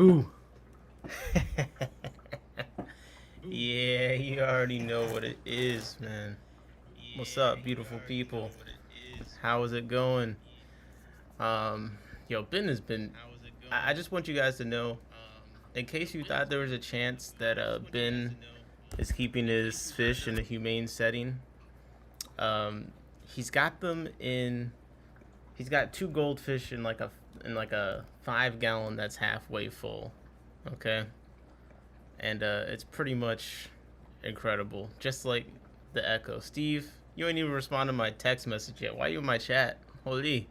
Boo. Yeah, you already know what it is, man. What's up, beautiful people? How is it going? Um, yo, Ben has been. I just want you guys to know, in case you thought there was a chance that Ben is keeping his fish in a humane setting. Um, he's got them in. He's got two goldfish in like a 5 gallon that's halfway full. Okay, and it's pretty much incredible. Just like the echo. Steve, you ain't even respond to my text message yet. Why you in my chat? Holy,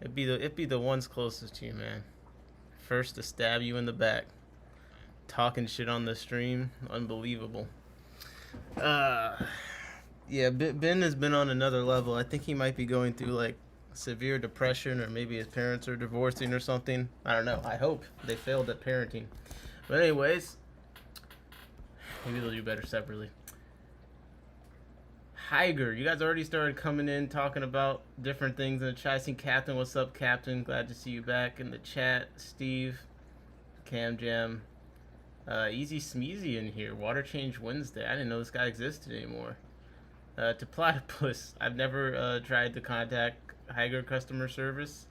it'd be the ones closest to you, man. First to stab you in the back, talking shit on the stream, unbelievable. Uh, yeah, Ben has been on another level. I think he might be going through like severe depression, or maybe his parents are divorcing or something. I don't know. I hope they failed at parenting. But anyways, maybe they'll do better separately. Hygger, you guys already started coming in talking about different things in the chat. I seen Captain. What's up, Captain? Glad to see you back in the chat. Steve, Cam Jam, Easy Smeezy in here. Water Change Wednesday. I didn't know this guy existed anymore. To Platypus, I've never tried to contact Hygger customer service.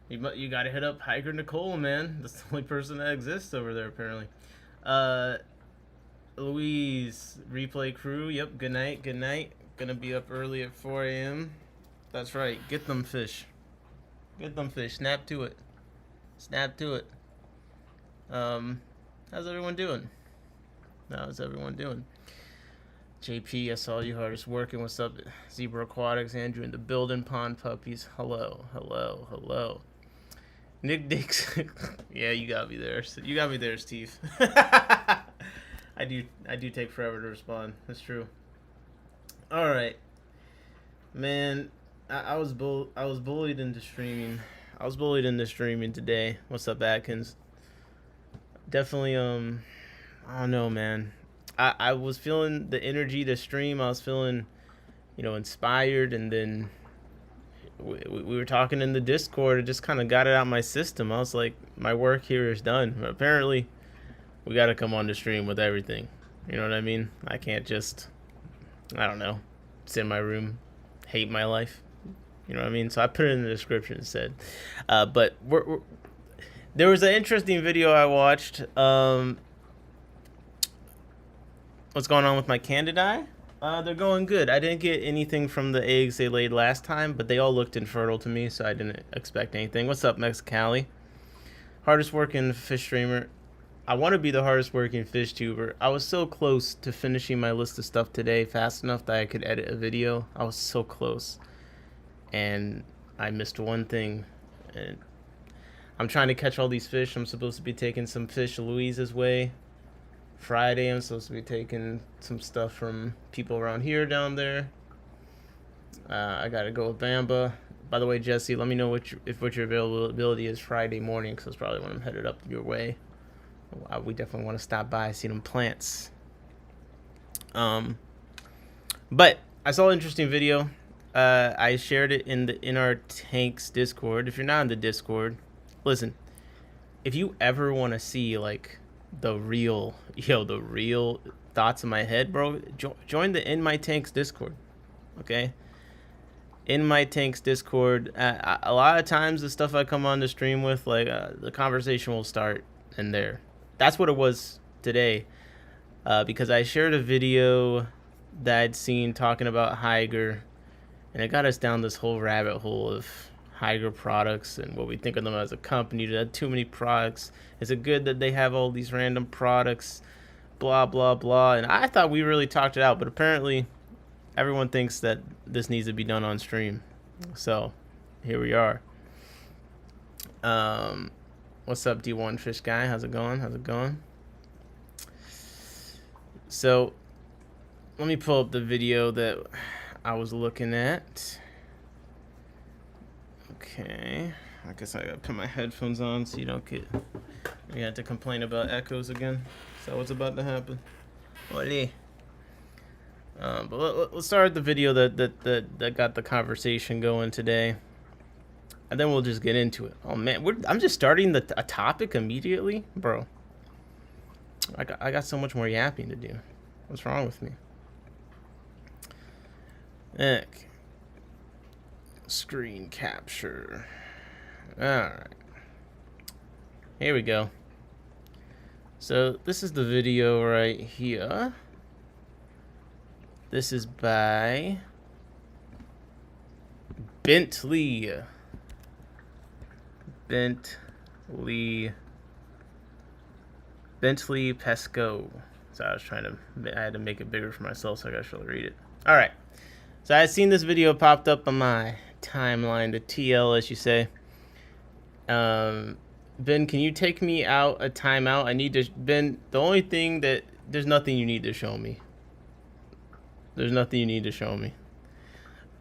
You gotta hit up Hygger Nicole, man. That's the only person that exists over there, apparently. Louise, replay crew. Yep, good night, good night. Gonna be up early at 4 a.m. That's right. Get them fish. Get them fish. Snap to it. Snap to it. How's everyone doing? How's everyone doing? JP, I saw you hardest working. What's up, Zebra Aquatics? Andrew in the building. Pond Puppies. Hello, hello, hello. Nick Dix. Yeah, you got me there. You got me there, Steve. I do take forever to respond. That's true. All right, man. I was bullied into streaming. I was bullied into streaming today. What's up, Atkins? Definitely. I don't know, man. I was feeling the energy to stream. I was feeling, inspired, and then we were talking in the Discord. It just kind of got it out of my system. I was like, my work here is done. But apparently, we got to come on the stream with everything. You know what I mean? I can't just, I don't know, sit in my room, hate my life. You know what I mean? So I put it in the description instead. But there was an interesting video I watched. What's going on with my Candidae? They're going good. I didn't get anything from the eggs they laid last time, but they all looked infertile to me, so I didn't expect anything. What's up, Mexicali? Hardest working fish streamer. I want to be the hardest working fish tuber. I was so close to finishing my list of stuff today fast enough that I could edit a video. I was so close. And I missed one thing. And I'm trying to catch all these fish. I'm supposed to be taking some fish Louise's way. Friday, I'm supposed to be taking some stuff from people around here down there. I got to go with Bamba. By the way, Jesse, let me know what your availability is Friday morning, because that's probably when I'm headed up your way. We definitely want to stop by, see them plants. But I saw an interesting video. I shared it in our Tanks Discord. If you're not in the Discord, listen. If you ever want to see like the real thoughts in my head, bro, join the In My Tanks Discord. Okay. In My Tanks Discord. A lot of times the stuff I come on the stream with, like the conversation will start in there. That's what it was today, because I shared a video that I'd seen talking about Hygger, and it got us down this whole rabbit hole of Hygger products and what we think of them as a company. They have too many products. Is it good that they have all these random products? Blah, blah, blah. And I thought we really talked it out, but apparently everyone thinks that this needs to be done on stream. So here we are. What's up, D1 Fish Guy? How's it going? How's it going? So let me pull up the video that I was looking at. Okay. I guess I gotta put my headphones on so you don't get... You have to complain about echoes again. Is that what's about to happen? Olé. But let's start the video that got the conversation going today. and then we'll just get into it. Oh man, I'm just starting a topic immediately, bro. I got so much more yapping to do. What's wrong with me? Heck. Screen capture. Alright. Here we go. So this is the video right here. This is by Bentley Pesco. So I had to make it bigger for myself, so I gotta actually read it. All right. So I had seen this video popped up on my timeline, the TL, as you say. Ben, can you take me out a timeout? I need to. Ben, the only thing that there's nothing you need to show me. There's nothing you need to show me.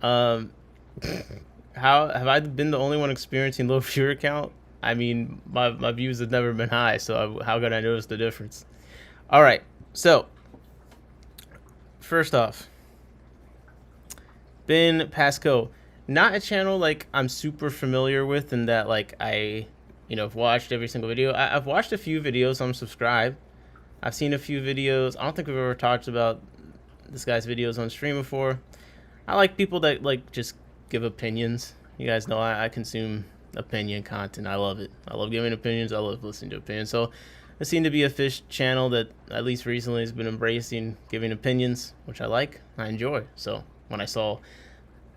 How have I been the only one experiencing low viewer count? I mean, my views have never been high, so how could I notice the difference? All right, so first off, Ben Pasco, not a channel like I'm super familiar with, and that like I've watched every single video. I've watched a few videos. I'm subscribed. I've seen a few videos. I don't think we've ever talked about this guy's videos on stream before. I like people that like just give opinions. You guys know I consume opinion content. I love it. I love giving opinions. I love listening to opinions. So it seemed to be a fish channel that at least recently has been embracing giving opinions, which I like. I enjoy. So when I saw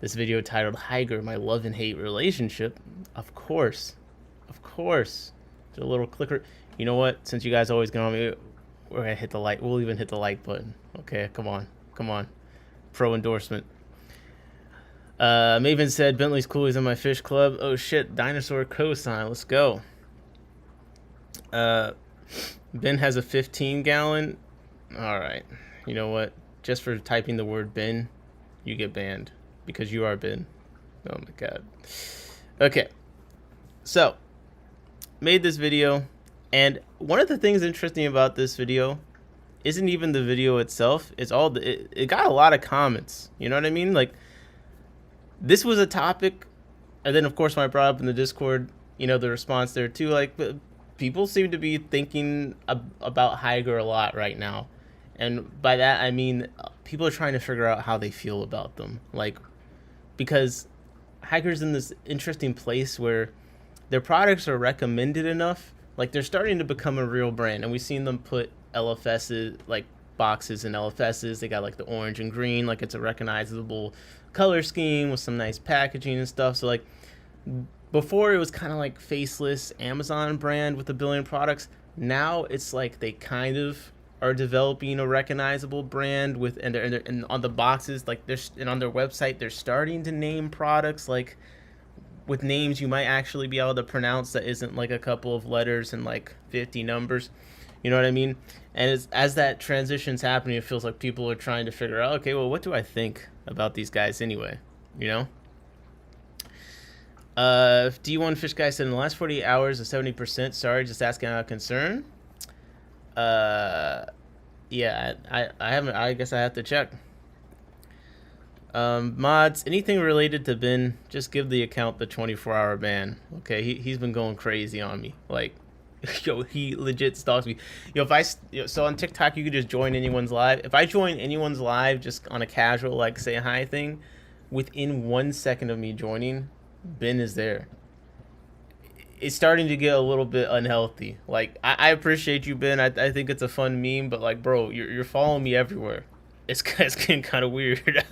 this video titled Hygger, My Love and Hate Relationship, of course, did a little clicker. You know what? Since you guys always get on me, we're gonna hit the like. We'll even hit the like button. Okay, come on. Pro endorsement. Maven said Bentley's cool. He's in my fish club. Oh shit, dinosaur cosign. Let's go. Ben has a 15-gallon. All right. You know what? Just for typing the word Ben, you get banned because you are Ben. Oh my god. Okay. So, made this video, and one of the things interesting about this video isn't even the video itself. It's all it got a lot of comments. You know what I mean? Like, this was a topic, and then of course when I brought up in the Discord, the response there too, like people seem to be thinking about Hygger a lot right now, and by that I mean people are trying to figure out how they feel about them, like, because Hygger's in this interesting place where their products are recommended enough, like they're starting to become a real brand, and we've seen them put LFSs, like boxes and LFSs. They got like the orange and green, like it's a recognizable color scheme with some nice packaging and stuff. So like before it was kind of like faceless Amazon brand with a billion products. Now it's like they kind of are developing a recognizable brand with, and on the boxes, like and on their website, they're starting to name products like with names you might actually be able to pronounce that isn't like a couple of letters and like 50 numbers. You know what I mean? And as that transition's happening, it feels like people are trying to figure out, okay, well, what do I think about these guys anyway? D1 Fish Guy said in the last 48 hours, a 70%. Sorry, just asking out of concern. Yeah, I haven't. I guess I have to check. Mods, anything related to Ben, just give the account the 24-hour ban. Okay, he's been going crazy on me. Like, yo, he legit stalks me. So on TikTok, you could just join anyone's live. If I join anyone's live just on a casual, like, say hi thing, within 1 second of me joining, Ben is there. It's starting to get a little bit unhealthy. Like, I appreciate you, Ben. I think it's a fun meme, but like, bro, you're following me everywhere. It's getting kind of weird.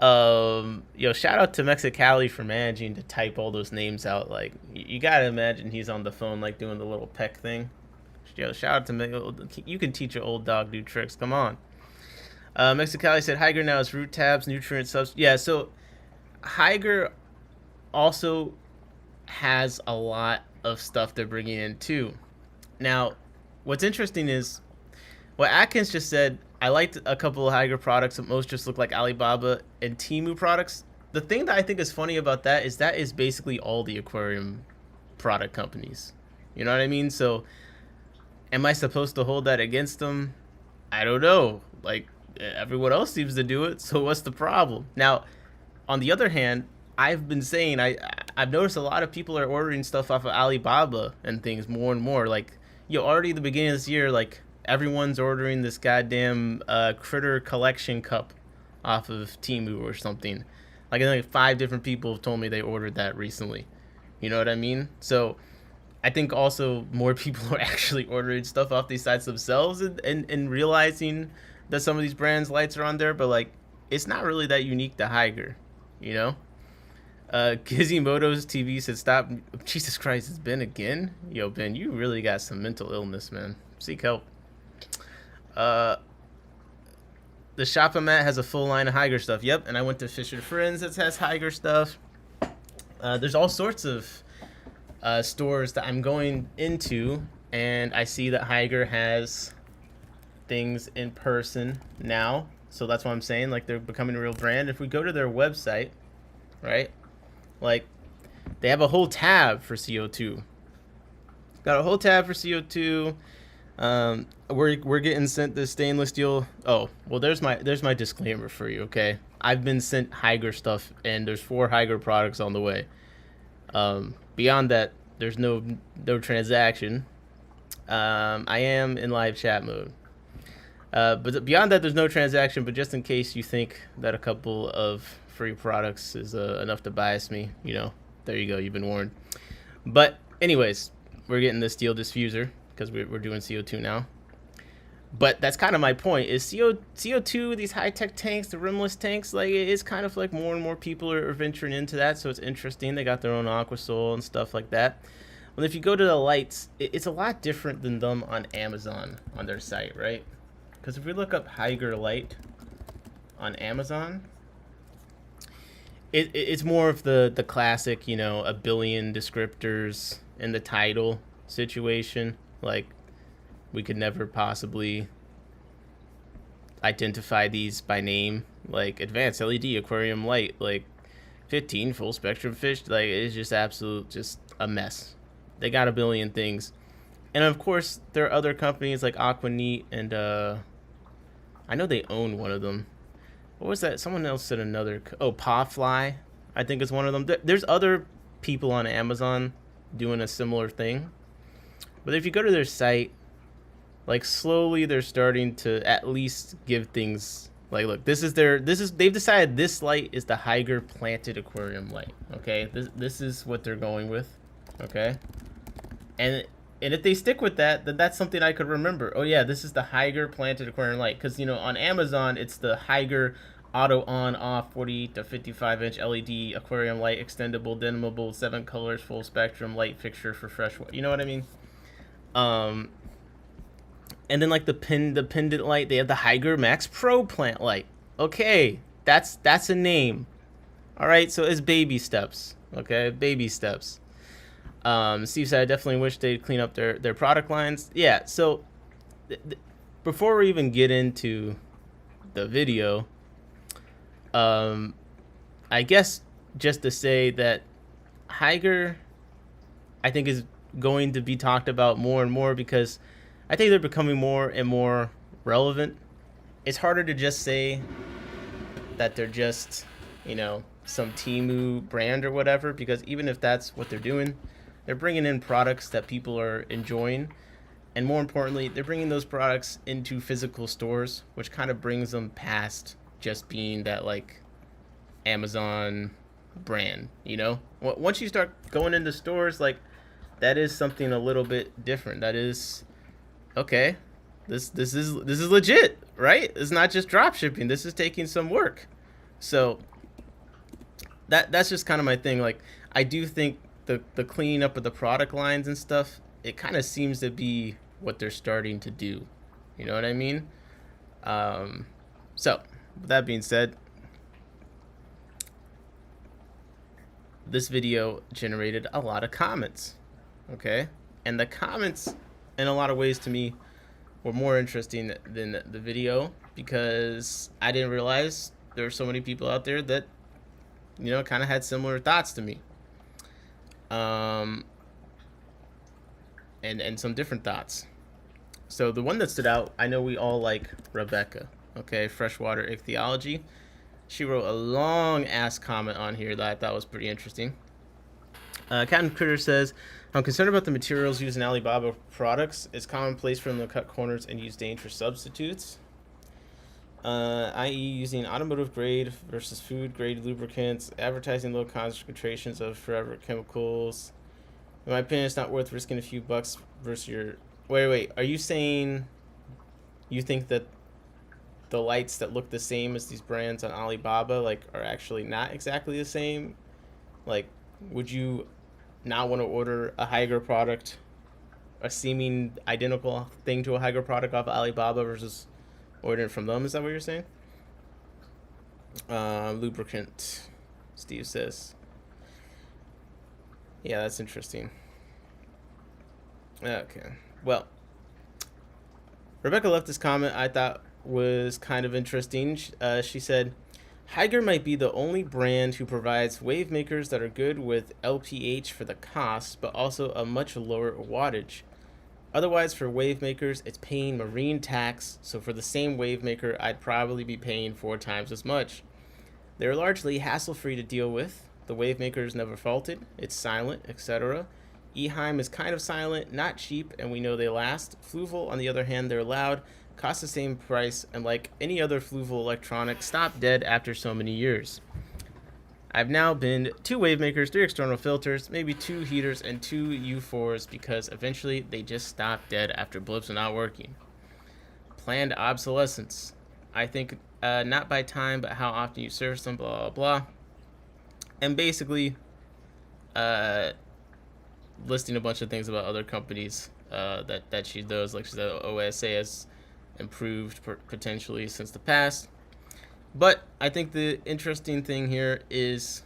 Shout out to Mexicali for managing to type all those names out. Like, you gotta imagine he's on the phone, like, doing the little peck thing. Shout out to me. You can teach your old dog new tricks. Come on. Mexicali said Hygger now has root tabs, nutrient subs. Yeah, so Hygger also has a lot of stuff they're bringing in too. Now, what's interesting is what Atkins just said. I liked a couple of Hygger products, but most just look like Alibaba and Temu products. The thing that I think is funny about that is basically all the aquarium product companies. You know what I mean? So, am I supposed to hold that against them? I don't know. Like, everyone else seems to do it, so what's the problem? Now, on the other hand, I've been saying, I've noticed a lot of people are ordering stuff off of Alibaba and things more and more. Like, already at the beginning of this year, like everyone's ordering this goddamn critter collection cup off of Temu or something. Like, I think 5 different people have told me they ordered that recently. You know what I mean? So I think also more people are actually ordering stuff off these sites themselves, and realizing that some of these brands lights are on there, but like it's not really that unique to Hygger, you know? Kizimoto's TV said, "Stop." Jesus Christ, it's Ben again? Yo, Ben, you really got some mental illness, man. Seek help. Uh, the shop I'm at has a full line of Hygger stuff. Yep, and I went to Fisher Friends that has Hygger stuff. There's all sorts of stores that I'm going into, and I see that Hygger has things in person now. So that's what I'm saying. Like, they're becoming a real brand. If we go to their website, right? Like, they have a whole tab for CO2. Got a whole tab for CO2. We're getting sent this stainless steel. Oh, well, there's my disclaimer for you. Okay, I've been sent Hygger stuff, and there's 4 Hygger products on the way. Beyond that, there's no transaction. I am in live chat mode. But beyond that, there's no transaction. But just in case you think that a couple of free products is enough to bias me, there you go. You've been warned. But anyways, we're getting the steel diffuser because we're doing CO2 now. But that's kind of my point, is CO2, these high-tech tanks, the rimless tanks, like, it's kind of like more and more people are venturing into that, so it's interesting. They got their own Aquasol and stuff like that. Well, if you go to the lights, it's a lot different than them on Amazon on their site, right? Because if we look up Hygger light on Amazon, it's more of the classic, a billion descriptors in the title situation. Like, we could never possibly identify these by name, like advanced LED aquarium light, like 15 full spectrum fish. Like, it's just just a mess. They got a billion things. And of course, there are other companies like Aquaneat, and I know they own one of them. What was that? Someone else said another. Oh, Pawfly, I think is one of them. There's other people on Amazon doing a similar thing. But if you go to their site, like, slowly they're starting to at least give things like, look, they've decided this light is the Hygger planted aquarium light. Okay, this is what they're going with. Okay, and if they stick with that, then that's something I could remember. Oh yeah, this is the Hygger planted aquarium light, because on Amazon it's the Hygger auto on off 40 to 55 inch LED aquarium light, extendable, dimmable, 7 colors, full spectrum light fixture for freshwater. You know what I mean? And then, like, the pendant light, they have the Hygger Max Pro plant light. Okay, that's a name. All right, so it's baby steps. Okay, baby steps. Steve said, I definitely wish they'd clean up their product lines. Yeah, so before we even get into the video, I guess just to say that Hygger, I think, is going to be talked about more and more, because I think they're becoming more and more relevant. It's harder to just say that they're just, some Temu brand or whatever, because even if that's what they're doing, they're bringing in products that people are enjoying. And more importantly, they're bringing those products into physical stores, which kind of brings them past just being that, like, Amazon brand, Once you start going into stores, like, that is something a little bit different. That is, okay, this is legit, right? It's not just drop shipping. This is taking some work. So that's just kind of my thing. Like, I do think the cleaning up of the product lines and stuff, it kind of seems to be what they're starting to do. You know what I mean? So with that being said, this video generated a lot of comments. Okay, and the comments, in a lot of ways, to me, were more interesting than the video, because I didn't realize there were so many people out there that, kind of had similar thoughts to me, and some different thoughts. So the one that stood out, I know we all like Rebecca. Okay, freshwater ichthyology. She wrote a long ass comment on here that I thought was pretty interesting. Captain Critter says, I'm concerned about the materials used in Alibaba products. It's commonplace for them to cut corners and use dangerous substitutes, i.e. using automotive grade versus food grade lubricants, advertising low concentrations of forever chemicals. In my opinion, it's not worth risking a few bucks versus your... Wait. Are you saying you think that the lights that look the same as these brands on Alibaba, like, are actually not exactly the same? Like, would you not want to order a Hygger product, a seeming identical thing to a Hygger product off of Alibaba versus ordering it from them? Is that what you're saying? Lubricant, Steve says. Yeah, that's interesting. Okay. Well, Rebecca left this comment I thought was kind of interesting. She said, Hygger might be the only brand who provides wave makers that are good with LPH for the cost, but also a much lower wattage. Otherwise, for wave makers, it's paying marine tax, so for the same wave maker, I'd probably be paying 4 times as much. They're largely hassle-free to deal with. The wave maker is never faulted, it's silent, etc. Eheim is kind of silent, not cheap, and we know they last. Fluval, on the other hand, they're loud, cost the same price, and like any other Fluval electronic, stop dead after so many years. I've now been 2 wave makers, 3 external filters, maybe 2 heaters, and 2 U4s because eventually they just stop dead after blips are not working. Planned obsolescence. I think not by time, but how often you service them, blah, blah, blah. And basically, listing a bunch of things about other companies that she does. Like she said, OSA has improved potentially since the past. But I think the interesting thing here is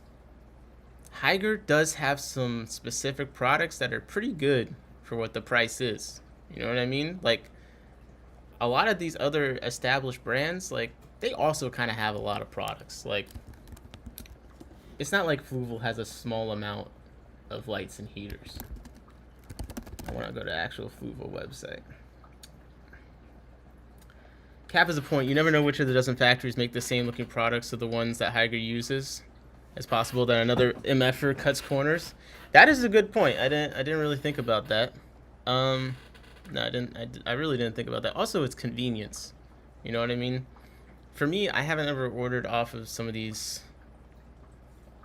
Hygger does have some specific products that are pretty good for what the price is. You know what I mean? Like, a lot of these other established brands, like, they also kind of have a lot of products. Like, it's not like Fluval has a small amount of lights and heaters. I want to go to the actual Fluval website. Cap is a point. You never know which of the dozen factories make the same looking products of the ones that Hygger uses. It's possible that another MFer cuts corners. That is a good point. I didn't really think about that. No, I didn't. I really didn't think about that. Also, it's convenience. You know what I mean? For me, I haven't ever ordered off of some of these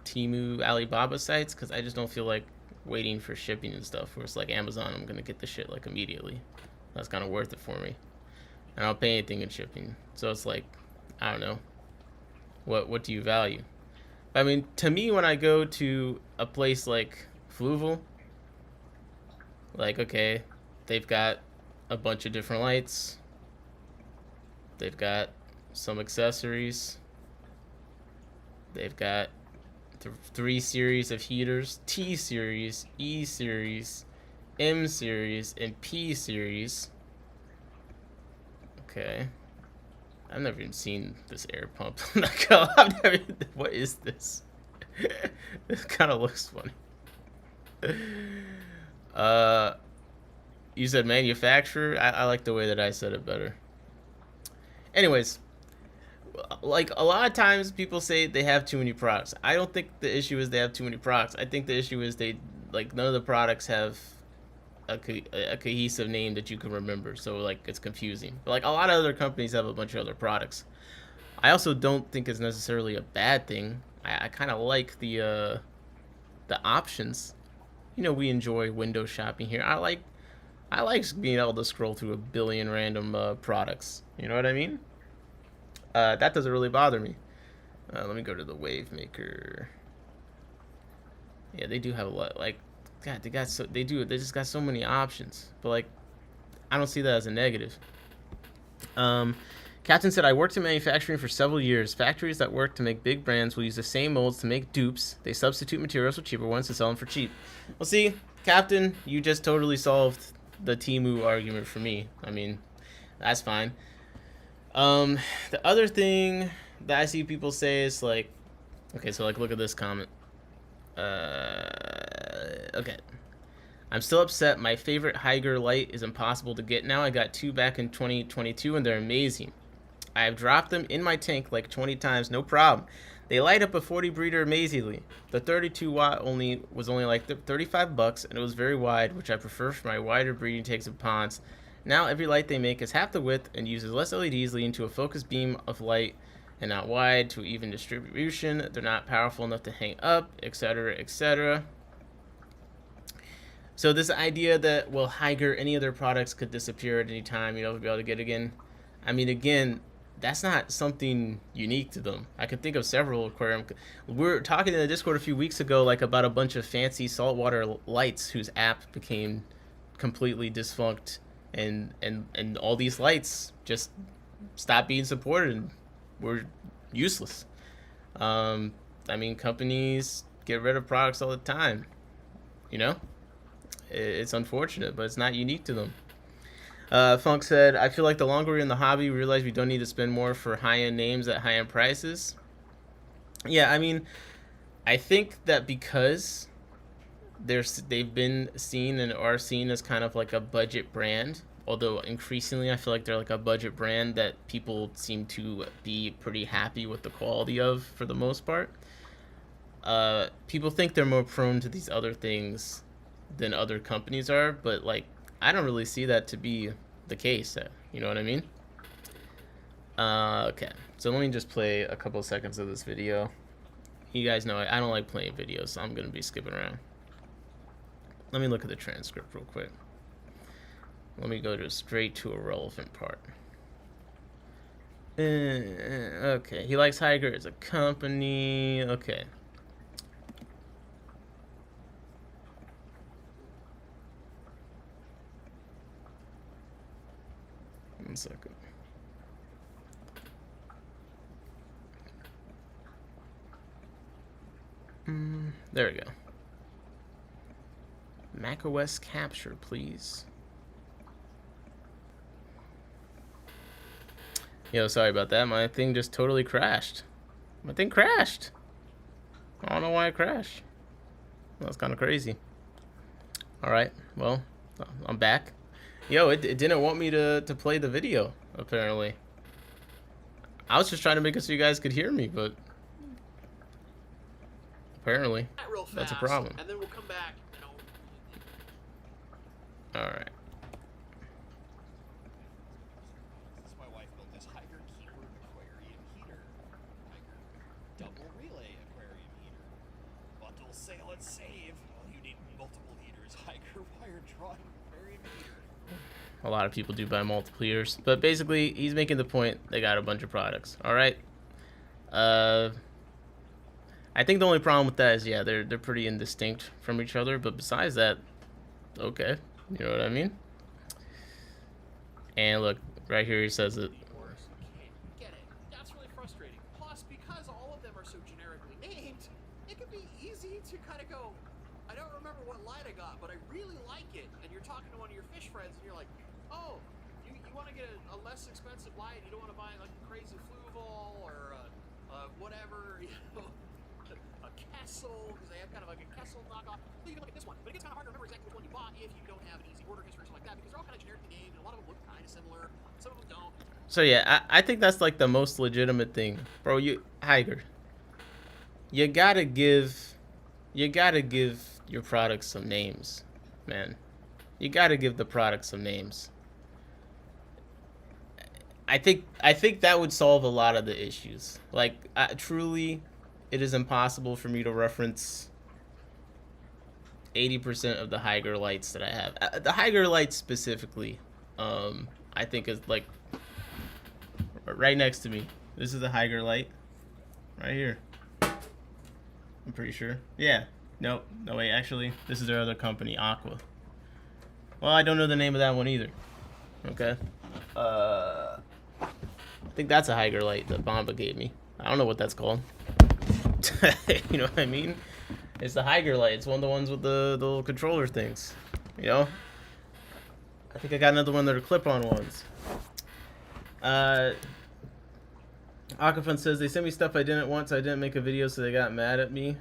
Temu, Alibaba sites because I just don't feel like waiting for shipping and stuff. Where it's like Amazon, I'm gonna get the shit like immediately. That's kind of worth it for me. And I'll pay anything in shipping. So it's like, I don't know. What do you value? I mean, to me, when I go to a place like Fluval, like, okay, they've got a bunch of different lights. They've got some accessories. They've got 3 series of heaters: T series, E series, M series, and P series. Okay. I've never even seen this air pump. What is this? This kind of looks funny. You said manufacturer? I like the way that I said it better. Anyways, like, a lot of times people say they have too many products. I don't think the issue is they have too many products. I think the issue is none of the products have a cohesive name that you can remember, so like it's confusing. But like, a lot of other companies have a bunch of other products. I also don't think it's necessarily a bad thing. I kind of like the options. You know, we enjoy window shopping here. I like being able to scroll through a billion random products. You know what I mean? That doesn't really bother me. Let me go to the Wave Maker. Yeah, they do have a lot. Like, God, they just got so many options. But like, I don't see that as a negative. Captain said, I worked in manufacturing for several years. Factories that work to make big brands will use the same molds to make dupes. They substitute materials with cheaper ones to sell them for cheap. Well, see, Captain, you just totally solved the Temu argument for me. I mean, that's fine. The other thing that I see people say is like, okay, so like, look at this comment. Okay. I'm still upset. My favorite Hygger light is impossible to get now. I got 2 back in 2022 and they're amazing. I have dropped them in my tank like 20 times, no problem. They light up a 40 breeder amazingly. The 32 watt was only like 35 bucks, and it was very wide, which I prefer for my wider breeding tanks and ponds. Now every light they make is half the width and uses less LEDs, leading to a focused beam of light and not wide to even distribution. They're not powerful enough to hang up, etc., etc. So this idea that, well, Hygger, any other products could disappear at any time, you know, be able to get again. I mean, again, that's not something unique to them. I could think of several aquarium. We were talking in the Discord a few weeks ago, like, about a bunch of fancy saltwater lights whose app became completely defunct, and all these lights just stopped being supported and were useless. I mean, companies get rid of products all the time, you know? It's unfortunate, but it's not unique to them. Funk said, I feel like the longer we're in the hobby, we realize we don't need to spend more for high-end names at high-end prices. Yeah, I mean, I think that because they've been seen and are seen as kind of like a budget brand, although increasingly I feel like they're like a budget brand that people seem to be pretty happy with the quality of for the most part. People think they're more prone to these other things than other companies are, but like I don't really see that to be the case. You know what I mean? Okay, so let me just play a couple of seconds of this video. You guys know I don't like playing videos, so I'm gonna be skipping around. Let me look at the transcript real quick. Let me go straight to a relevant part. Okay, he likes Hygger as a company. Okay. One second. There we go. macOS capture, please. Yo, sorry about that. My thing just totally crashed. My thing crashed. I don't know why it crashed. That's kind of crazy. Alright, well, I'm back. Yo, it didn't want me to play the video, apparently. I was just trying to make it so you guys could hear me, but apparently that's a problem. And then we'll come back, you know. Alright. This is my wife built this Hygger keyword aquarium heater. Hygger double relay aquarium heater. Bundle, sail, and save. Well, you need multiple heaters. Hygger wire drawing aquarium heater. A lot of people do buy multiple years, but basically he's making the point they got a bunch of products. All right. I think the only problem with that is, yeah, they're pretty indistinct from each other, but besides that, okay, you know what I mean? And look, right here he says it. Get it? That's really frustrating. Plus, because all of them are so generically named, it can be easy to kind of go, I don't remember what light I got, but I really like it. And you're talking to one of your fish friends, and you're like, oh, you want to get a less expensive light? You don't want to buy like a crazy Fluval or whatever, you know, a Kessel, because they have kind of like a Kessel knockoff. Well, you can look at this one, but it gets kind of hard to remember exactly which one you bought if you don't have an easy order history or something like that, because they're all kind of generically named, and a lot of them look kind of similar. Some of them don't. So yeah, I think that's like the most legitimate thing, bro. Hygger, you gotta give your products some names, man. You gotta give the product some names. I think that would solve a lot of the issues. Like, truly, it is impossible for me to reference 80% of the Hygger lights that I have. The Hygger lights specifically, I think is like right next to me. This is a Hygger light, right here. I'm pretty sure. Yeah. Nope. No, wait. Actually, this is their other company, Aqua. Well, I don't know the name of that one either. Okay. I think that's a Hygger light that Bomba gave me. I don't know what that's called. You know what I mean? It's the Hygger light. It's one of the ones with the little controller things. You know? I think I got another one that are clip-on ones. Aquafun says, they sent me stuff I didn't want, so I didn't make a video, so they got mad at me.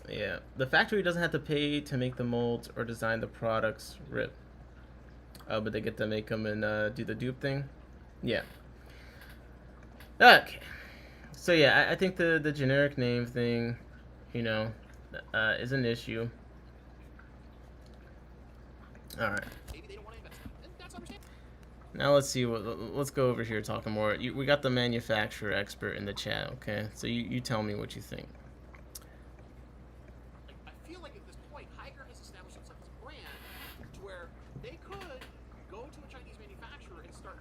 Yeah. The factory doesn't have to pay to make the molds or design the products. RIP. Oh, but they get to make them and do the dupe thing? Yeah. Okay. So yeah, I think the generic name thing, you know, is an issue. All right. Maybe they don't want to invest, and that's understandable. Now let's see let's go over here talking more. We got the manufacturer expert in the chat. Okay, so you tell me what you think. Like, I feel like at this point, Hygger has established themselves as a brand to where they could go to a Chinese manufacturer and start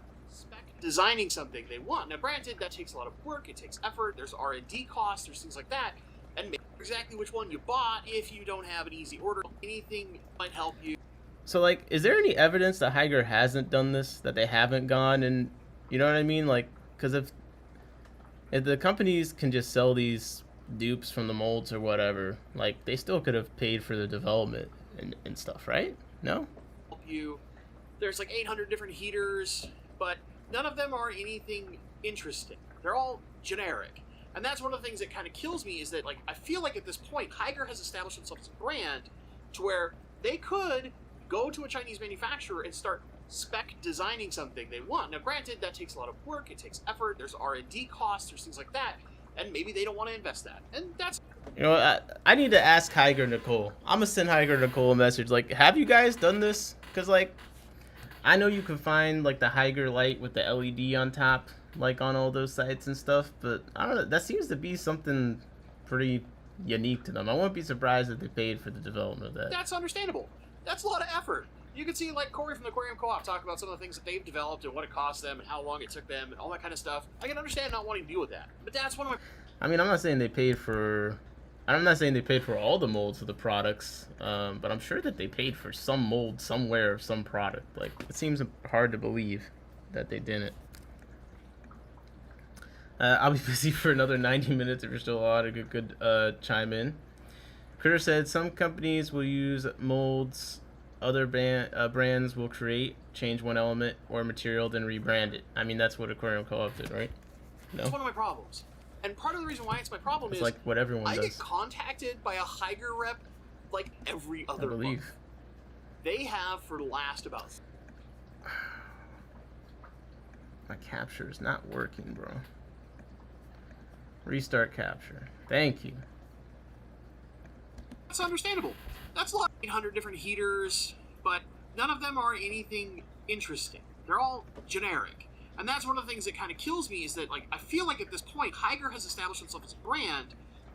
designing something they want. Now, granted, that takes a lot of work. It takes effort. There's R&D costs. There's things like that. And maybe exactly which one you bought if you don't have an easy order. Anything might help you. So, like, is there any evidence that Hygger hasn't done this? That they haven't gone and, you know what I mean? Like, because if the companies can just sell these dupes from the molds or whatever, like, they still could have paid for the development and stuff, right? No? You. There's like 800 different heaters, but none of them are anything interesting. They're all generic. And that's one of the things that kind of kills me is that, like, I feel like at this point, Hygger has established themselves as a brand to where they could go to a Chinese manufacturer and start spec designing something they want. Now, granted, that takes a lot of work. It takes effort. There's R&D costs. There's things like that. And maybe they don't want to invest that. And that's... You know, I need to ask Hygger Nicole. I'm going to send Hygger Nicole a message. Like, have you guys done this? Because, like, I know you can find, like, the Hygger light with the LED on top, like, on all those sites and stuff. But, I don't know. That seems to be something pretty unique to them. I wouldn't be surprised if they paid for the development of that. That's understandable. That's a lot of effort. You can see, like, Corey from the Aquarium Co-op talk about some of the things that they've developed and what it cost them and how long it took them and all that kind of stuff. I can understand not wanting to deal with that. But that's one of my... I mean, I'm not saying they paid for... I'm not saying they paid for all the molds of the products, but I'm sure that they paid for some mold somewhere of some product. Like, it seems hard to believe that they didn't. I'll be busy for another 90 minutes if you're still on. It could chime in. Critter said some companies will use molds other brands will create, change one element or material, then rebrand it. I mean, that's what Aquarium Co-op did, right? No? That's one of my problems. And part of the reason why it's my problem it's is like what everyone I does. get contacted by a Hygger rep like every other month. They have for the last about... My capture is not working, bro. Restart capture. Thank you. That's understandable. That's a lot. 800 different heaters, but none of them are anything interesting. They're all generic. And that's one of the things that kind of kills me is that, like, I feel like at this point, Hygger has established themselves as a brand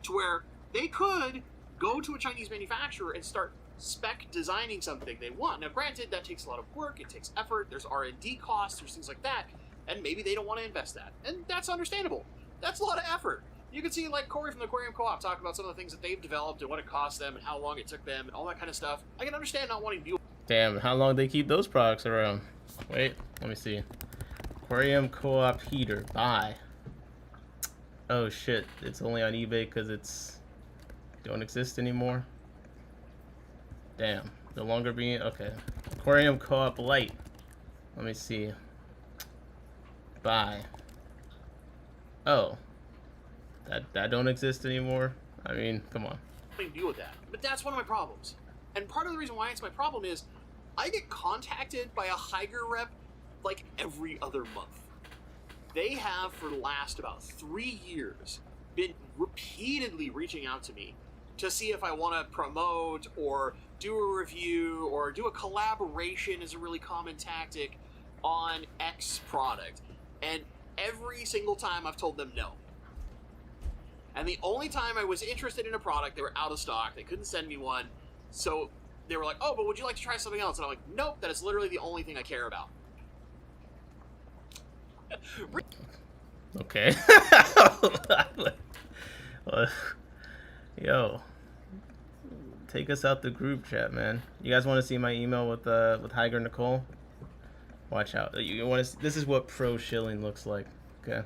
to where they could go to a Chinese manufacturer and start spec designing something they want. Now, granted, that takes a lot of work. It takes effort. There's R&D costs. There's things like that. And maybe they don't want to invest that. And that's understandable. That's a lot of effort. You can see, like, Corey from the Aquarium Co-op talk about some of the things that they've developed and what it cost them and how long it took them and all that kind of stuff. I can understand not wanting to do... Damn, how long they keep those products around? Wait, let me see. Aquarium Co-op heater, buy. Oh shit, it's only on eBay because it's... don't exist anymore? Damn, no longer being... okay. Aquarium Co-op light. Let me see. Buy. Oh. That don't exist anymore? I mean, come on. Deal with that. But that's one of my problems. And part of the reason why it's my problem is I get contacted by a Hygger rep like every other month. They have for the last about 3 years been repeatedly reaching out to me to see if I want to promote or do a review or do a collaboration is a really common tactic on X product. And every single time I've told them no. And the only time I was interested in a product, they were out of stock. They couldn't send me one. So they were like, oh, but would you like to try something else? And I'm like, nope, that is literally the only thing I care about. Okay. Yo. Take us out the group chat, man. You guys want to see my email with Hygger Nicole? Watch out. You want to? This is what pro shilling looks like. Okay. I'm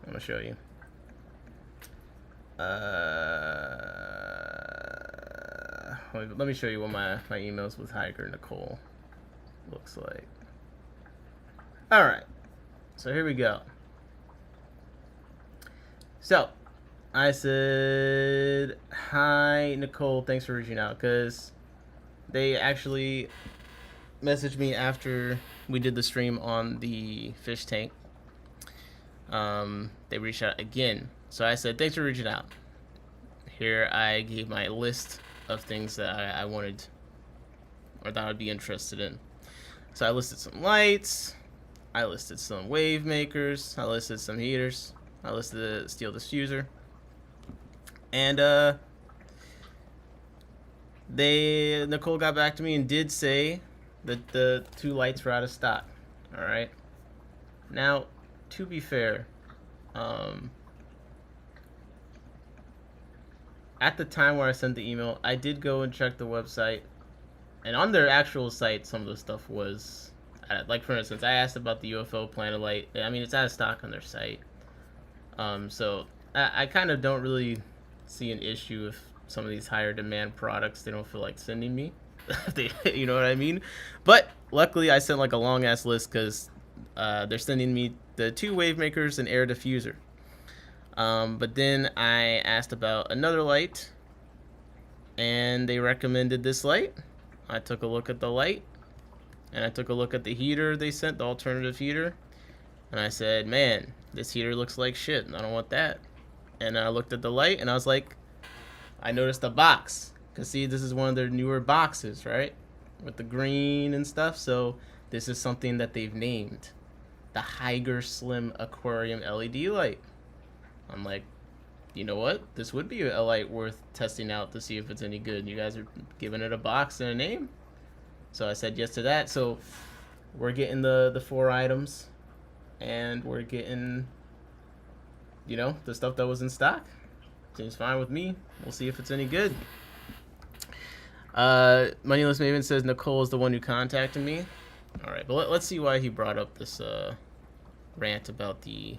gonna show you. Let me show you what my emails with Hygger Nicole looks like. All right. So here we go. So I said, hi, Nicole. Thanks for reaching out, because they actually messaged me after we did the stream on the fish tank. They reached out again. So I said, thanks for reaching out. Here I gave my list of things that I wanted or that I'd be interested in. So I listed some lights, I listed some wave makers, I listed some heaters, I listed the steel diffuser, and Nicole got back to me and did say that the 2 lights were out of stock. All right. Now, to be fair, at the time where I sent the email, I did go and check the website, and on their actual site, some of the stuff was, like for instance, I asked about the UFO planet light. I mean, it's out of stock on their site. So I kind of don't really see an issue if some of these higher demand products they don't feel like sending me. You know what I mean? But luckily, I sent like a long ass list because they're sending me the 2 wave makers and air diffuser. But then I asked about another light, and they recommended this light. I took a look at the light, and I took a look at the heater they sent, the alternative heater, and I said, man, this heater looks like shit, and I don't want that. And I looked at the light, and I was like, I noticed the box. Because, see, this is one of their newer boxes, right? With the green and stuff. So this is something that they've named the Hygger Slim Aquarium LED light. I'm like, you know what? This would be a light worth testing out to see if it's any good. You guys are giving it a box and a name. So I said yes to that. So we're getting the 4 items. And we're getting, you know, the stuff that was in stock. Seems fine with me. We'll see if it's any good. Moneyless Maven says Nicole is the one who contacted me. Alright, but let's see why he brought up this rant about the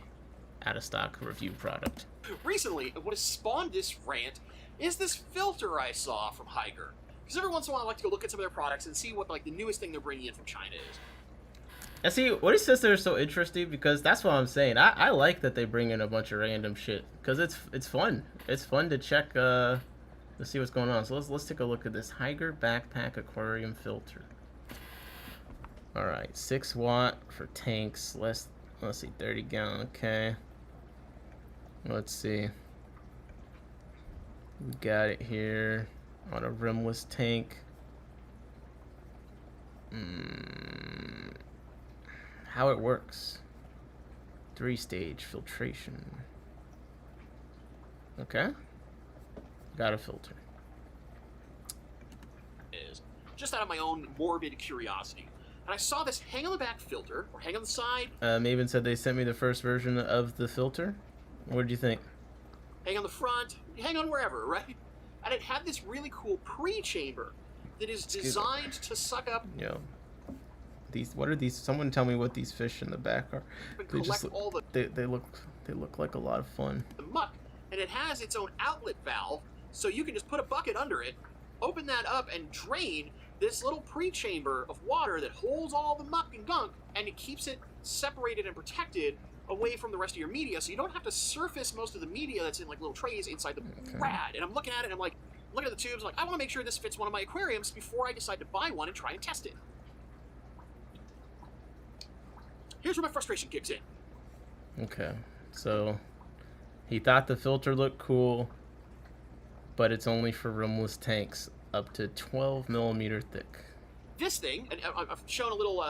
out-of-stock review product. Recently, what has spawned this rant is this filter I saw from Hygger. Because every once in a while I like to go look at some of their products and see what like the newest thing they're bringing in from China is. And see, what he says there is so interesting because that's what I'm saying. I like that they bring in a bunch of random shit because it's fun. It's fun to check to see what's going on. So let's take a look at this Hygger backpack aquarium filter. All right, 6 watt for tanks. Let's see, 30 gallon. Okay. Let's see. We got it here on a rimless tank. How it works. 3-stage filtration. Okay. Got a filter. Is just out of my own morbid curiosity. And I saw this hang on the back filter, or hang on the side. Maven said they sent me the first version of the filter. What did you think? Hang on the front, hang on wherever, right? And it had this really cool pre-chamber that is designed to suck up. Yo. What are these? Someone tell me what these fish in the back are. They just look, all the they look like a lot of fun. The muck, and it has its own outlet valve, so you can just put a bucket under it, open that up, and drain this little pre-chamber of water that holds all the muck and gunk, and it keeps it separated and protected away from the rest of your media, so you don't have to surface most of the media that's in like little trays inside the rad. And I'm looking at it, and I'm like, looking at the tubes, I'm like, I want to make sure this fits one of my aquariums before I decide to buy one and try and test it. Here's where my frustration kicks in. Okay, so he thought the filter looked cool, but it's only for rimless tanks up to 12 millimeter thick. This thing, and I've shown a little,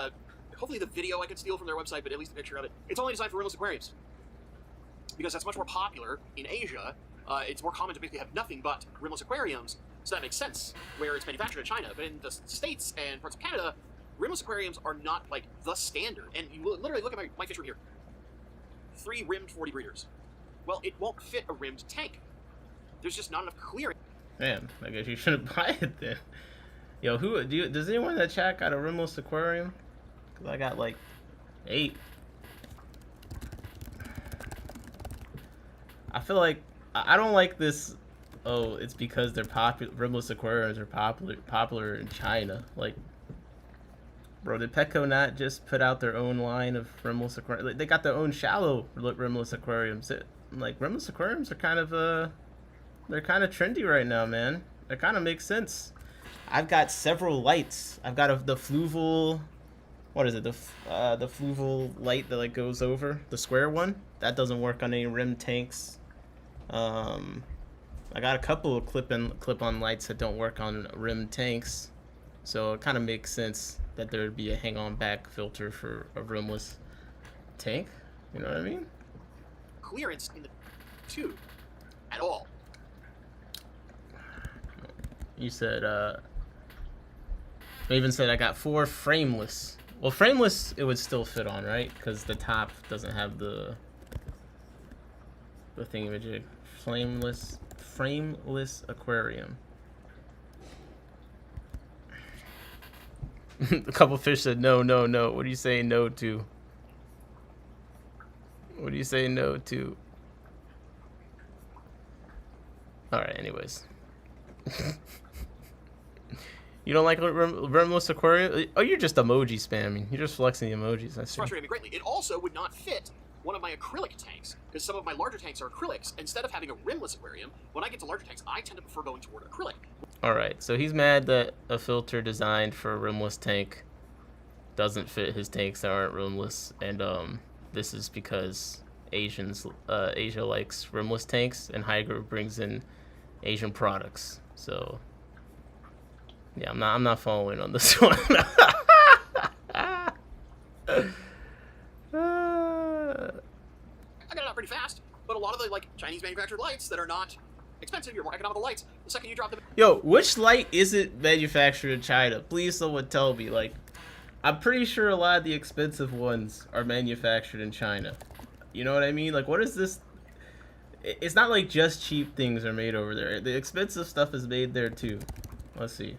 hopefully the video I could steal from their website, but at least a picture of it. It's only designed for rimless aquariums. Because that's much more popular in Asia. It's more common to basically have nothing but rimless aquariums, so that makes sense where it's manufactured in China. But in the States and parts of Canada, rimless aquariums are not like the standard. And you literally look at my fish room here. 3 rimmed 40 breeders. Well, it won't fit a rimmed tank. There's just not enough clearance. Man, I guess you shouldn't buy it then. Yo, does anyone in the chat got a rimless aquarium? Because I got like 8. I feel like I don't like this. Oh, it's because they're popular. Rimless aquariums are popular in China. Like, bro, did Petco not just put out their own line of rimless aquariums? Like, they got their own shallow rimless aquariums. Like, rimless aquariums are kind of they're kind of trendy right now, man. It kind of makes sense. I've got several lights. I've got the Fluval what is it, the fluval light that like goes over the square one. That doesn't work on any rim tanks. I got a couple of clip-on lights that don't work on rim tanks, so it kind of makes sense that there would be a hang-on back filter for a rimless tank. You know what I mean? Clearance in the tube at all. You said, Raven said I got 4 frameless. Well, frameless it would still fit on, right? Because the top doesn't have the thingamajig. Frameless aquarium. A couple fish said no, no, no. What do you say no to? What do you say no to? Alright, anyways. You don't like rimless aquarium? Oh, you're just emoji spamming. You're just flexing the emojis. I see. Frustrated me greatly. It also would not fit one of my acrylic tanks, because some of my larger tanks are acrylics. Instead of having a rimless aquarium, when I get to larger tanks, I tend to prefer going toward acrylic. Alright, so he's mad that a filter designed for a rimless tank doesn't fit his tanks that aren't rimless, and this is because Asia likes rimless tanks, and Hygger brings in Asian products. So yeah, I'm not following on this one. I got it out pretty fast, but a lot of the like Chinese manufactured lights that are not expensive, your more economical lights, the second you drop them. Yo, which light is it manufactured in China? Please someone tell me. Like, I'm pretty sure a lot of the expensive ones are manufactured in China. You know what I mean? Like, what is this? It's not like just cheap things are made over there. The expensive stuff is made there too. Let's see.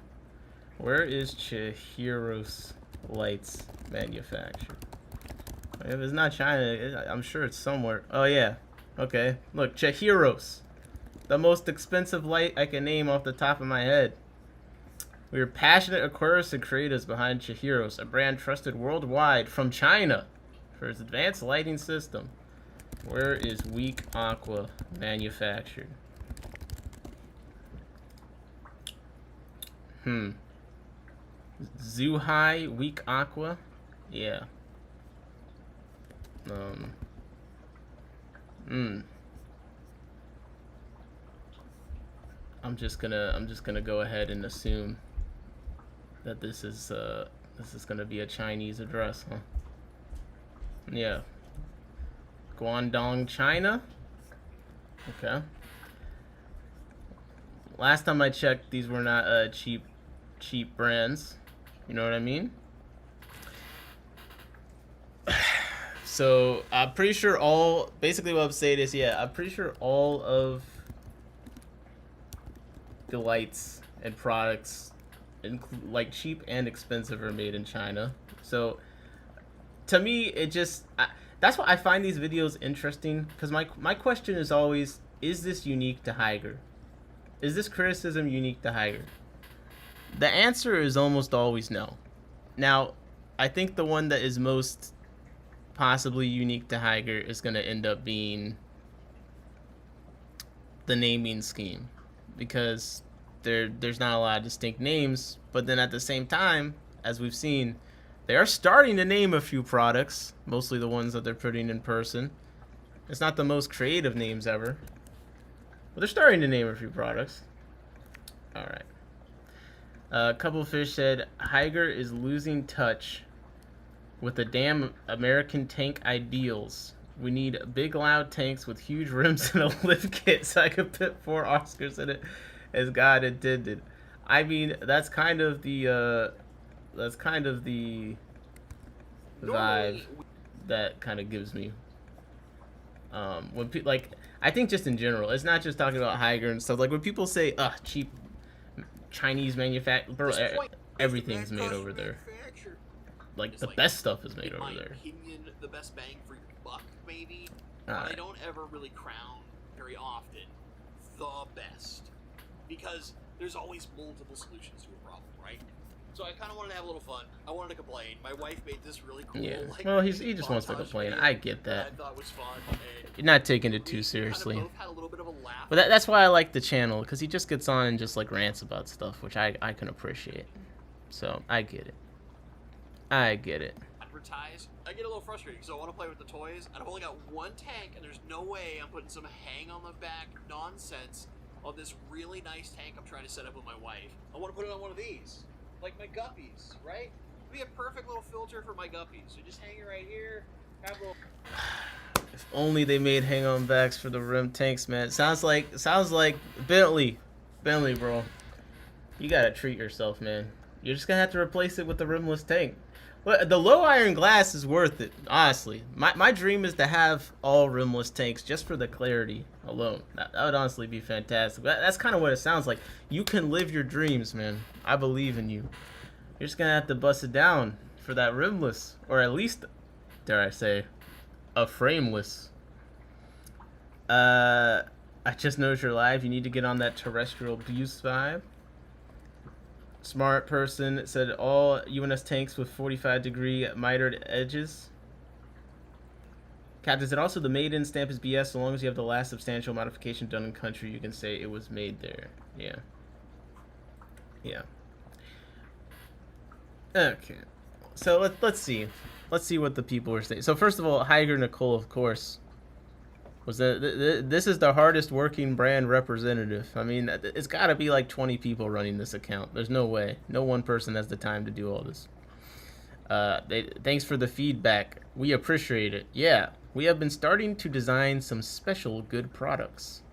Where is Chihiro's lights manufactured? If it's not China, I'm sure it's somewhere. Oh yeah. Okay. Look, Chihiro's. The most expensive light I can name off the top of my head. We are passionate aquarists and creators behind Chihiro's, a brand trusted worldwide from China for its advanced lighting system. Where is Weak Aqua manufactured? Zhuhai Weak Aqua? Yeah. I'm just gonna go ahead and assume that this is gonna be a Chinese address, huh? Yeah. Guangdong, China. Okay. Last time I checked, these were not cheap brands. You know what I mean? So I'm pretty sure basically what I'm saying is, yeah, I'm pretty sure all of the lights and products, like cheap and expensive, are made in China. So to me, it just that's why I find these videos interesting, because my question is always, is this unique to Hygger? Is this criticism unique to Hygger? The answer is almost always no. Now, I think the one that is most possibly unique to Hygger is going to end up being the naming scheme, because there's not a lot of distinct names, but then at the same time, as we've seen, they are starting to name a few products, mostly the ones that they're putting in person. It's not the most creative names ever, but they're starting to name a few products. Alright. A couple of fish said, Hygger is losing touch with the damn American tank ideals. We need big loud tanks with huge rims and a lift kit so I could put 4 Oscars in it as God intended. I mean, that's kind of the vibe that kind of gives me. When people, like, I think just in general, it's not just talking about Hygger and stuff. Like when people say, cheap Chinese manufacturer, bro, everything's made over there. Like the best stuff is made over there. In my opinion, the best bang for your buck, maybe. I don't ever really crown very often the best, because there's always multiple solutions to a problem, right? So I kind of wanted to have a little fun. I wanted to complain. My wife made this really cool. Yeah. Like, well, he just wants to complain. I get that. I thought was fun. You're not taking it too seriously. Kind of both had a little bit of a laugh. But that's why I like the channel, because he just gets on and just like rants about stuff, which I can appreciate. So I get it. I get it. advertise, I get a little frustrated because I want to play with the toys, and I've only got one tank, and there's no way I'm putting some hang on the back nonsense on this really nice tank I'm trying to set up with my wife. I want to put it on one of these, like my guppies, right? It'd be a perfect little filter for my guppies. So just hang it right here, have a little... If only they made hang-on backs for the rim tanks, man. Sounds like Bentley, bro. You gotta treat yourself, man. You're just gonna have to replace it with the rimless tank. But the low iron glass is worth it, honestly. My dream is to have all rimless tanks just for the clarity alone. That would honestly be fantastic. That's kind of what it sounds like. You can live your dreams, man. I believe in you. You're just gonna have to bust it down for that rimless, or at least, dare I say, a frameless. I just noticed you're live. You need to get on that terrestrial abuse vibe. Smart person said all UNS tanks with 45-degree mitered edges. Captain said also the made in stamp is BS. So long as you have the last substantial modification done in country, you can say it was made there. Yeah. Yeah. Okay. So let's see. Let's see what the people are saying. So first of all, Hygger Nicole, of course, was this is the hardest working brand representative. I mean, it's got to be like 20 people running this account. There's no way. No one person has the time to do all this. Thanks for the feedback. We appreciate it. Yeah, we have been starting to design some special good products.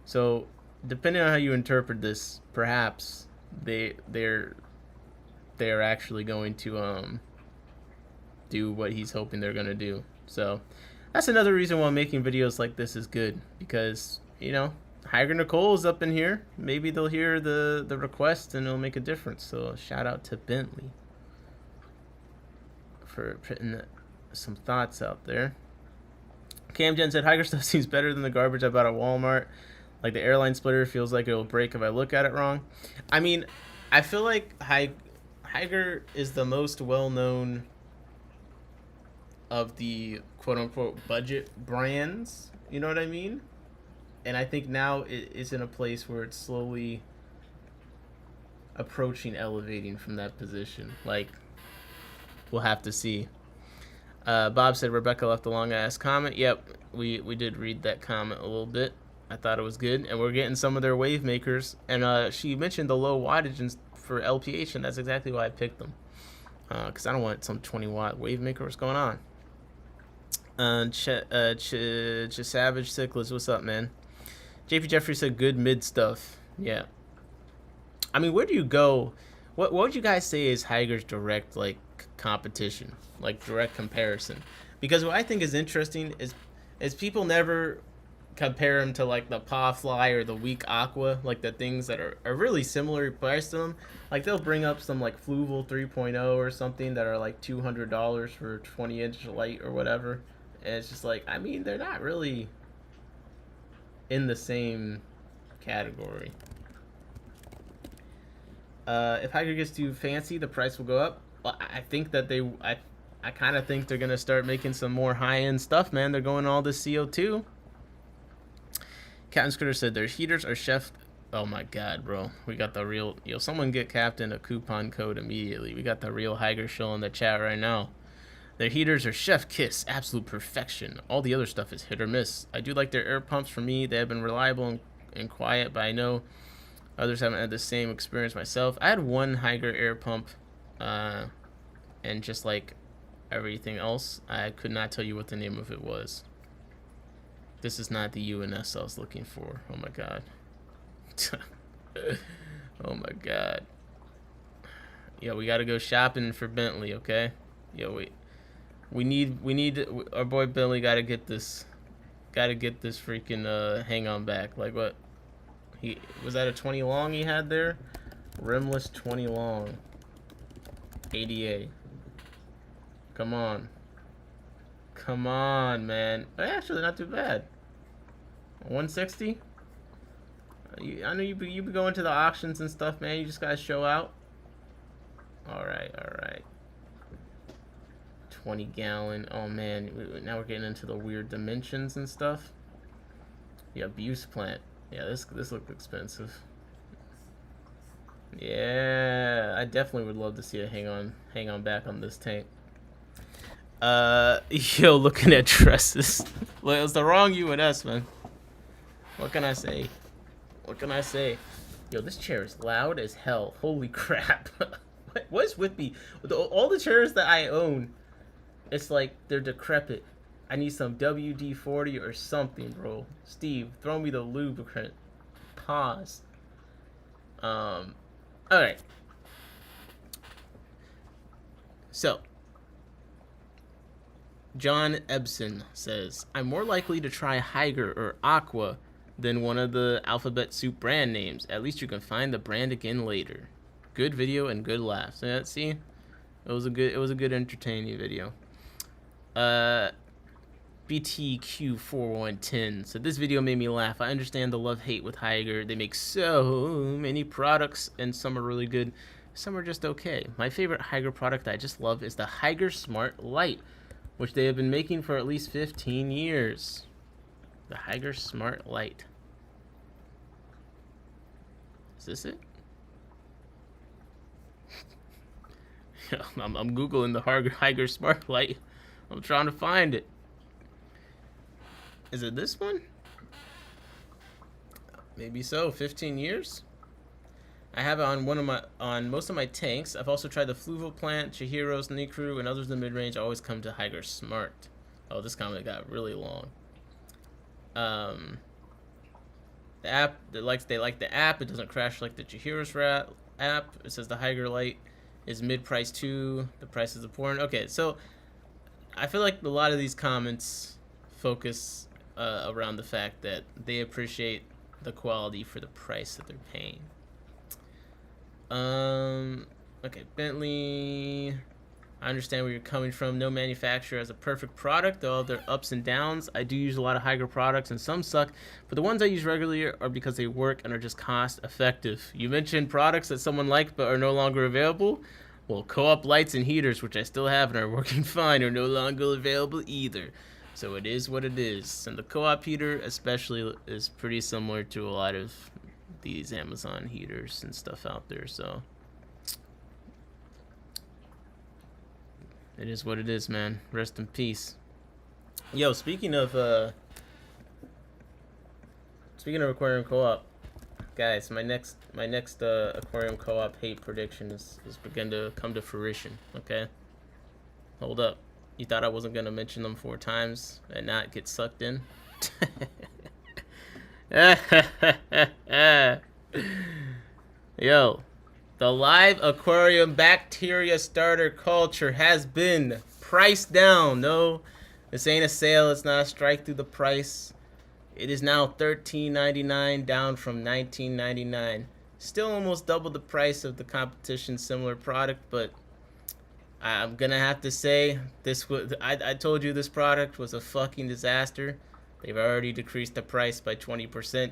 So, depending on how you interpret this, perhaps they're actually going to do what he's hoping they're gonna do. So that's another reason why making videos like this is good, because Hygger Nicole's up in here. Maybe they'll hear the request and it'll make a difference. So shout out to Bentley for putting some thoughts out there. Camgen said Hygger stuff seems better than the garbage I bought at Walmart. Like the airline splitter feels like it'll break if I look at it wrong. I mean, I feel like Hygger is the most well-known of the quote-unquote budget brands, you know what I mean? And I think now it's in a place where it's slowly approaching elevating from that position. Like, we'll have to see. Bob said Rebecca left a long-ass comment. Yep, we did read that comment a little bit. I thought it was good. And we're getting some of their wave makers. And she mentioned the low wattage for LPH, and that's exactly why I picked them. Because I don't want some 20-watt wave maker. What's going on? Savage Cichlids, what's up, man? JP Jeffrey said good mid stuff. Yeah. I mean, where do you go? What would you guys say is Hygger's direct competition, like direct comparison? Because what I think is interesting is people never compare him to like the Paw Fly or the Weak Aqua, like the things that are really similar priced to them. Like they'll bring up some like Fluval 3.0 or something that are like $200 for 20-inch light or whatever. And it's just like, I mean, they're not really in the same category. If Hygger gets too fancy, the price will go up. Well, I think that I kind of think they're gonna start making some more high-end stuff, man. They're going all this CO2. Captain Scooter said their heaters are chef. Oh my god, bro. We got the real. Someone get Captain a coupon code immediately. We got the real Hygger show in the chat right now. Their heaters are chef kiss, absolute perfection. All the other stuff is hit or miss. I do like their air pumps. For me, they have been reliable and quiet, but I know others haven't had the same experience myself. I had one Hygger air pump, and just like everything else, I could not tell you what the name of it was. This is not the UNS I was looking for. Oh my god. Oh my god. Yo, we gotta go shopping for Bentley, okay? Yo, we need our boy Bentley gotta get this freaking hang on back. Like what? He was that a 20 long he had there? Rimless 20 long. ADA. Come on. Come on, man. Actually, not too bad. 160? I know you be going to the auctions and stuff, man. You just gotta show out. Alright. 20 gallon. Oh, man. Now we're getting into the weird dimensions and stuff. Yeah, Buse plant. Yeah, this looked expensive. Yeah, I definitely would love to see a hang on back on this tank. Yo, looking at dresses. Well, it's the wrong UNS, man. What can I say? What can I say? Yo, this chair is loud as hell. Holy crap. What's with me? All the chairs that I own, it's like they're decrepit. I need some WD-40 or something, bro. Steve, throw me the lubricant. Pause. Alright. So, John Ebson says, I'm more likely to try Hygger or Aqua than one of the alphabet soup brand names. At least you can find the brand again later. Good video and good laughs. Yeah, see? It was a good entertaining video. BTQ4110. So this video made me laugh. I understand the love-hate with Hygger. They make so many products and some are really good. Some are just okay. My favorite Hygger product I just love is the Hygger Smart Light, which they have been making for at least 15 years. The Hygger Smart Light. Is this it? I'm Googling the Hygger Smart Light. I'm trying to find it. Is it this one? Maybe so. 15 years? I have it on most of my tanks. I've also tried the Fluval Plant, Chihiro's, Nikru, and others in the mid-range. I always come to Hygger Smart. Oh, this comment got really long. The app, they like the app. It doesn't crash like the Chihiro's app. It says the Hygger Light is mid-price too. The price is important. Okay, so I feel like a lot of these comments focus around the fact that they appreciate the quality for the price that they're paying. Okay, Bentley. I understand where you're coming from. No manufacturer has a perfect product, though there are ups and downs. I do use a lot of Hygger products, and some suck, but the ones I use regularly are because they work and are just cost effective. You mentioned products that someone liked but are no longer available. Well, co-op lights and heaters, which I still have and are working fine, are no longer available either. So it is what it is. And the co-op heater especially is pretty similar to a lot of these Amazon heaters and stuff out there, so it is what it is, man. Rest in peace. Yo, speaking of aquarium co-op, guys, my next aquarium co-op hate prediction is begun to come to fruition. Okay, hold up. You thought I wasn't gonna mention them 4 times and not get sucked in? Yo, the live aquarium bacteria starter culture has been priced down. No, this ain't a sale. It's not a strike through the price. It is now $13.99, down from $19.99. Still almost double the price of the competition's similar product, but I'm gonna have to say this was. I told you this product was a fucking disaster. They've already decreased the price by 20%.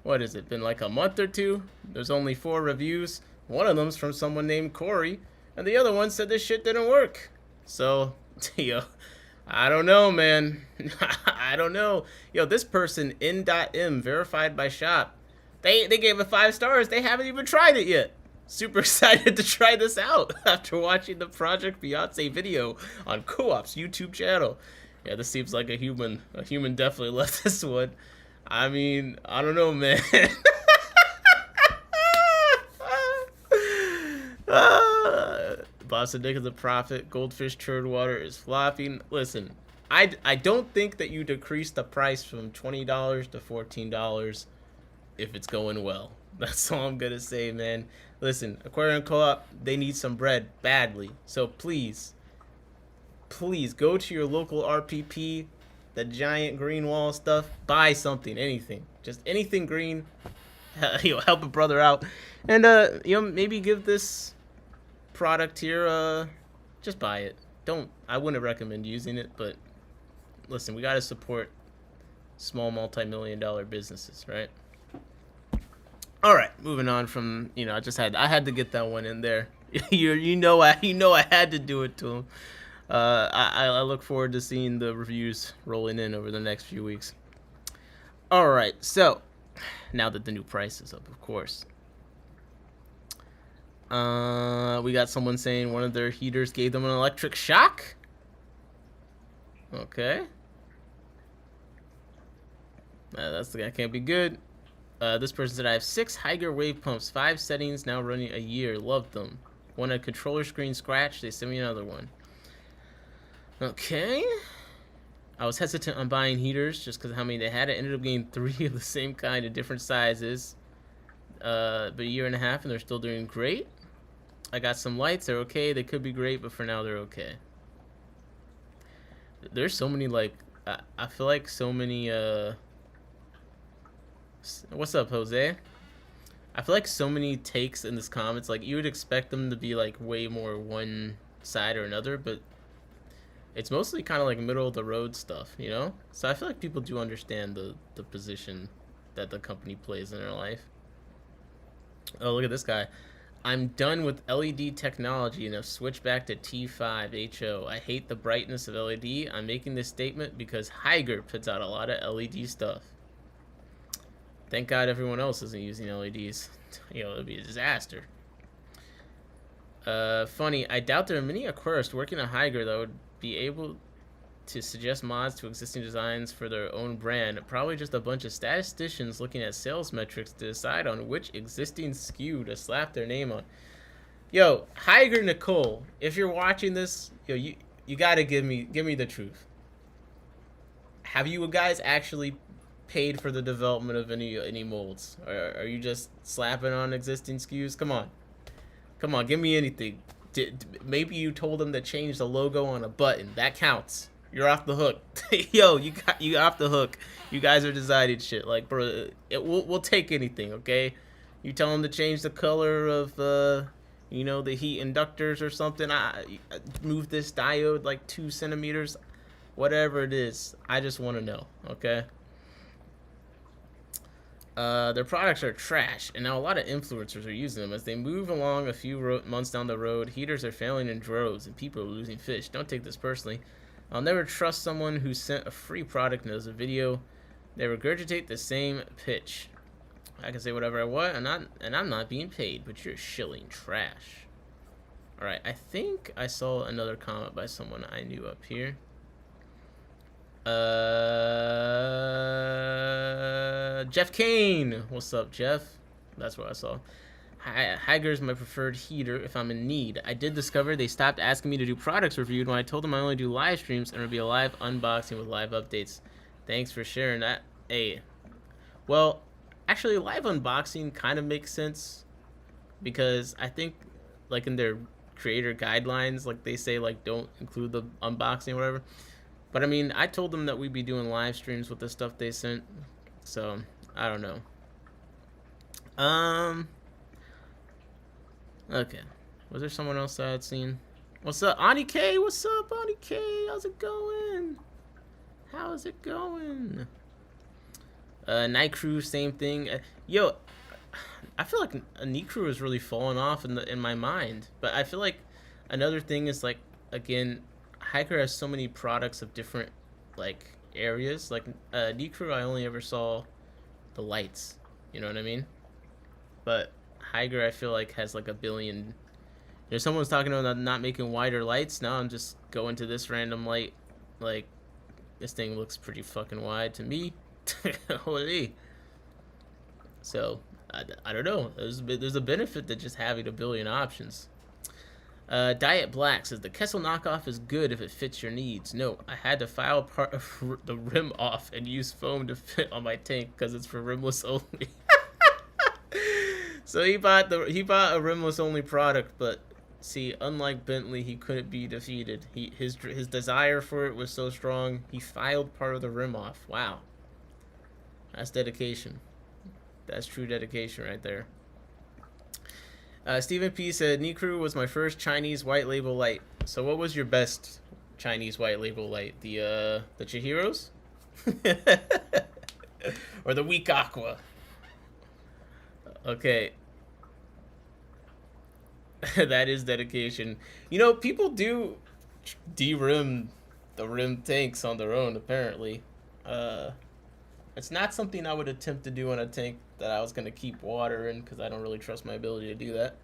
What has it been, like a month or two? There's only 4 reviews. One of them's from someone named Corey, and the other one said this shit didn't work. So, yo, I don't know, man. I don't know. Yo, this person, N.M, verified by Shop, they gave it 5 stars. They haven't even tried it yet. Super excited to try this out after watching the Project Beyonce video on Co-op's YouTube channel. Yeah, this seems like a human. A human definitely left this one. I mean, I don't know, man. Boston Dick is a profit. Goldfish Churd Water is flopping. Listen, I don't think that you decrease the price from $20 to $14 if it's going well. That's all I'm gonna say, man. Listen, Aquarium Co-op, they need some bread badly. So please go to your local RPP, the giant green wall stuff, buy something, anything. Just anything green. Help a brother out. And maybe give this product here, just buy it. I wouldn't recommend using it, but listen, we gotta support small multi-million-dollar businesses, right? All right, moving on from, I had to get that one in there. I had to do it to him. I look forward to seeing the reviews rolling in over the next few weeks. All right, so now that the new price is up, of course, We got someone saying one of their heaters gave them an electric shock. Okay. That can't be good. This person said, I have 6 Hygger wave pumps, 5 settings, now running a year. Love them. When a controller screen scratched, they sent me another one. Okay. I was hesitant on buying heaters just because of how many they had. I ended up getting 3 of the same kind in different sizes. But a year and a half, and they're still doing great. I got some lights. They're okay. They could be great, but for now, they're okay. There's so many, like, I feel like so many, what's up, Jose? I feel like so many takes in this comments, like, you would expect them to be, like, way more one side or another, but it's mostly kind of like middle of the road stuff, you know? So I feel like people do understand the position that the company plays in their life. Oh, look at this guy. I'm done with LED technology and have switched back to T5 HO. I hate the brightness of LED. I'm making this statement because Hygger puts out a lot of LED stuff. Thank God everyone else isn't using LEDs. You know, it'd be a disaster. Funny, I doubt there are many aquarists working on Hygger that would be able to suggest mods to existing designs for their own brand. Probably just a bunch of statisticians looking at sales metrics to decide on which existing SKU to slap their name on. Yo, Hygger Nicole, if you're watching this, yo, you gotta give me the truth. Have you guys actually paid for the development of any molds? Or are you just slapping on existing SKUs? Come on, give me anything. Maybe you told them to change the logo on a button. That counts. You're off the hook. Yo, you off the hook. You guys are deciding shit. Like, bro, we'll take anything, okay? You tell them to change the color of, you know, the heat inductors or something. I move this diode like 2 centimeters. Whatever it is, I just want to know, okay? Their products are trash, and now a lot of influencers are using them. As they move along a few months down the road, heaters are failing in droves, and people are losing fish. Don't take this personally. I'll never trust someone who sent a free product and does a video. They regurgitate the same pitch. I can say whatever I want, and I'm not being paid, but you're shilling trash. Alright, I think I saw another comment by someone I knew up here. Jeff Kane. What's up, Jeff? That's what I saw. Hygger is my preferred heater if I'm in need. I did discover they stopped asking me to do products reviewed when I told them I only do live streams and it would be a live unboxing with live updates. Thanks for sharing that. Hey, well, actually, live unboxing kind of makes sense because I think, like, in their creator guidelines, like, they say, like, don't include the unboxing or whatever. But I mean, I told them that we'd be doing live streams with the stuff they sent, so I don't know. Okay. Was there someone else I had seen? What's up, Ani K? What's up, Ani K? How's it going? How's it going? Night Crew, same thing. Yo, I feel like a Night Crew is really falling off in my mind. But I feel like another thing is, like, again, Hygger has so many products of different, like, areas. Like, Night Crew, I only ever saw the lights. You know what I mean? But Hygger, I feel like, has like a billion. You know, someone's talking about not making wider lights. Now I'm just going to this random light. Like, this thing looks pretty fucking wide to me. Holy. So I don't know. There's a benefit to just having a billion options. Diet Black says the Kessel knockoff is good if it fits your needs. No, I had to file part of the rim off and use foam to fit on my tank because it's for rimless only. So he bought a rimless only product, but see, unlike Bentley, he couldn't be defeated. His desire for it was so strong, he filed part of the rim off. Wow, that's dedication. That's true dedication right there. Stephen P said, Nikru was my first Chinese white label light. So what was your best Chinese white label light? The Chihiros? Or the Weak Aqua? Okay. That is dedication. You know, people do de-rim the rim tanks on their own, apparently. It's not something I would attempt to do on a tank that I was going to keep water in, because I don't really trust my ability to do that.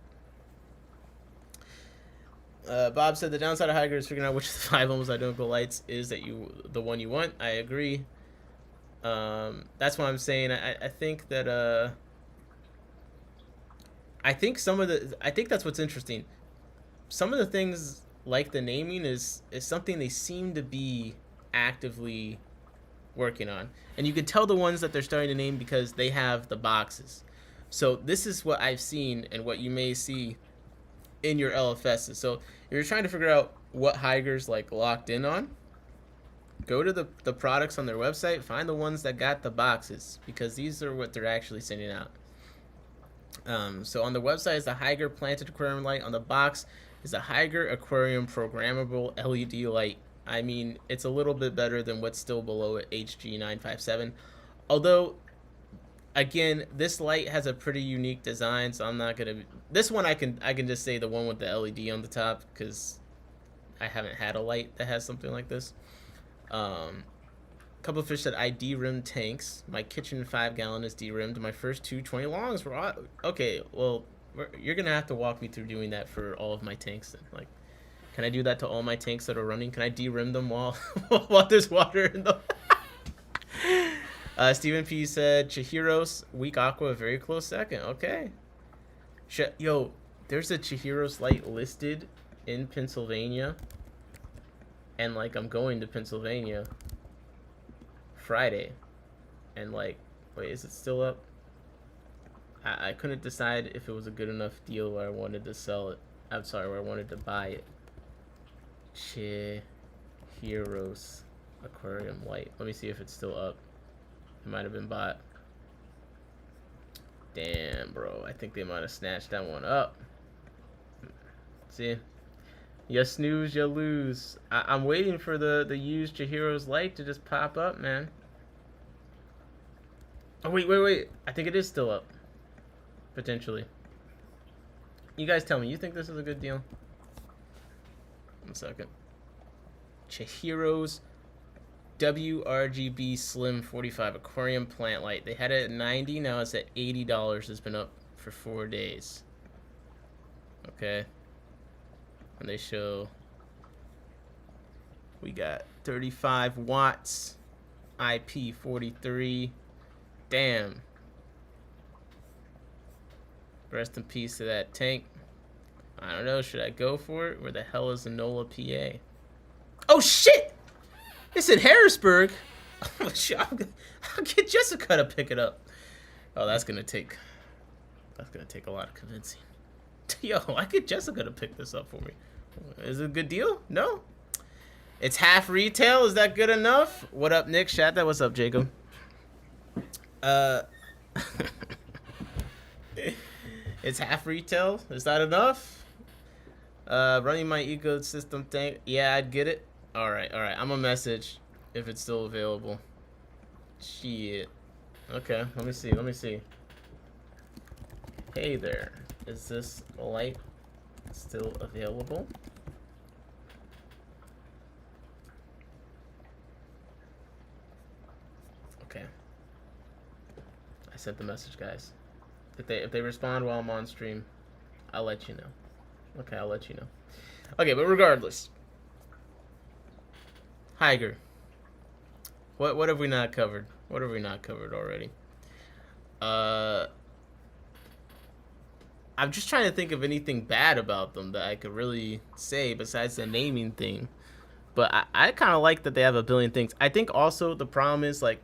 Bob said the downside of Hygger is figuring out which of the 5 almost identical lights is the one you want. I agree. That's what I'm saying. I think that I think that's what's interesting. Some of the things like the naming is something they seem to be actively working on, and you can tell the ones that they're starting to name because they have the boxes. So this is what I've seen and what you may see in your LFSs. So if you're trying to figure out what Hygger's like locked in on, go to the products on their website, find the ones that got the boxes, because these are what they're actually sending out. So on the website is the Hygger Planted Aquarium Light. On the box is the Hygger Aquarium Programmable LED Light. I mean, it's a little bit better than what's still below it, HG957. Although, again, this light has a pretty unique design, so I'm not gonna. This one I can just say the one with the LED on the top, because I haven't had a light that has something like this. Couple of fish said I de-rimmed tanks. My kitchen 5-gallon is de-rimmed. My first 20 longs were okay. Well, you're gonna have to walk me through doing that for all of my tanks. Then. Like, can I do that to all my tanks that are running? Can I de-rim them while while there's water in them? Stephen P said Chihiros Weak Aqua very close second. Okay. Yo, there's a Chihiros light listed in Pennsylvania, and like I'm going to Pennsylvania Friday, and like, wait, is it still up? I couldn't decide if it was a good enough deal where I wanted to sell it. I'm sorry, where I wanted to buy it. Chihiros Aquarium Light. Let me see if it's still up. It might have been bought. Damn, bro. I think they might have snatched that one up. See? You snooze, you lose. I'm waiting for the used Chihiro's Light to just pop up, man. Oh, wait. I think it is still up. Potentially. You guys tell me. You think this is a good deal? 1 second. Chihiro's WRGB Slim 45 Aquarium Plant Light. They had it at $90. Now it's at $80. It's been up for 4 days. Okay. And they show we got 35 watts, IP43. Damn. Rest in peace to that tank. I don't know, should I go for it? Where the hell is Enola, PA? Oh shit! It's in Harrisburg. I'll get Jessica to pick it up. Oh, that's gonna take a lot of convincing. Yo, I get Jessica to pick this up for me. Is it a good deal? No? It's half retail? Is that good enough? What up, Nick? Chat that. What's up, Jacob? It's half retail? Is that enough? Running my ecosystem tank. Yeah, I'd get it. Alright. I'm a message if it's still available. Shit. Okay, let me see. Hey there. Is this light still available? Okay. I sent the message, guys. If they respond while I'm on stream, I'll let you know. Okay, I'll let you know. Okay, but regardless. Hygger. What have we not covered? What have we not covered already? I'm just trying to think of anything bad about them that I could really say besides the naming thing. But I kind of like that they have a billion things. I think also the problem is, like,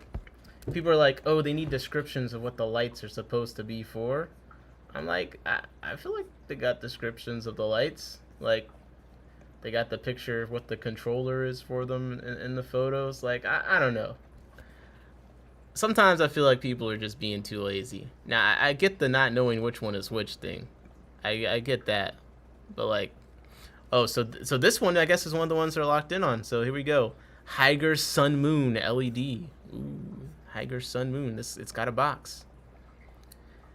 people are like, oh, they need descriptions of what the lights are supposed to be for. I'm like, I feel like they got descriptions of the lights. Like, they got the picture of what the controller is for them in the photos. Like, I don't know. Sometimes I feel like people are just being too lazy. Now, I get the not knowing which one is which thing. I get that. But, like, oh, so this one, I guess, is one of the ones they're locked in on. So here we go. Hygger Sun Moon LED. Ooh, Hygger Sun Moon. It's got a box.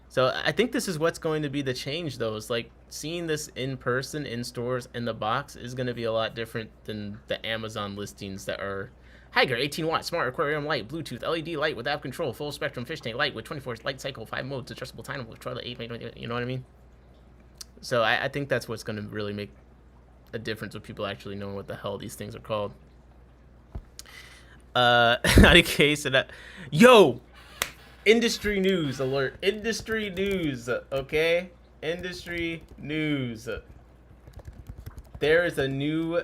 So I think this is what's going to be the change, though. Is like seeing this in person, in stores, in the box is going to be a lot different than the Amazon listings that are Hygger 18 watt smart aquarium light, Bluetooth LED light with app control, full spectrum fish tank light with 24 light cycle, 5 modes, adjustable time with toilet 8. You know what I mean? So I think that's what's going to really make a difference with people actually knowing what the hell these things are called. Not a case of that. Yo, industry news alert. Industry news. Okay, industry news. There is a new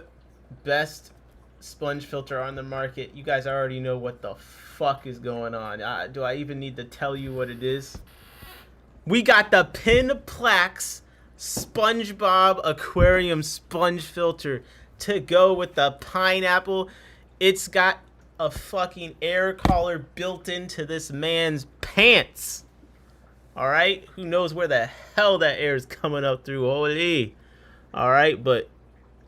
best sponge filter on the market. You guys already know what the fuck is going on. Do I even need to tell you what it is? We got the Pinplax SpongeBob Aquarium Sponge Filter to go with the pineapple. It's got a fucking air collar built into this man's pants. Alright? Who knows where the hell that air is coming up through? Holy. Alright, but,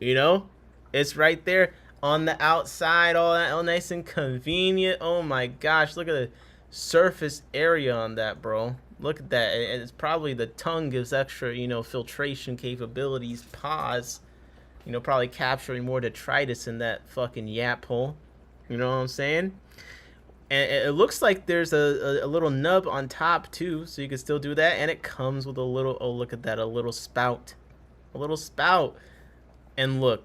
you know, it's right there on the outside, all that, all nice and convenient. Oh my gosh, look at the surface area on that, bro. Look at that. And it's probably the tongue gives extra, you know, filtration capabilities. Paws, you know, probably capturing more detritus in that fucking yap hole. You know what I'm saying? And it looks like there's a little nub on top too, so you can still do that. And it comes with a little, oh look at that, a little spout. A little spout. And look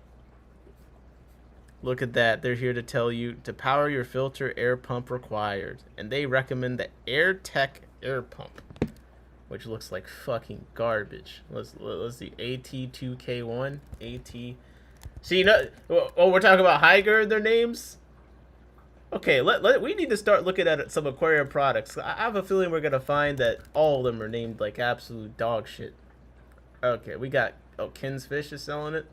at that. They're here to tell you to power your filter, air pump required. And they recommend the AirTech air pump, which looks like fucking garbage. Let's see, AT2K1, AT. See, no, oh, we're talking about Hygger, their names. Okay, we need to start looking at some aquarium products. I have a feeling we're gonna find that all of them are named like absolute dog shit. Okay, we got, oh, Kin's Fish is selling it.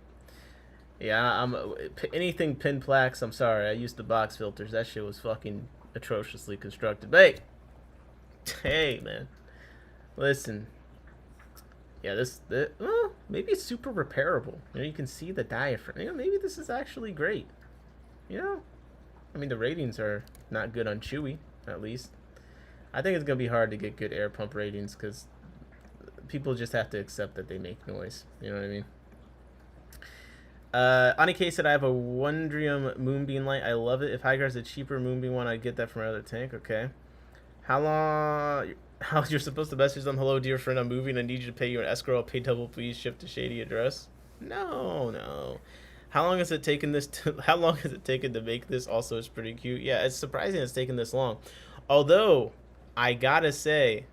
Yeah, anything Pinplax. I'm sorry, I used the box filters. That shit was fucking atrociously constructed. But hey, man, listen. Yeah, well, maybe it's super repairable. You know, you can see the diaphragm. You know, maybe this is actually great. You know, I mean, the ratings are not good on Chewy, at least. I think it's gonna be hard to get good air pump ratings because people just have to accept that they make noise. You know what I mean? On a case that I have a Wondrium Moonbeam light. I love it. If Hygger has a cheaper Moonbeam one, I'd get that from another tank. Okay. How you're supposed to message them? Hello, dear friend. I'm moving. I need you to pay you an escrow. I'll pay double. Please ship to shady address. No. How long has it taken to make this? Also, it's pretty cute. Yeah, it's surprising it's taken this long. Although, I gotta say,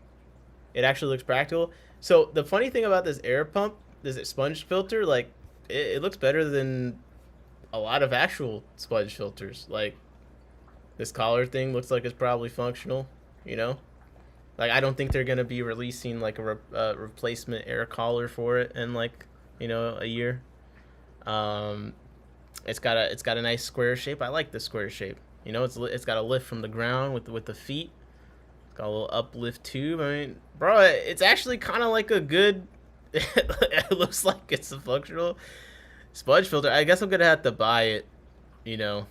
it actually looks practical. So the funny thing about this air pump, this sponge filter, like, it looks better than a lot of actual sponge filters. Like, this collar thing looks like it's probably functional, you know? Like, I don't think they're going to be releasing, like, a replacement air collar for it in, like, you know, a year. It's got a nice square shape. I like the square shape. You know, it's got a lift from the ground with the feet. It's got a little uplift tube. I mean, bro, it's actually kind of like a good... It looks like it's a functional sponge filter. I guess I'm gonna have to buy it. You know,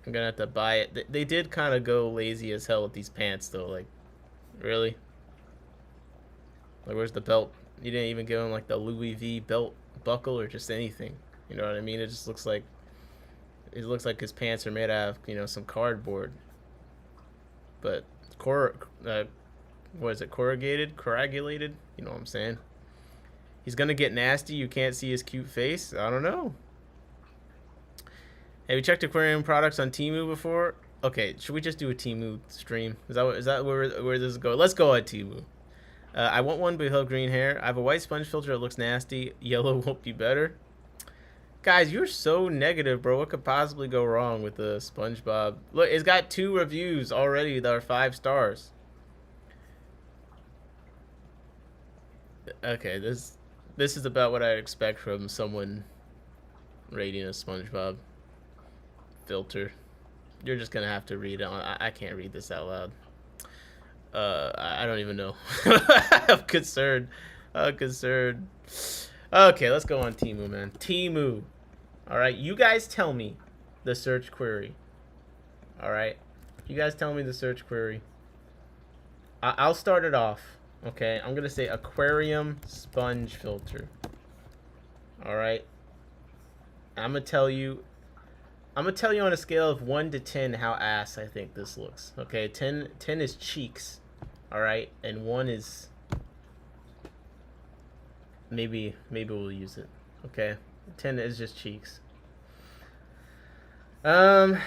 I'm gonna have to buy it. They did kind of go lazy as hell with these pants, though. Like, really? Like, where's the belt? You didn't even give him like the Louis V belt buckle or just anything. You know what I mean? It just looks like his pants are made out of, you know, some cardboard. But what is it? Corrugulated? You know what I'm saying? He's gonna get nasty. You can't see his cute face. I don't know. Have you checked aquarium products on Temu before? Okay, should we just do a Temu stream? Is that where this is going? Let's go on Temu. I want one, but he'll have green hair. I have a white sponge filter that looks nasty. Yellow won't be better. Guys, you're so negative, bro. What could possibly go wrong with the SpongeBob? Look, it's got 2 reviews already that are 5 stars. Okay, this is about what I expect from someone rating a SpongeBob filter. You're just gonna have to read it. I can't read this out loud. I don't even know. I'm concerned. Okay, let's go on Temu, man. Temu. All right, you guys tell me the search query. All right, you guys tell me the search query. I'll start it off. Okay, I'm gonna say aquarium sponge filter. All right, I'm gonna tell you on a scale of 1 to 10 how ass I think this looks. Okay, 10 is cheeks. All right, and 1 is maybe we'll use it. Okay, 10 is just cheeks. Okay,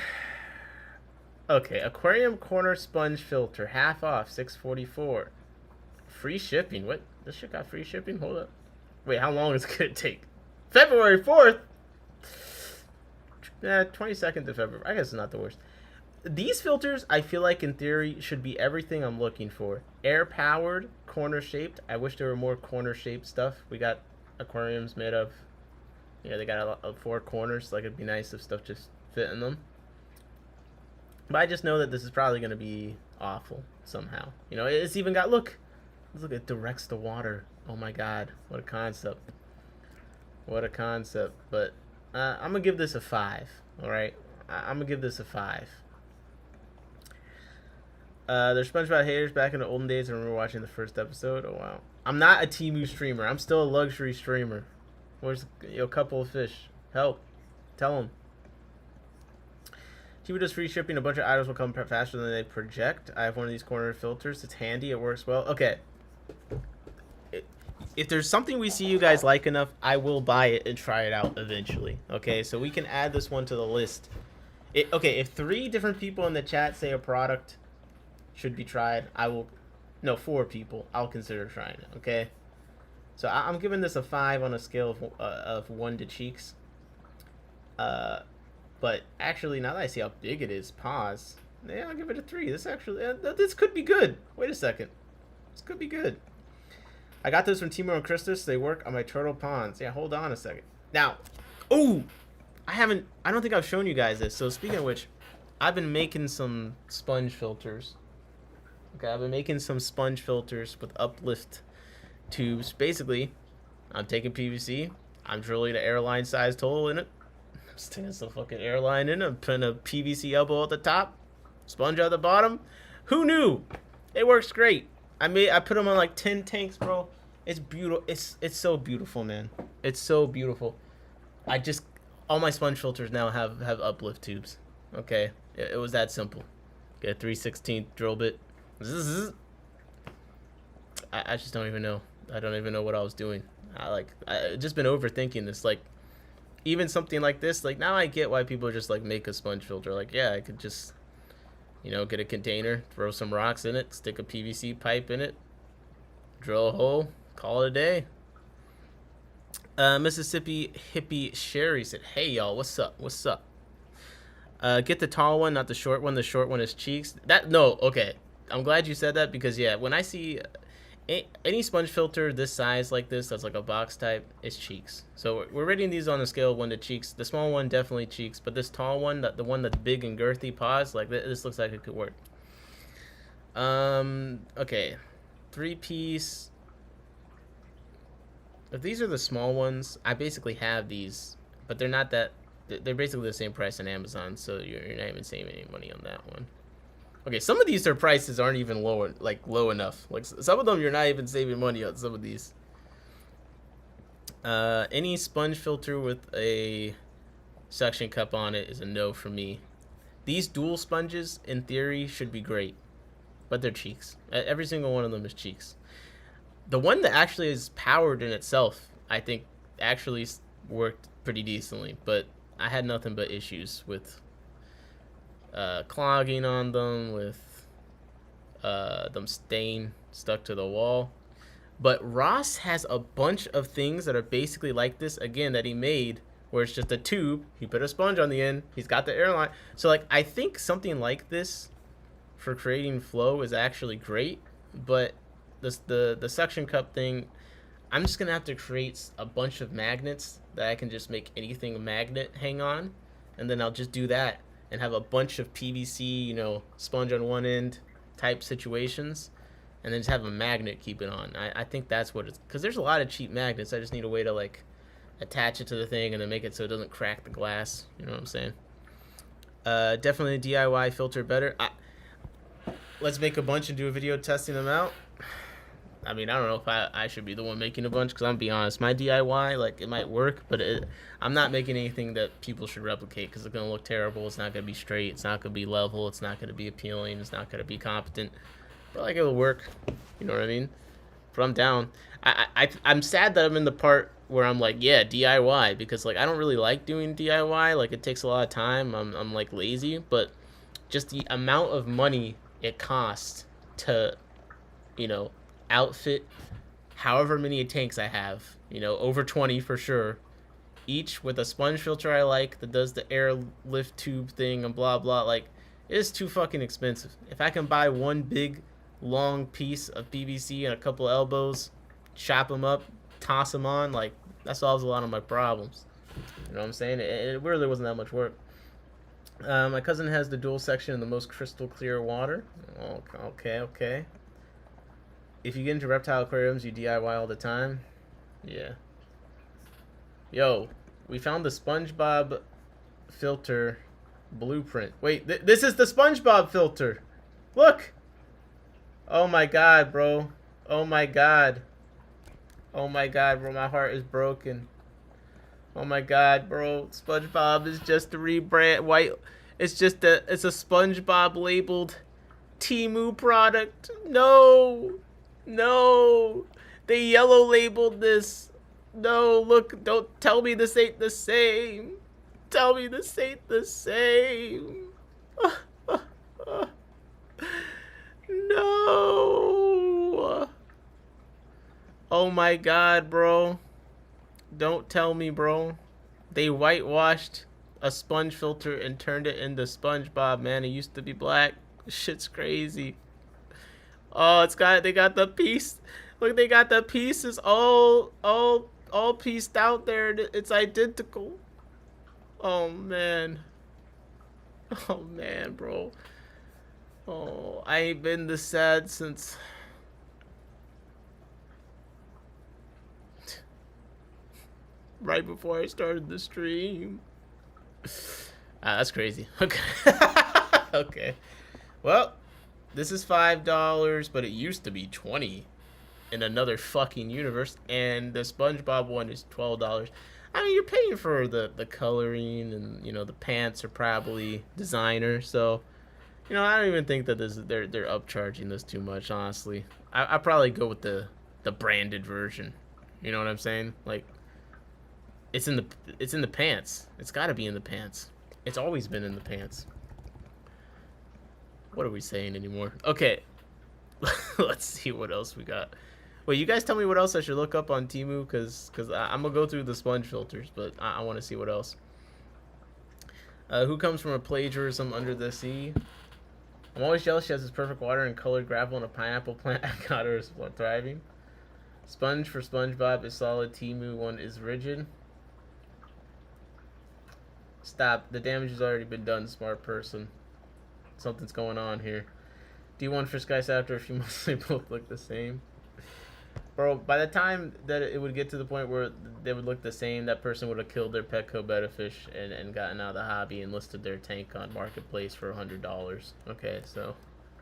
aquarium corner sponge filter, half off, $6.44. Free shipping. What? This shit got free shipping? Hold up. Wait, how long is it gonna take? February 4th? 22nd of February. I guess it's not the worst. These filters, I feel like in theory, should be everything I'm looking for. Air powered, corner shaped. I wish there were more corner shaped stuff. We got aquariums made of, they got a lot of 4 corners. Like, it'd be nice if stuff just fit in them. But I just know that this is probably going to be awful somehow. It's even got, look, it directs the water. Oh my god, what a concept. What a concept. But I'm going to give this a 5, alright? I'm going to give this a 5. There's SpongeBob haters back in the olden days. I remember watching the first episode. Oh, wow. I'm not a Temu streamer. I'm still a luxury streamer. Where's a couple of fish? Help. Tell them. Temu does free shipping. A bunch of items will come faster than they project. I have one of these corner filters. It's handy. It works well. Okay. If there's something we see you guys like enough, I will buy it and try it out eventually. Okay, so we can add this one to the list. Okay, if 3 different people in the chat say a product should be tried, I will. No, 4 people. I'll consider trying it. Okay. So I'm giving this a 5 on a scale of 1 to cheeks. But actually, now that I see how big it is, pause. Yeah, I'll give it a 3. This actually, this could be good. Wait a second. This could be good. I got those from Timo and Christus. They work on my turtle ponds. Yeah, hold on a second. Now, I don't think I've shown you guys this. So speaking of which, I've been making some sponge filters. Okay, I've been making some sponge filters with uplift tubes. Basically, I'm taking PVC. I'm drilling an airline-sized hole in it. I'm sticking some fucking airline in it. I'm putting a PVC elbow at the top, sponge at the bottom. Who knew? It works great. I put them on like 10 tanks, bro. It's beautiful. It's so beautiful, man. It's so beautiful. All my sponge filters now have uplift tubes. Okay, it was that simple. Get a 3/16 drill bit. I just don't even know. I don't even know what I was doing. I just been overthinking this. Like, even something like this, like, now I get why people just like make a sponge filter. Like, yeah, I could just, get a container, throw some rocks in it, stick a PVC pipe in it, drill a hole, call it a day. Mississippi Hippie Sherry said, "Hey y'all, what's up? What's up? Get the tall one, not the short one. The short one is cheeks." Okay. I'm glad you said that, because yeah, when I see any sponge filter this size like this, that's like a box type, it's cheeks. So we're rating these on a scale of 1 to cheeks. The small one definitely cheeks, but this tall one, the one that's big and girthy, pause, like this looks like it could work. Okay, 3-piece. If these are the small ones, I basically have these, but they're not that. They're basically the same price on Amazon, so you're not even saving any money on that one. Okay, some of these, their prices aren't even low enough. Like, some of them you're not even saving money on some of these. Any sponge filter with a suction cup on it is a no for me. These dual sponges, in theory, should be great, but they're cheeks. Every single one of them is cheeks. The one that actually is powered in itself, I think, actually worked pretty decently, but I had nothing but issues with clogging on them, with them staying stuck to the wall. But Ross has a bunch of things that are basically like this, again, that he made, where it's just a tube, he put a sponge on the end, he's got the airline. So like, I think something like this for creating flow is actually great, but the suction cup thing, I'm just gonna have to create a bunch of magnets that I can just make anything a magnet hang on, and then I'll just do that and have a bunch of PVC, sponge on one end type situations, and then just have a magnet keep it on. I think that's what it's, because there's a lot of cheap magnets. I just need a way to like attach it to the thing and then make it so it doesn't crack the glass. You know what I'm saying? Definitely DIY filter better. Let's make a bunch and do a video testing them out. I mean, I don't know if I should be the one making a bunch, because I'm be honest, my DIY, like, it might work, but I'm not making anything that people should replicate, because it's going to look terrible. It's not going to be straight. It's not going to be level. It's not going to be appealing. It's not going to be competent. But, like, it'll work. You know what I mean? But I'm down. I'm sad that I'm in the part where I'm like, yeah, DIY, because like I don't really like doing DIY. Like it takes a lot of time. I'm like lazy, but just the amount of money it costs to, you know, outfit however many tanks I have, you know, over 20 for sure, each with a sponge filter I like that does the airlift tube thing and blah blah. Like, it's too fucking expensive. If I can buy one big long piece of PVC and a couple of elbows, chop them up, toss them on, like that solves a lot of my problems. You know what I'm saying? It really wasn't that much work. My cousin has the dual section in the most crystal clear water. Okay, okay. If you get into reptile aquariums, you DIY all the time. Yeah. Yo, we found the SpongeBob filter blueprint. Wait, this is the SpongeBob filter. Look. Oh my god, bro. Oh my god. Oh my god, bro. My heart is broken. Oh my god, bro. SpongeBob is just a rebrand. White. It's a SpongeBob labeled Temu product. No. No. They yellow labeled this. No, look, don't tell me this ain't the same. Tell me this ain't the same. No. Oh my god, bro. Don't tell me, bro. They whitewashed a sponge filter and turned it into SpongeBob, man. It used to be black. Shit's crazy. Oh, they got the piece. Look, they got the pieces all pieced out there. It's identical. Oh man. Oh man, bro. Oh, I ain't been this sad since right before I started the stream. That's crazy. Okay. Okay. Well, this is $5, but it used to be 20 in another fucking universe, and the SpongeBob one is $12. I mean, you're paying for the coloring, and you know the pants are probably designer, so you know I don't even think that they're upcharging this too much. Honestly, I probably go with the branded version. You know what I'm saying? Like, it's in the pants. It's got to be in the pants. It's always been in the pants. What are we saying anymore? Okay, let's see what else we got. Wait, you guys tell me what else I should look up on Temu, because I'm going to go through the sponge filters, but I want to see what else. Who comes from a plagiarism under the sea? I'm always jealous she has this perfect water and colored gravel and a pineapple plant. I got her thriving. Sponge for SpongeBob is solid. Temu one is rigid. Stop. The damage has already been done, smart person. Something's going on here. D1 for Sky After if you mostly both look the same. Bro, by the time that it would get to the point where they would look the same, that person would have killed their Petco betta fish and gotten out of the hobby and listed their tank on Marketplace for $100. Okay, so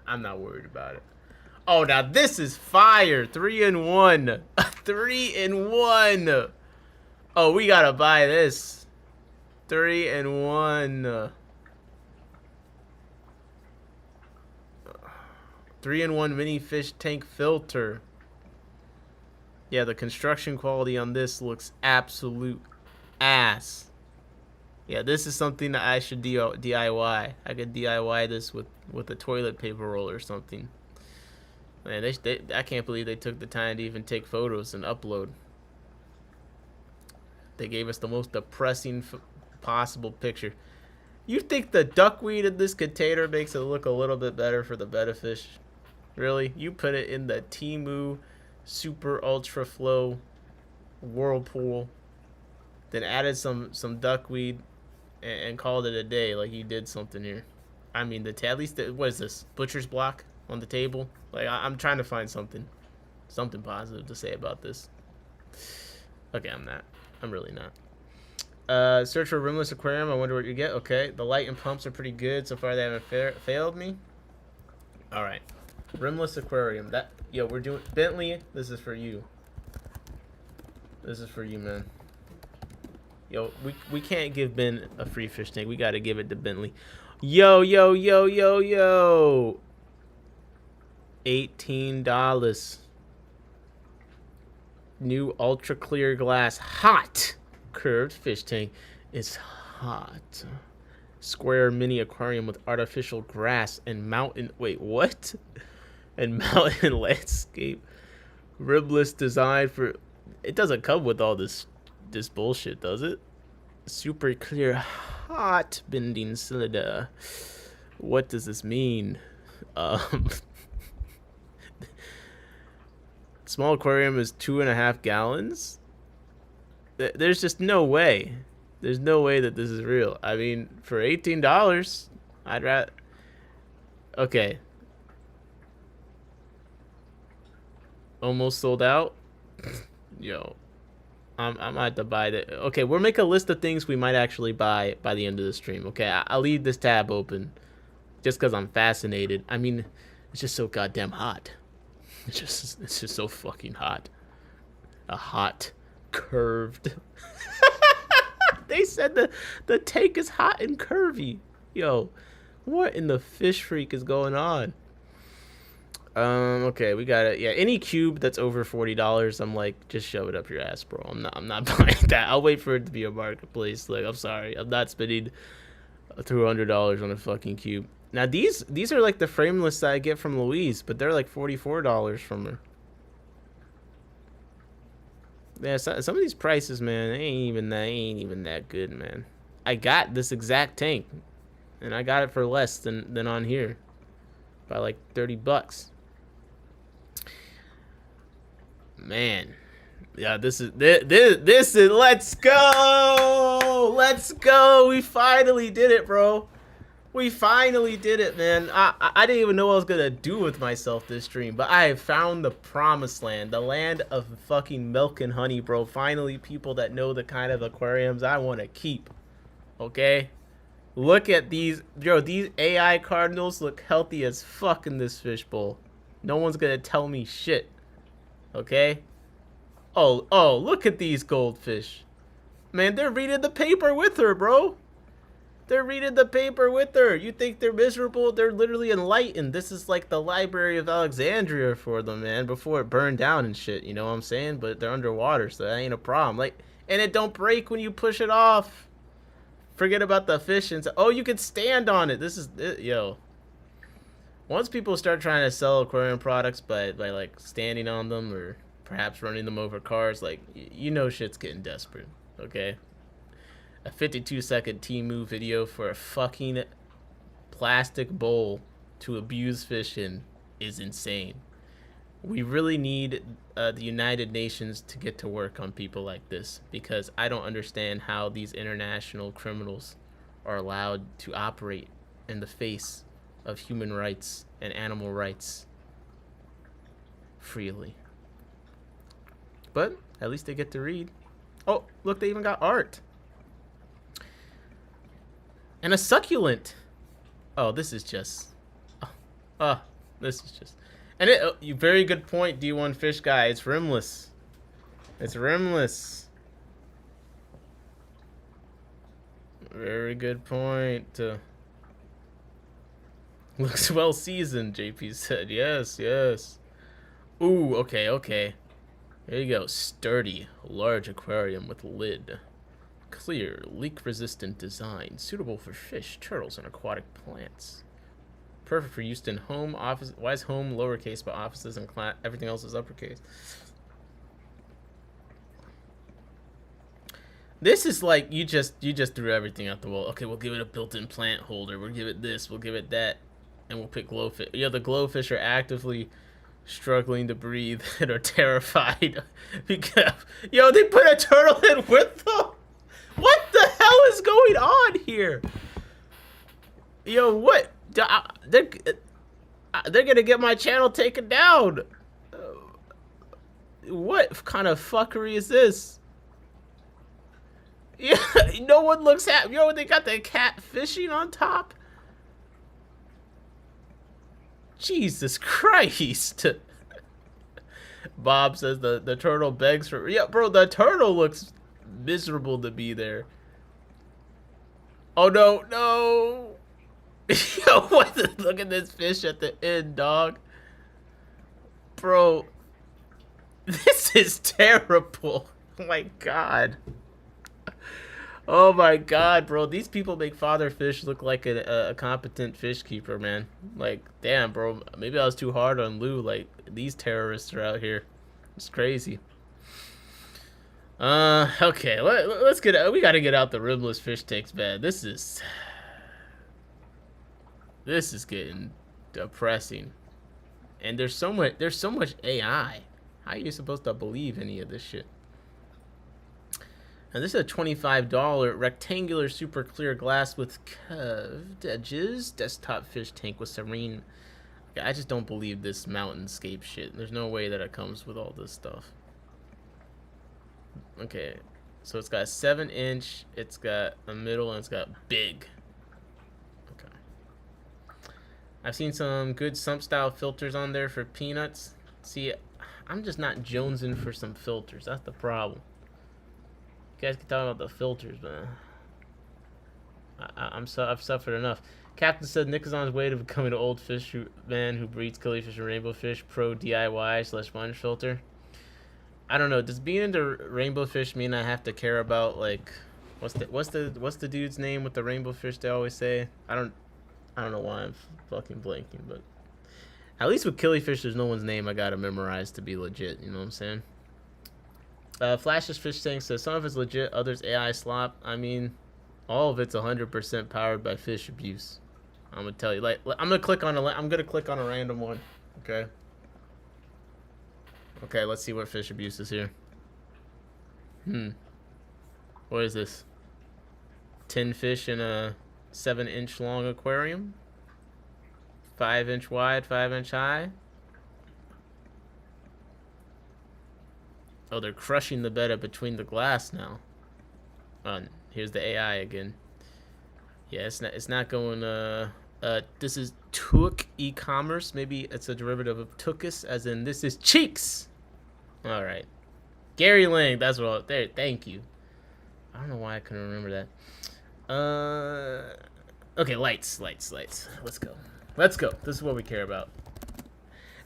I'm not worried about it. Oh, now this is fire. 3-in-1. 3-in-1. Oh, we gotta buy this. 3-in-1. 3-in-1 mini fish tank filter. Yeah, the construction quality on this looks absolute ass. Yeah, this is something that I should DIY. I could DIY this with a toilet paper roll or something. Man, I can't believe they took the time to even take photos and upload. They gave us the most depressing possible picture. You think the duckweed in this container makes it look a little bit better for the betta fish? Really? You put it in the Temu Super Ultra Flow whirlpool, then added some duckweed and called it a day, like you did something here. I mean, at least what is this, butcher's block on the table? Like, I'm trying to find something positive to say about this. Okay, I'm really not. Search for rimless aquarium. I wonder what you get. Okay, the light and pumps are pretty good so far. They haven't failed me. All right, rimless aquarium. Yo, we're doing Bentley. This is for you. This is for you, man. Yo, we can't give Ben a free fish tank. We got to give it to Bentley. Yo. $18. new ultra clear glass hot curved fish tank is hot. Square mini aquarium with artificial grass and mountain. Wait, what? And mountain landscape. Ribless design for. It doesn't come with all this bullshit, does it? Super clear hot bending cylinder. What does this mean? Small aquarium is 2.5 gallons. There's just no way. There's no way that this is real. I mean, for $18, I'd rather. Okay. Almost sold out. Yo, I'm gonna have to buy that. Okay, we'll make a list of things we might actually buy by the end of the stream. Okay, I'll leave this tab open, just because I'm fascinated. I mean, it's just so goddamn hot. It's just so fucking hot. A hot, curved. They said the tank is hot and curvy. Yo, what in the fish freak is going on? Okay, we got it. Yeah, any cube that's over $40, I'm like, just shove it up your ass, bro. I'm not buying that. I'll wait for it to be a marketplace. Like, I'm sorry, I'm not spending $200 on a fucking cube. Now these are like the frameless that I get from Louise, but they're like $44 from her. Yeah, some of these prices, man, they ain't even that good, man. I got this exact tank, and I got it for less than on here, by like $30. Man, yeah, this is let's go. We finally did it, bro. We finally did it, man. I didn't even know what I was gonna do with myself this stream, but I have found the promised land, the land of fucking milk and honey, bro. Finally, people that know the kind of aquariums I want to keep. Okay, look at these, bro. These AI cardinals look healthy as fuck in this fishbowl. No one's gonna tell me shit. Okay. Oh, look at these goldfish. Man, they're reading the paper with her, bro. They're reading the paper with her. You think they're miserable? They're literally enlightened. This is like the Library of Alexandria for them, man, before it burned down and shit. You know what I'm saying? But they're underwater, so that ain't a problem. Like, and it don't break when you push it off. Forget about the fish and oh, you can stand on it. This is yo. Once people start trying to sell aquarium products by like standing on them or perhaps running them over cars, like, you know shit's getting desperate, okay? A 52-second Temu video for a fucking plastic bowl to abuse fish in is insane. We really need the United Nations to get to work on people like this, because I don't understand how these international criminals are allowed to operate in the face of human rights and animal rights freely. But at least they get to read. Oh, look, they even got art. And a succulent. Oh, this is just... this is just... And you very good point, D1 Fish Guy. It's rimless. It's rimless. Very good point. Looks well seasoned, JP said. Yes, yes. Ooh, okay. There you go. Sturdy, large aquarium with lid. Clear, leak-resistant design. Suitable for fish, turtles, and aquatic plants. Perfect for use in home, office. Why is home lowercase, but offices and everything else is uppercase? This is like you just threw everything out the wall. Okay, we'll give it a built-in plant holder. We'll give it this. We'll give it that, and we'll pick glowfish. Yeah, the glowfish are actively struggling to breathe and are terrified because they put a turtle in with them. What the hell is going on here? Yo, what? They're gonna get my channel taken down. What kind of fuckery is this? Yeah, no one looks at. Yo, they got the cat fishing on top. Jesus Christ. Bob says the turtle begs for... Yeah, bro, the turtle looks miserable to be there. Oh, no. Yo, what? Look at this fish at the end, dog. Bro. This is terrible. Oh my god. Oh my god, bro. These people make father fish look like a competent fish keeper, man. Like, damn, bro. Maybe I was too hard on Lou. Like, these terrorists are out here. It's crazy. Okay. Let's get. We gotta get out the rimless fish tanks, man. This is getting depressing. And there's so much. There's so much AI. How are you supposed to believe any of this shit? And this is a $25 rectangular super clear glass with curved edges desktop fish tank with serene. I just don't believe this mountainscape shit. There's no way that it comes with all this stuff. Okay, so it's got a 7-inch, it's got a middle, and it's got big. Okay. I've seen some good sump style filters on there for peanuts. See, I'm just not jonesing for some filters. That's the problem. You guys can talk about the filters, but I've suffered enough. Captain said Nick is on his way to becoming an old fish man who breeds killifish and rainbow fish. Pro DIY/sponge filter. I don't know. Does being into rainbow fish mean I have to care about like what's the dude's name with the rainbow fish they always say? I don't know why I'm fucking blanking, but at least with killifish, there's no one's name I gotta memorize to be legit. You know what I'm saying? Flash's fish tank says some of it's legit, others AI slop. I mean, all of it's 100% powered by fish abuse. I'm gonna tell you. Like, I'm gonna click on a random one. Okay. Okay, let's see what fish abuse is here. What is this? 10 fish in a 7-inch long aquarium. 5-inch wide, 5-inch high. Oh, they're crushing the bed up between the glass now. Here's the AI again. Yeah, it's not going. This is Took e-commerce. Maybe it's a derivative of Tookus, as in this is cheeks. All right, Gary Lang. That's what. There. Thank you. I don't know why I couldn't remember that. Okay, lights. Let's go. This is what we care about.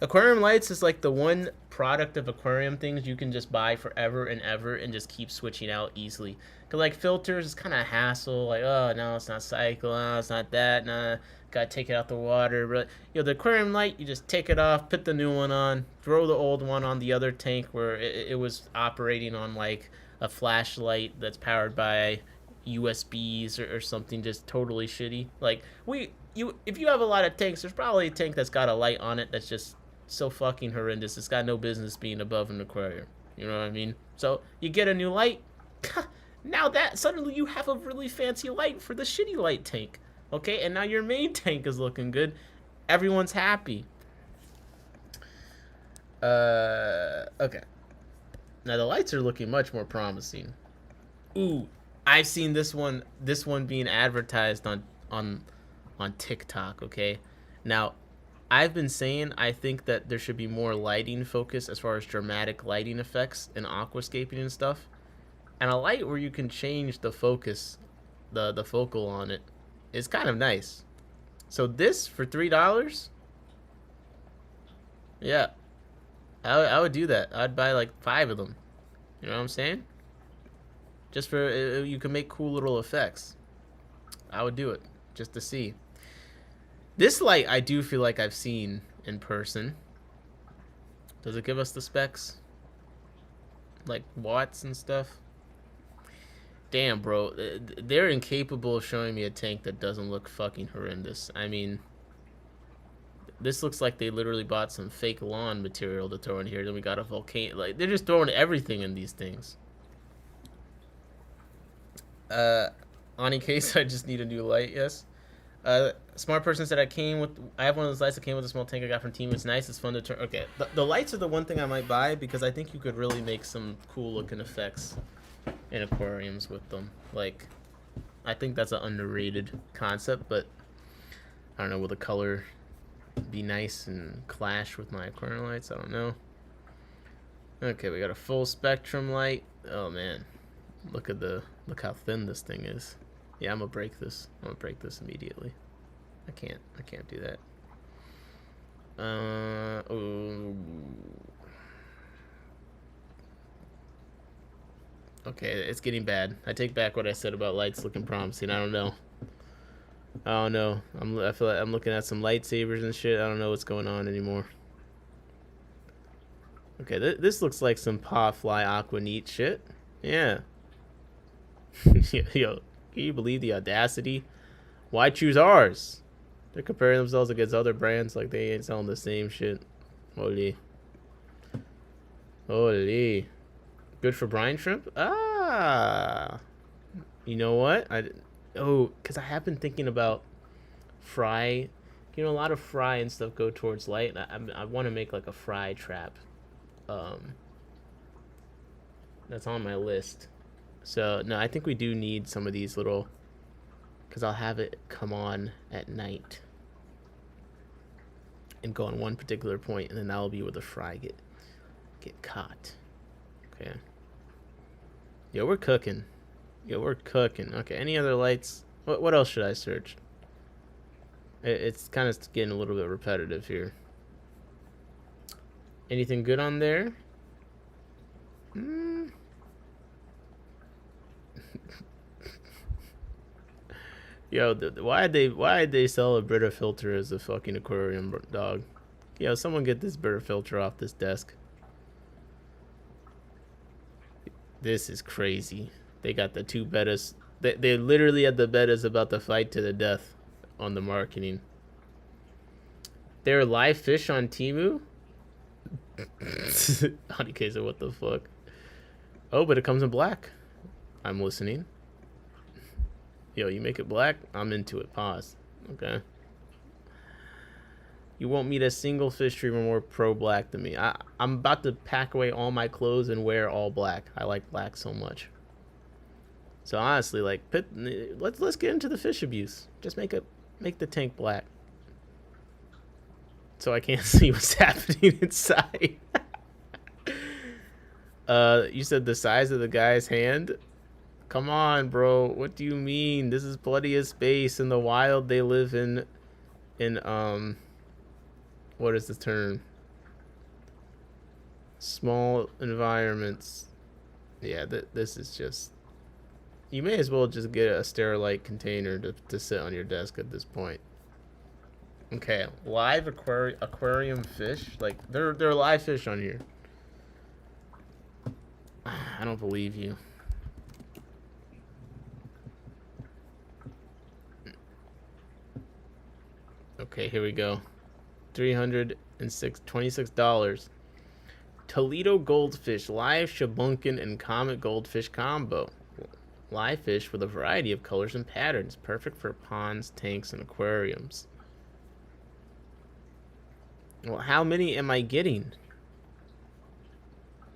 Aquarium lights is like the one product of aquarium things you can just buy forever and ever and just keep switching out easily. Cause like filters is kind of a hassle. Like, oh no, it's not cycle. No, it's not that. Nah, gotta take it out the water. But the aquarium light, you just take it off, put the new one on, throw the old one on the other tank where it was operating on like a flashlight that's powered by USBs or something just totally shitty. Like if you have a lot of tanks, there's probably a tank that's got a light on it that's just so fucking horrendous. It's got no business being above an aquarium. You know what I mean? So you get a new light. Now that suddenly you have a really fancy light for the shitty light tank. Okay, and now your main tank is looking good. Everyone's happy. Okay. Now the lights are looking much more promising. Ooh, I've seen this one being advertised on TikTok, okay? Now, I've been saying I think that there should be more lighting focus as far as dramatic lighting effects and aquascaping and stuff. And a light where you can change the focus, the focal on it, is kind of nice. So this for $3? Yeah. I would do that. I'd buy like 5 of them. You know what I'm saying? Just for you can make cool little effects. I would do it just to see. This light I do feel like I've seen in person. Does it give us the specs? Like watts and stuff? Damn, bro. They're incapable of showing me a tank that doesn't look fucking horrendous. I mean, this looks like they literally bought some fake lawn material to throw in here. Then we got a volcano. Like, they're just throwing everything in these things. On any case, I just need a new light, yes. Smart person said I have one of those lights that came with a small tank I got from Team. It's nice, it's fun to turn. Okay, the lights are the one thing I might buy because I think you could really make some cool looking effects in aquariums with them. Like, I think that's an underrated concept, but I don't know, will the color be nice and clash with my aquarium lights? I don't know. Okay, we got a full spectrum light. Oh man, look how thin this thing is. Yeah, I'm gonna break this. I'm gonna break this immediately. I can't do that. Oh. Okay, it's getting bad. I take back what I said about lights looking promising. I don't know. I don't know. I feel like I'm looking at some lightsabers and shit. I don't know what's going on anymore. Okay, this looks like some paw fly aqua neat shit. Yeah. Yo, can you believe the audacity? Why choose ours? They're comparing themselves against other brands like they ain't selling the same shit. Holy. Holy. Good for brine shrimp? Ah. You know what? Because I have been thinking about fry. You know, a lot of fry and stuff go towards light. I want to make like a fry trap. That's on my list. So, no, I think we do need some of these little... Because I'll have it come on at night. And go on one particular point, and then that'll be where the fry get caught. Okay. Yo, we're cooking. Okay, any other lights? What else should I search? It's kind of getting a little bit repetitive here. Anything good on there? Yo, why'd they sell a Brita filter as a fucking aquarium, dog? Yo, someone get this Brita filter off this desk. This is crazy. They got the two bettas. They literally had the bettas about to fight to the death on the marketing. They're live fish on Temu? Honey so what the fuck? Oh, but it comes in black. I'm listening. Yo, you make it black? I'm into it. Pause. Okay. You won't meet a single fish streamer more pro-black than me. I'm about to pack away all my clothes and wear all black. I like black so much. So honestly, like, let's get into the fish abuse. Just make the tank black, so I can't see what's happening inside. You said the size of the guy's hand? Come on, bro. What do you mean? This is plenty of space. In the wild, they live in what is the term? Small environments. Yeah, this is just... You may as well just get a Sterilite container to sit on your desk at this point. Okay, live aquarium fish? Like, there are live fish on here. I don't believe you. Okay, here we go. $26. Toledo goldfish, live shabunkin and comet goldfish combo. Live fish with a variety of colors and patterns, perfect for ponds, tanks, and aquariums. Well, how many am I getting?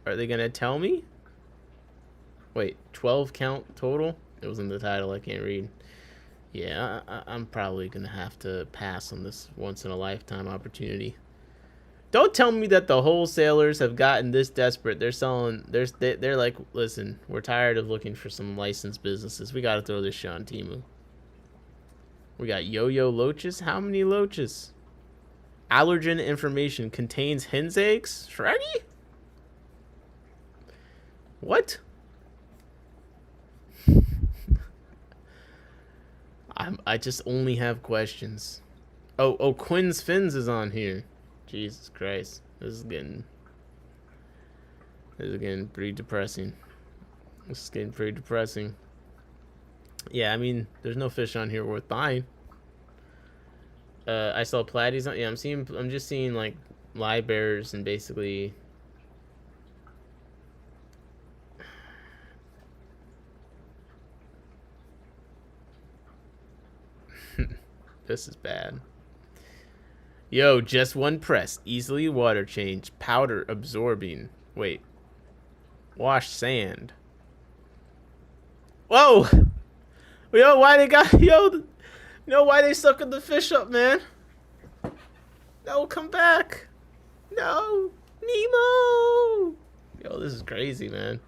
Are they gonna tell me? Wait, 12 count total? It was in the title, I can't read. Yeah, I'm probably gonna have to pass on this once-in-a-lifetime opportunity. Don't tell me that the wholesalers have gotten this desperate. They're selling. They're like, listen, we're tired of looking for some licensed businesses. We gotta throw this shit on Temu. We got yo-yo loaches. How many loaches? Allergen information contains hen's eggs. Shreddy? What? I just only have questions. Oh, Quinn's Fins is on here. Jesus Christ. This is getting pretty depressing. Yeah, I mean, there's no fish on here worth buying. I saw platies on... Yeah, I'm just seeing, like, live bears and basically... This is bad. Yo, just one press. Easily water change. Powder absorbing. Wait. Wash sand. Whoa! Yo, why they got... Yo, you know why they sucking the fish up, man? No, come back. No. Nemo! Yo, this is crazy, man.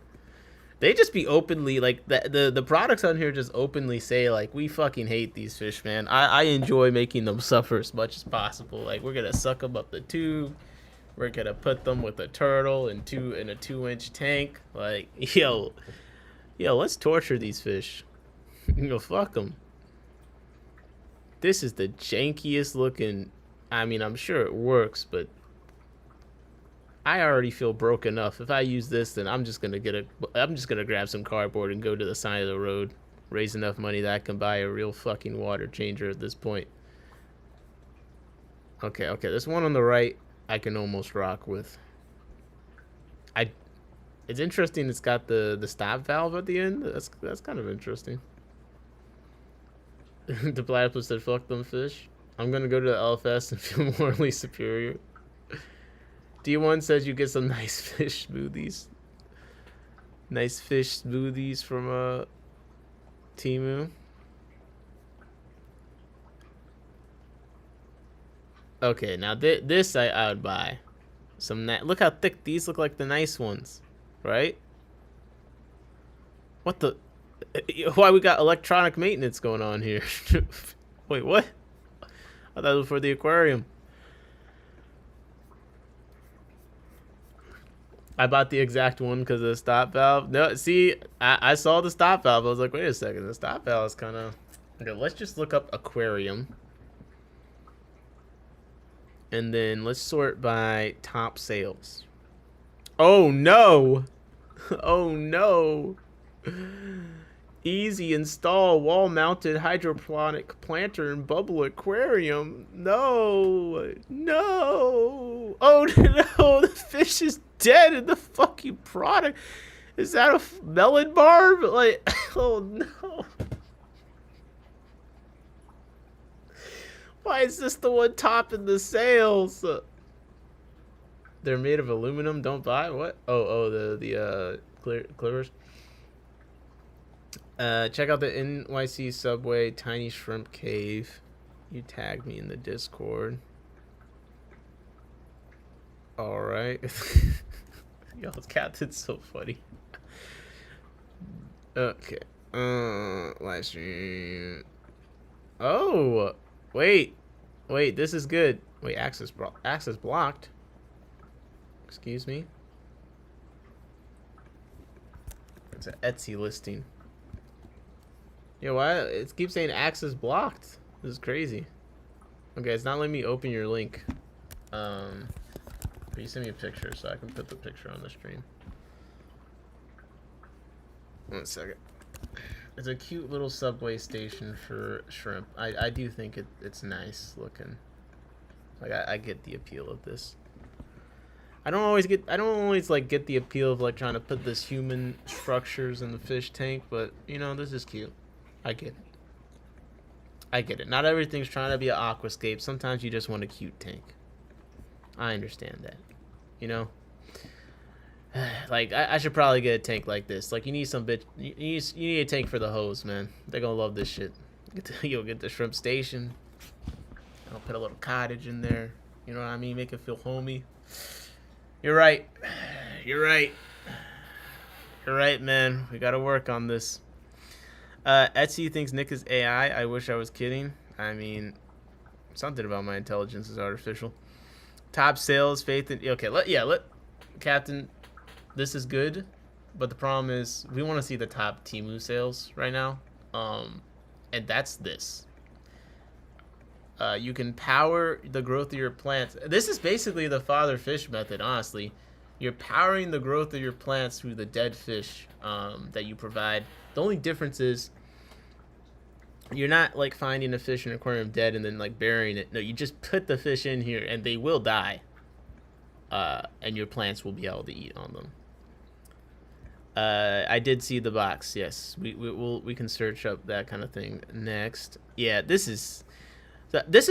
They just be openly, like, the products on here just openly say, like, we fucking hate these fish, man. I enjoy making them suffer as much as possible. Like, we're gonna suck them up the tube. We're gonna put them with a turtle in a 2-inch tank. Like, yo, Yo, let's torture these fish. Yo, fuck them. This is the jankiest looking. I mean, I'm sure it works, but I already feel broke enough. If I use this, then I'm just gonna grab some cardboard and go to the side of the road, raise enough money that I can buy a real fucking water changer at this point. Okay, this one on the right, I can almost rock with. It's interesting. It's got the stop valve at the end. That's kind of interesting. The platypus said, "Fuck them fish." I'm gonna go to the LFS and feel morally superior. D1 says you get some nice fish smoothies. Nice fish smoothies from Temu. Okay, now this I would buy. Look how thick these look, like the nice ones, right? What the? Why we got electronic maintenance going on here? Wait, what? I thought it was for the aquarium. I bought the exact one because of the stop valve. No, see, I saw the stop valve. I was like, wait a second, the stop valve is kind of... Okay, let's just look up aquarium. And then let's sort by top sales. Oh, no! Oh, no! Easy install wall-mounted hydroponic planter and bubble aquarium. No! No! Oh, no! The fish is dead in the fucking product. Is that a melon barb? Like, oh, no. Why is this the one topping the sales? They're made of aluminum. Don't buy. What? Oh, the cleavers. Check out the NYC Subway Tiny Shrimp Cave. You tagged me in the Discord. All right. Yo, Captain's so funny. Okay. Live stream. Oh, wait. This is good. Wait, access blocked. Excuse me. It's an Etsy listing. Yo, why it keeps saying access blocked? This is crazy. Okay, it's not letting me open your link. Can you send me a picture so I can put the picture on the stream? 1 second. It's a cute little subway station for shrimp. I do think it's nice looking. Like I get the appeal of this. I don't always like get the appeal of like trying to put this human structures in the fish tank, but you know, this is cute. I get it. Not everything's trying to be an aquascape. Sometimes you just want a cute tank. I understand that. You know? Like, I should probably get a tank like this. Like, you need some bitch. You need a tank for the hose, man. They're gonna love this shit. You'll get the shrimp station. I'll put a little cottage in there. You know what I mean? Make it feel homey. You're right. You're right, man. We gotta work on this. Etsy thinks Nick is AI. I wish I was kidding. I mean, something about my intelligence is artificial. Top sales, faith in... Okay, let Captain... This is good, but the problem is we want to see the top Temu sales right now. And that's this. You can power the growth of your plants. This is basically the father fish method, honestly. You're powering the growth of your plants through the dead fish that you provide. The only difference is you're not like finding a fish in an aquarium dead and then like burying it. No, you just put the fish in here and they will die. And your plants will be able to eat on them. I did see the box. Yes, we can search up that kind of thing next. Yeah, this is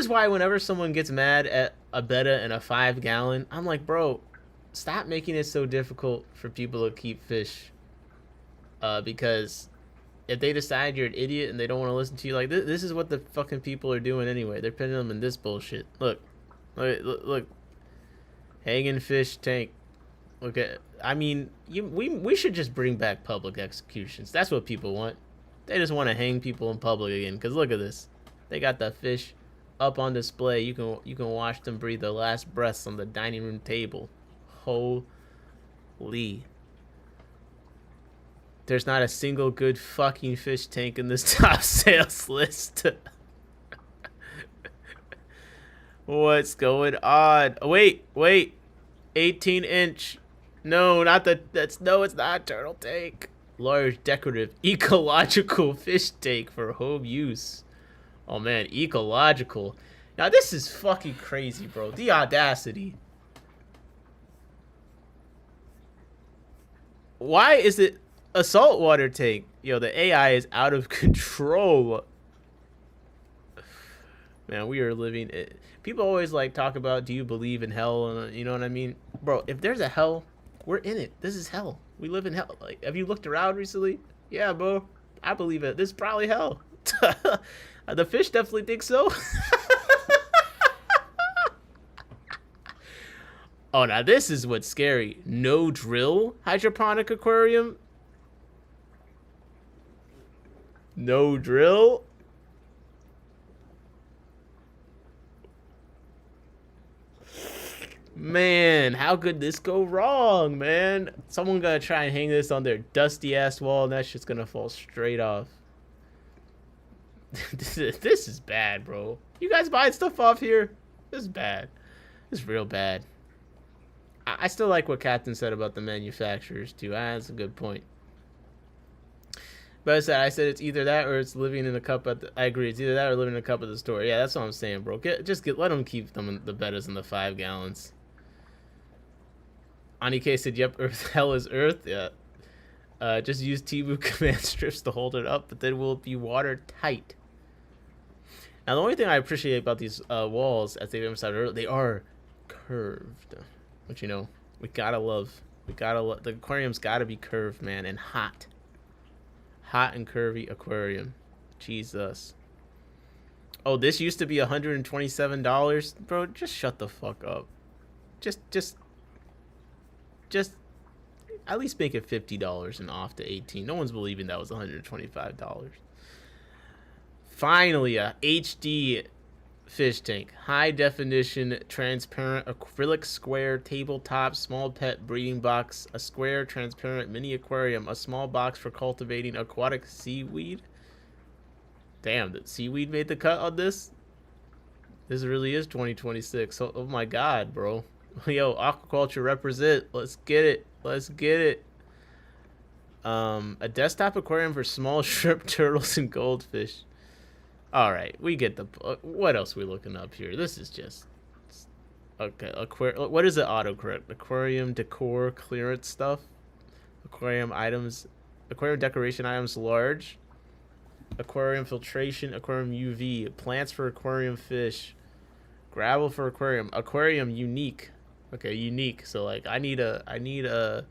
why whenever someone gets mad at a betta and a 5-gallon, I'm like, bro, stop making it so difficult for people to keep fish. Because if they decide you're an idiot and they don't want to listen to you, like this is what the fucking people are doing anyway. They're putting them in this bullshit. Look, hanging fish tank. Look at. I mean, we should just bring back public executions. That's what people want. They just want to hang people in public again. Cause look at this. They got the fish up on display. You can watch them breathe their last breaths on the dining room table. Holy. There's not a single good fucking fish tank in this top sales list. What's going on? Wait. 18-inch. No, not the. No, it's not a turtle tank. Large, decorative, ecological fish tank for home use. Oh man, ecological. Now this is fucking crazy, bro. The audacity. Why is it a saltwater tank? Yo, the AI is out of control. Man, we are living it. People always like talk about, do you believe in hell? And you know what I mean, bro. If there's a hell, we're in it. This is hell. We live in hell. Like, have you looked around recently? Yeah, bro. I believe it. This is probably hell. The fish definitely think so. Oh, now this is what's scary. No drill hydroponic aquarium. No drill. Man, how could this go wrong, man? Someone gonna try and hang this on their dusty ass wall and that shit's gonna fall straight off. This is bad, bro. You guys buying stuff off here? This is bad. This is real bad. I still like what Captain said about the manufacturers too. That's a good point. But I said it's either that or it's living in a cup at the, I agree. It's either that or living in a cup at the store. Yeah, that's what I'm saying, bro. Let them keep them in the bettas in the 5 gallons. Anike said, "Yep, Earth hell is Earth." Yeah. Just use Temu command strips to hold it up, but then will be watertight. Now, the only thing I appreciate about these walls, as they've emphasized earlier, they are curved. Which, you know, we gotta love. The aquarium's gotta be curved, man, and hot. Hot and curvy aquarium. Jesus. Oh, this used to be $127? Bro, just shut the fuck up. Just at least make it $50 and off to $18. No one's believing that was $125. Finally, a HD fish tank. High definition, transparent, acrylic square, tabletop, small pet breeding box, a square, transparent mini aquarium, a small box for cultivating aquatic seaweed. Damn, the seaweed made the cut on this? This really is 2026. Oh my god, bro. Yo, aquaculture represent. Let's get it. Let's get it. A desktop aquarium for small shrimp, turtles, and goldfish. All right, we get the. What else are we looking up here? This is just. Okay, what is it? Autocorrect. Aquarium decor clearance stuff. Aquarium items. Aquarium decoration items large. Aquarium filtration. Aquarium UV. Plants for aquarium fish. Gravel for aquarium. Aquarium unique. Okay, unique. So like, I need a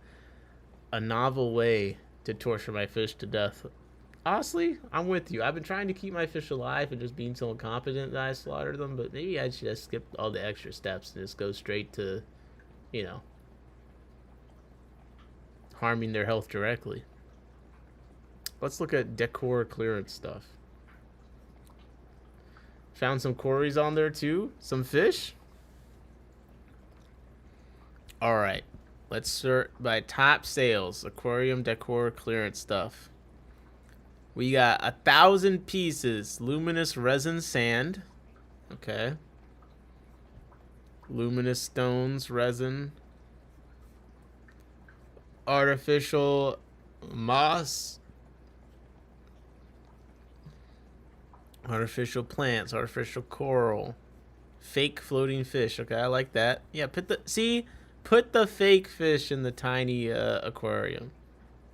novel way to torture my fish to death. Honestly, I'm with you. I've been trying to keep my fish alive and just being so incompetent that I slaughter them, but maybe I should just skip all the extra steps and just go straight to, you know, harming their health directly. Let's look at decor clearance stuff. Found some quarries on there too. Some fish. All right. Let's sort by top sales. Aquarium decor clearance stuff. We got 1,000 pieces. Luminous resin sand. Okay. Luminous stones resin. Artificial moss. Artificial plants. Artificial coral. Fake floating fish. Okay, I like that. Yeah, put the fake fish in the tiny aquarium.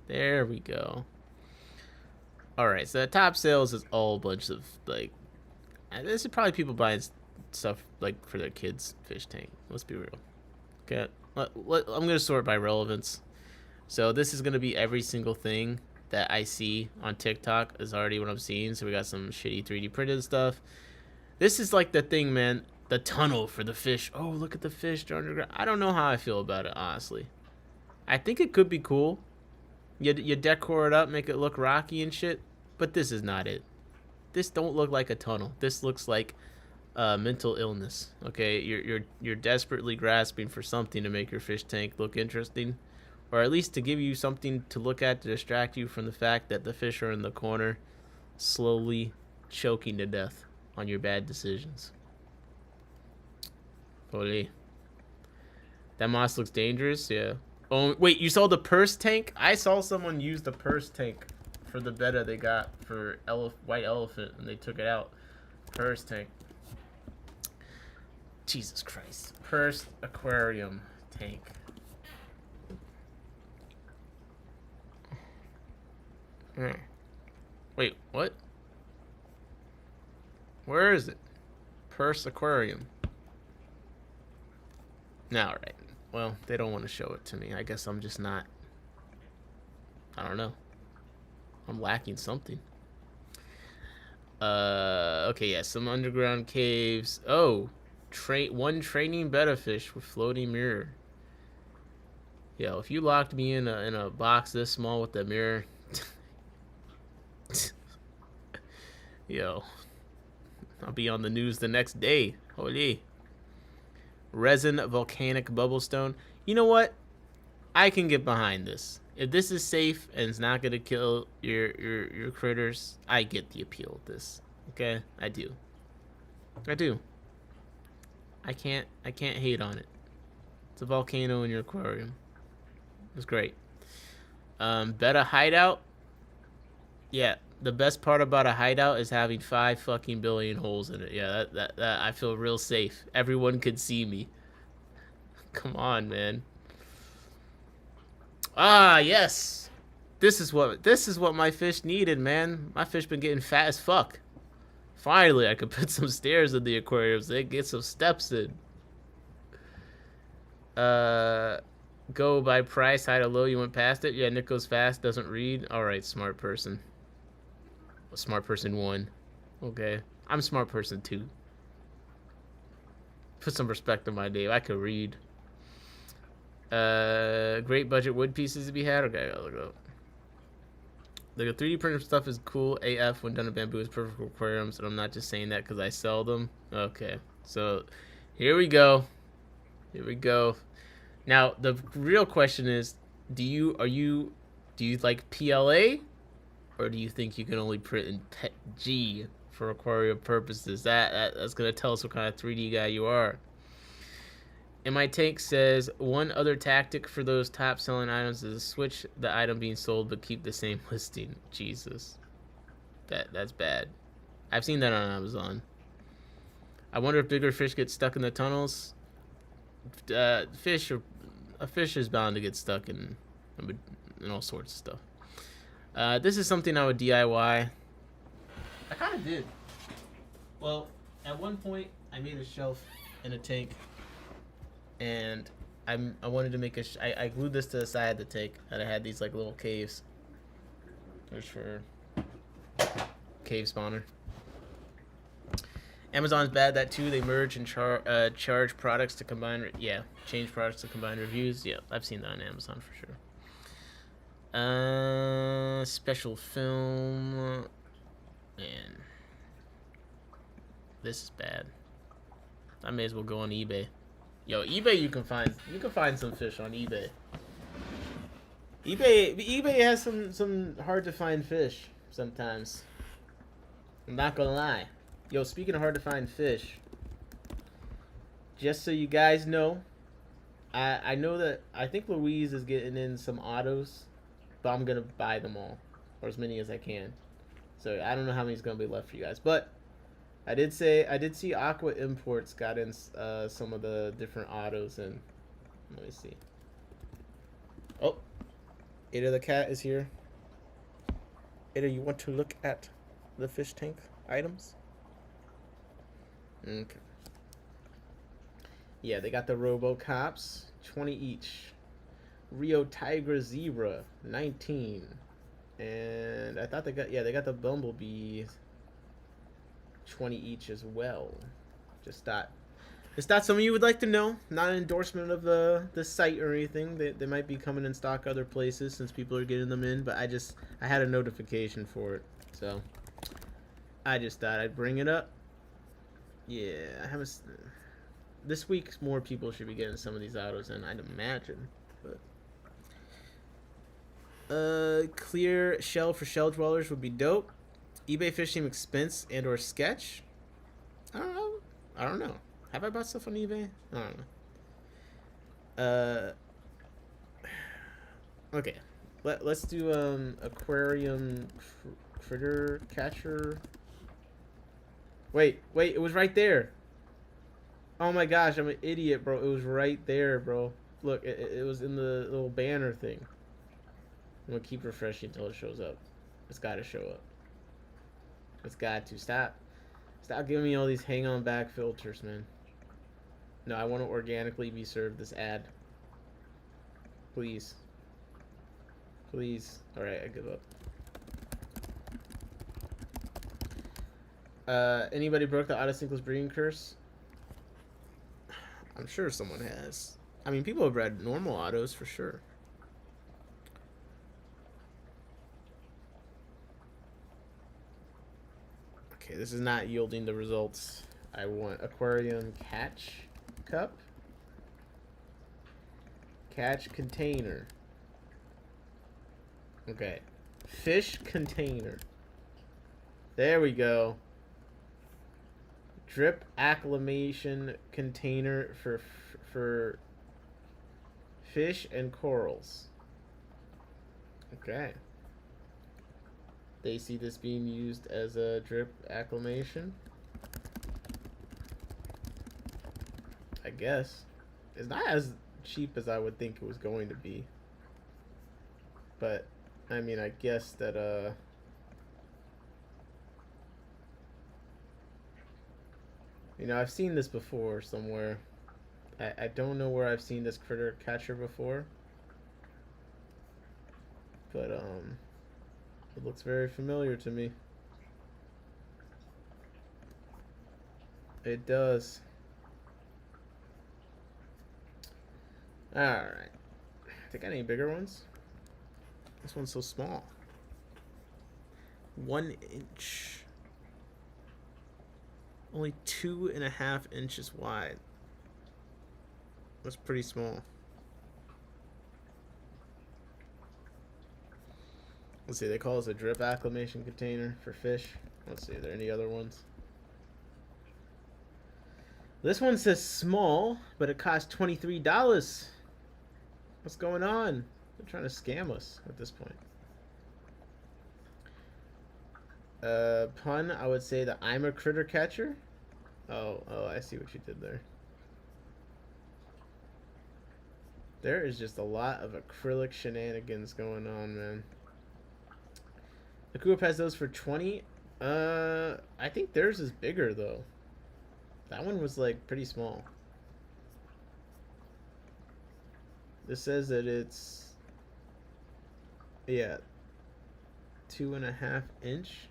There we go. Alright, so the top sales is all a bunch of, like, this is probably people buying stuff, like, for their kids' fish tank. Let's be real. Okay, I'm going to sort by relevance. So this is going to be every single thing that I see on TikTok is already what I'm seeing. So we got some shitty 3D printed stuff. This is, like, the thing, man. The tunnel for the fish. Oh, look at the fish. They're underground. I don't know how I feel about it, honestly. I think it could be cool. You decor it up, make it look rocky and shit, but this is not it. This don't look like a tunnel. This looks like mental illness. Okay, you're desperately grasping for something to make your fish tank look interesting, or at least to give you something to look at to distract you from the fact that the fish are in the corner slowly choking to death on your bad decisions. Holy. That moss looks dangerous, yeah. Oh, wait, you saw the purse tank? I saw someone use the purse tank for the betta they got for white elephant, and they took it out. Purse tank. Jesus Christ. Purse aquarium tank. Wait, what? Where is it? Purse aquarium. Now, alright. Well, they don't want to show it to me. I guess I'm just not. I don't know. I'm lacking something. Okay, yeah, some underground caves. Oh, one training betta fish with floating mirror. Yo, if you locked me in a box this small with the mirror, yo, I'll be on the news the next day. Holy. Resin volcanic bubblestone. You know what? I can get behind this. If this is safe and it's not gonna kill your critters, I get the appeal of this. Okay, I do. I do. I can't hate on it. It's a volcano in your aquarium. It's great. Betta hideout. Yeah, the best part about a hideout is having 5 fucking billion holes in it. Yeah, that I feel real safe. Everyone could see me. Come on, man. Ah, yes. This is what my fish needed, man. My fish been getting fat as fuck. Finally, I could put some stairs in the aquarium so they can get some steps in. Go by price, high to low. You went past it. Yeah, Nick goes fast, doesn't read. All right, smart person. Smart person 1. Okay, I'm smart person 2. Put some respect on my name. I could read. Great budget wood pieces to be had. Okay, I'll go. The 3D printer stuff is cool AF when done in bamboo is perfect for aquariums, and I'm not just saying that because I sell them. Okay, so here we go. Here we go. Now the real question is, do you like PLA, or do you think you can only print in PETG for aquarium purposes? That's gonna tell us what kind of 3D guy you are. And my tank says one other tactic for those top selling items is to switch the item being sold but keep the same listing. Jesus, that's bad. I've seen that on Amazon. I wonder if bigger fish get stuck in the tunnels. A fish is bound to get stuck in all sorts of stuff. This is something I would DIY. I kind of did. Well, at one point I made a shelf in a tank. And I wanted to make I glued this to the side of the tank, and I had these like little caves. There's for cave spawner. Amazon's bad that too. They merge and charge products to combine. Change products to combine reviews. Yeah, I've seen that on Amazon for sure. Special film. Man, this is bad. I may as well go on eBay. Yo, eBay, you can find some fish on eBay. eBay has some hard to find fish sometimes. I'm not gonna lie. Yo, speaking of hard to find fish, just so you guys know, I know that I think Louise is getting in some autos, but I'm gonna buy them all, or as many as I can. So I don't know how many's gonna be left for you guys, but I did see Aqua Imports got in some of the different autos, and let me see. Oh, Ada the cat is here. Ada, you want to look at the fish tank items? Okay. Yeah, they got the RoboCops, 20 each. Rio Tiger Zebra, 19. And I thought they got the Bumblebee, 20 each as well. Just thought some of you would like to know. Not an endorsement of the site or anything. They might be coming in stock other places since people are getting them in, but I had a notification for it, so I just thought I'd bring it up. Yeah, this week more people should be getting some of these autos in, I'd imagine. But Clear shell for shell dwellers would be dope. eBay fish team expense and or sketch. I don't know. I don't know. Have I bought stuff on eBay? I don't know. Okay. Let's do aquarium critter catcher. Wait, it was right there. Oh my gosh, I'm an idiot, bro. It was right there, bro. Look, it was in the little banner thing. I'm gonna keep refreshing until it shows up. It's gotta show up. It's got to. Stop giving me all these hang on back filters, man. No, I want to organically be served this ad. Please. Please. Alright, I give up. Anybody broke the autocyclist breeding curse? I'm sure someone has. I mean, people have bred normal autos for sure. Okay, this is not yielding the results I want. Aquarium catch cup. Catch container. Okay. Fish container. There we go. Drip acclimation container for fish and corals. Okay. They see this being used as a drip acclimation. I guess. It's not as cheap as I would think it was going to be. But, I mean, I guess that, you know, I've seen this before somewhere. I don't know where I've seen this critter catcher before. But, it looks very familiar to me. It does. Alright. They got any bigger ones? This one's so small. 1 inch. Only 2.5 inches wide. That's pretty small. Let's see, they call this a drip acclimation container for fish. Let's see, are there any other ones? This one says small, but it costs $23. What's going on? They're trying to scam us at this point. Pun, I would say that I'm a critter catcher. Oh, I see what you did there. There is just a lot of acrylic shenanigans going on, man. The Coop has those for 20. I think theirs is bigger though. That one was like pretty small. This says that it's 2.5 inch.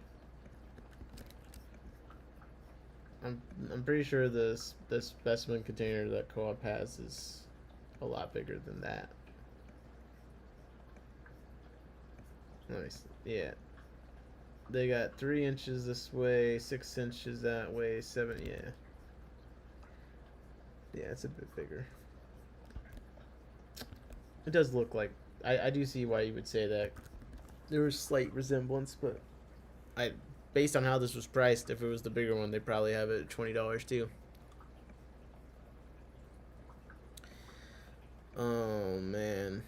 I'm pretty sure the specimen container that Co-op has is a lot bigger than that. Nice. Yeah. They got 3 inches this way, 6 inches that way, 7. Yeah. Yeah, it's a bit bigger. It does look like I do see why you would say that. There was slight resemblance, but based on how this was priced, if it was the bigger one, they'd probably have it at $20 too. Oh man.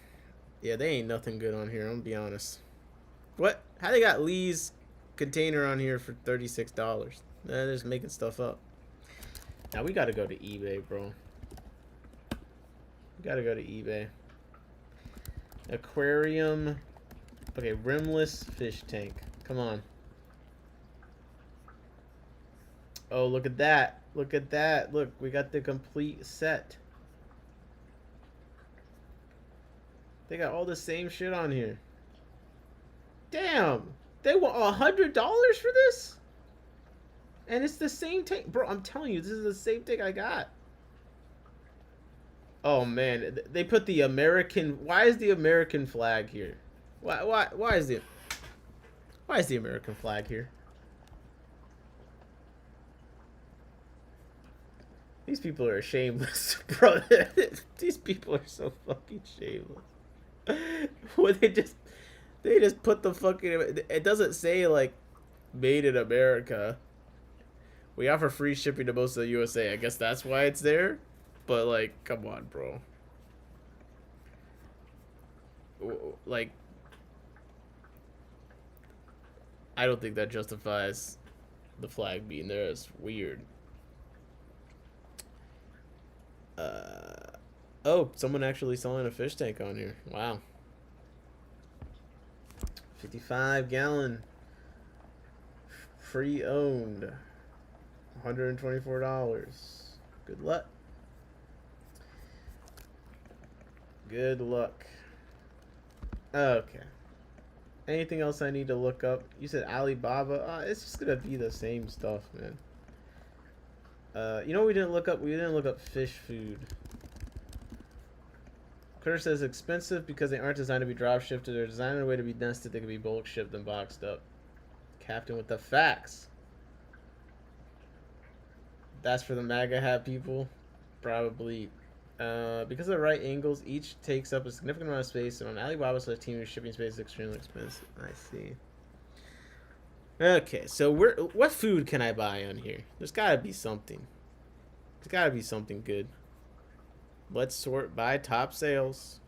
Yeah, they ain't nothing good on here, I'm gonna be honest. What? How they got Lee's container on here for $36? They're just making stuff up. Now we gotta go to eBay, bro. We gotta go to eBay. Aquarium. Okay, rimless fish tank. Come on. Oh, look at that. Look at that. Look, we got the complete set. They got all the same shit on here. Damn. They want $100 for this? And it's the same tank. Bro, I'm telling you, this is the same thing I got. Oh, man. They put the American... Why is the American flag here? Why is the American flag here? These people are shameless, bro. These people are so fucking shameless. Would they just... They just put the fucking. It doesn't say like made in America. We offer free shipping to most of the USA. I guess that's why it's there. But like, come on, bro. Like, I don't think that justifies the flag being there. It's weird. Oh, someone actually selling a fish tank on here. Wow. 55-gallon. Free owned. $124. Good luck. Good luck. Okay. Anything else I need to look up? You said Alibaba. It's just gonna be the same stuff, man. You know what we didn't look up? We didn't look up fish food. Critter says expensive because they aren't designed to be drop shifted. They're designed in a way to be nested. They can be bulk shipped and boxed up. Captain with the facts. That's for the MAGA hat people. Probably. Because of the right angles, each takes up a significant amount of space, and on Alibaba, so the team shipping space is extremely expensive. I see. Okay, so what food can I buy on here? There's gotta be something. There's gotta be something good. Let's sort by top sales.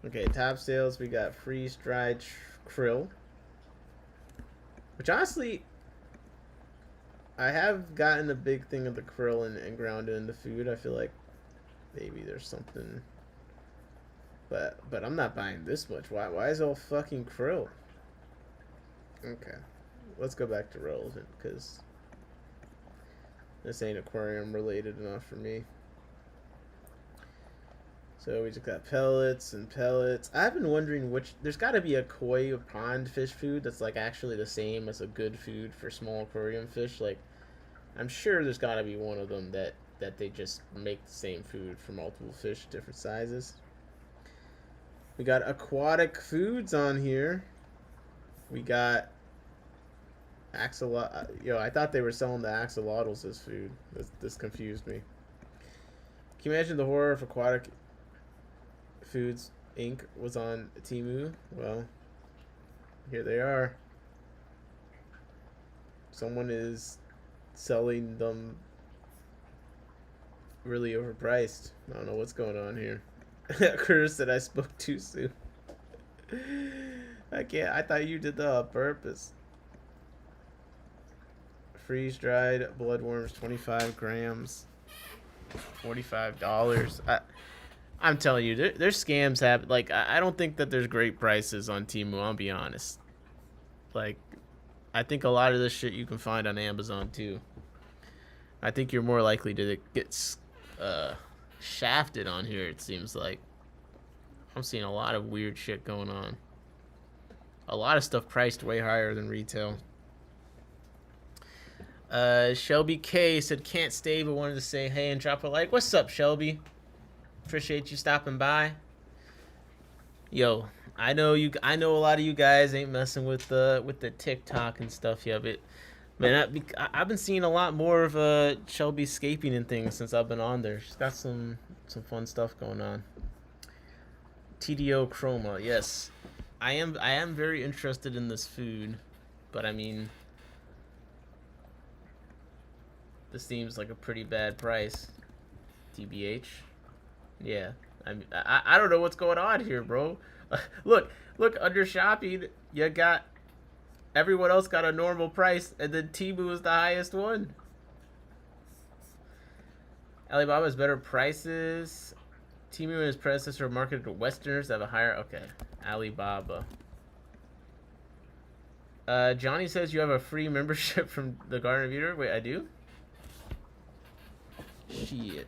Okay, top sales. We got freeze-dried krill, which honestly, I have gotten a big thing of the krill and ground it into food. I feel like maybe there's something, but I'm not buying this much. Why is it all fucking krill? Okay, let's go back to relevant because this ain't aquarium related enough for me. So we just got pellets and pellets. I've been wondering which. There's got to be a koi pond fish food that's like actually the same as a good food for small aquarium fish. Like, I'm sure there's got to be one of them that they just make the same food for multiple fish, different sizes. We got aquatic foods on here. We got axolotl. Yo, I thought they were selling the axolotls as food. This confused me. Can you imagine the horror if aquatic Foods Inc. was on Temu? Well, here they are. Someone is selling them really overpriced. I don't know what's going on here. Curtis said I spoke too soon. I can't. I thought you did that on purpose. Freeze-dried bloodworms, 25 grams, $45. I'm telling you, there's scams happen. Like, I don't think that there's great prices on Temu, I'll be honest. Like, I think a lot of this shit you can find on Amazon, too. I think you're more likely to get shafted on here, it seems like. I'm seeing a lot of weird shit going on. A lot of stuff priced way higher than retail. Shelby K said can't stay but wanted to say hey and drop a like. What's up, Shelby? Appreciate you stopping by. Yo, I know a lot of you guys ain't messing with the TikTok and stuff yet, but man, I've been seeing a lot more of Shelby scaping and things since I've been on there. She's got some fun stuff going on. TDO Chroma, yes, I am very interested in this food, but I mean, this seems like a pretty bad price. TBH. Yeah, I don't know what's going on here, bro. Look, under shopping, you got everyone else got a normal price, and then Temu is the highest one. Alibaba has better prices. Temu and his predecessor are marketed to Westerners that have a higher. Okay, Alibaba. Johnny says you have a free membership from the Garden of Eden. Wait, I do? Shit.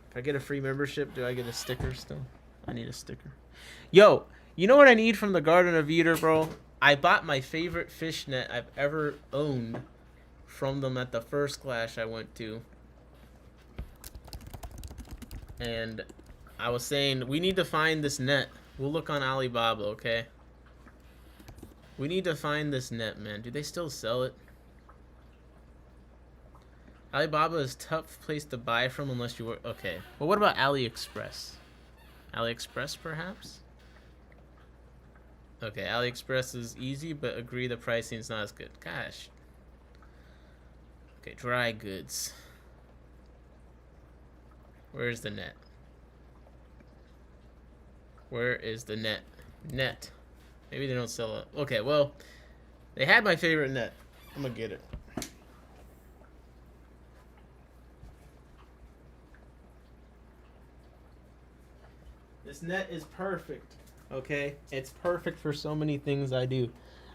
If I get a free membership, do I get a sticker still? I need a sticker. Yo, you know what I need from the Garden of Eden, bro? I bought my favorite fish net I've ever owned from them at the first clash I went to. And I was saying, we need to find this net. We'll look on Alibaba, okay? We need to find this net, man. Do they still sell it? Alibaba is a tough place to buy from unless you work. Okay. Well, what about AliExpress? AliExpress, perhaps? Okay, AliExpress is easy, but agree the pricing is not as good. Gosh. Okay, dry goods. Where's the net? Where is the net? Net. Maybe they don't sell it. Okay, well, they had my favorite net. I'm gonna get it. This net is perfect. Okay, it's perfect for so many things I do.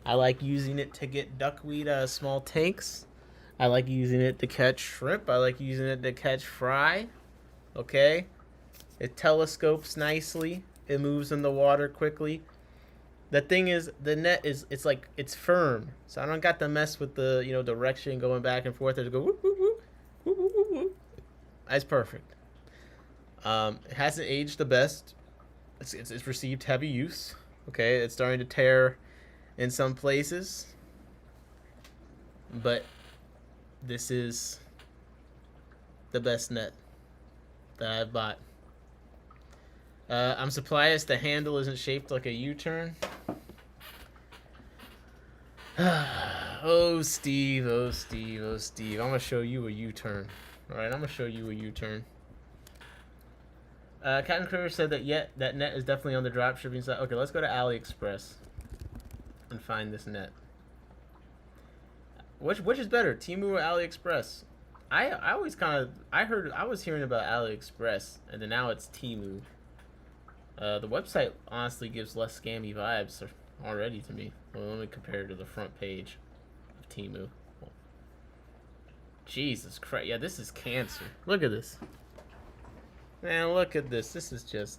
I like using it to get duckweed out of small tanks. I like using it to catch shrimp. I like using it to catch fry. Okay, it telescopes nicely. It moves in the water quickly. The thing is, the net is it's firm, so I don't got to mess with the direction going back and forth. It go whoop whoop whoop whoop whoop whoop whoop. It's perfect. It hasn't aged the best. It's received heavy use. Okay, it's starting to tear in some places, but this is the best net that I've bought. I'm surprised the handle isn't shaped like a U-turn. Oh, Steve, oh, Steve, oh, Steve. I'm going to show you a U-turn. All right, I'm going to show you a U-turn. Captain Critter said that net is definitely on the drop shipping side. Okay, let's go to AliExpress and find this net. Which is better, Temu or AliExpress? I always I was hearing about AliExpress, and then now it's Temu. The website honestly gives less scammy vibes already to me. Well, let me compare it to the front page of Temu. Jesus Christ. Yeah, this is cancer. Look at this. Man, look at this. This is just...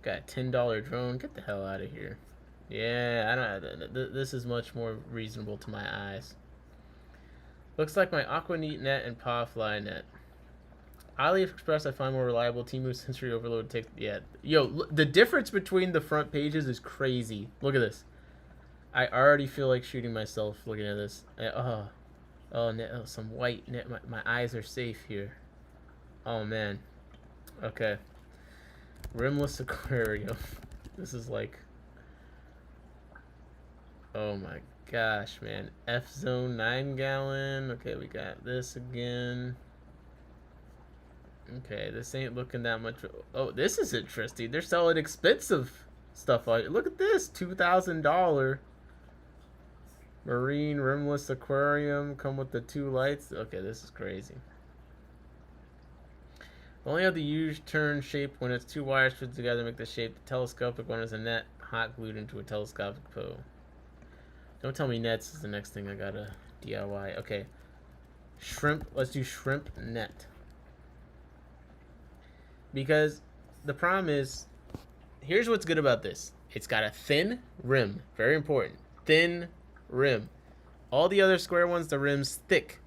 Got a $10 drone. Get the hell out of here. Yeah, I don't... This is much more reasonable to my eyes. Looks like my Aquaneat net and Pawfly net. AliExpress I find more reliable. Temu sensory overload takes... Yeah. Yo, the difference between the front pages is crazy. Look at this. I already feel like shooting myself looking at this. Some white net. My eyes are safe here. Oh, man. Okay. Rimless aquarium. This is like... Oh, my gosh, man. F-Zone 9-gallon. Okay, we got this again. Okay, this ain't looking that much. Oh, this is interesting. They're selling expensive stuff. Look at this. $2,000 marine rimless aquarium. Come with the 2 lights. Okay, this is crazy. Only have the U-turn shape when it's 2 wires put together make the shape. The telescopic one is a net hot glued into a telescopic pole. Don't tell me nets is the next thing I gotta DIY. Okay. Shrimp. Let's do shrimp net. Because the problem is, here's what's good about this. It's got a thin rim. Very important. Thin rim. All the other square ones, the rim's thick.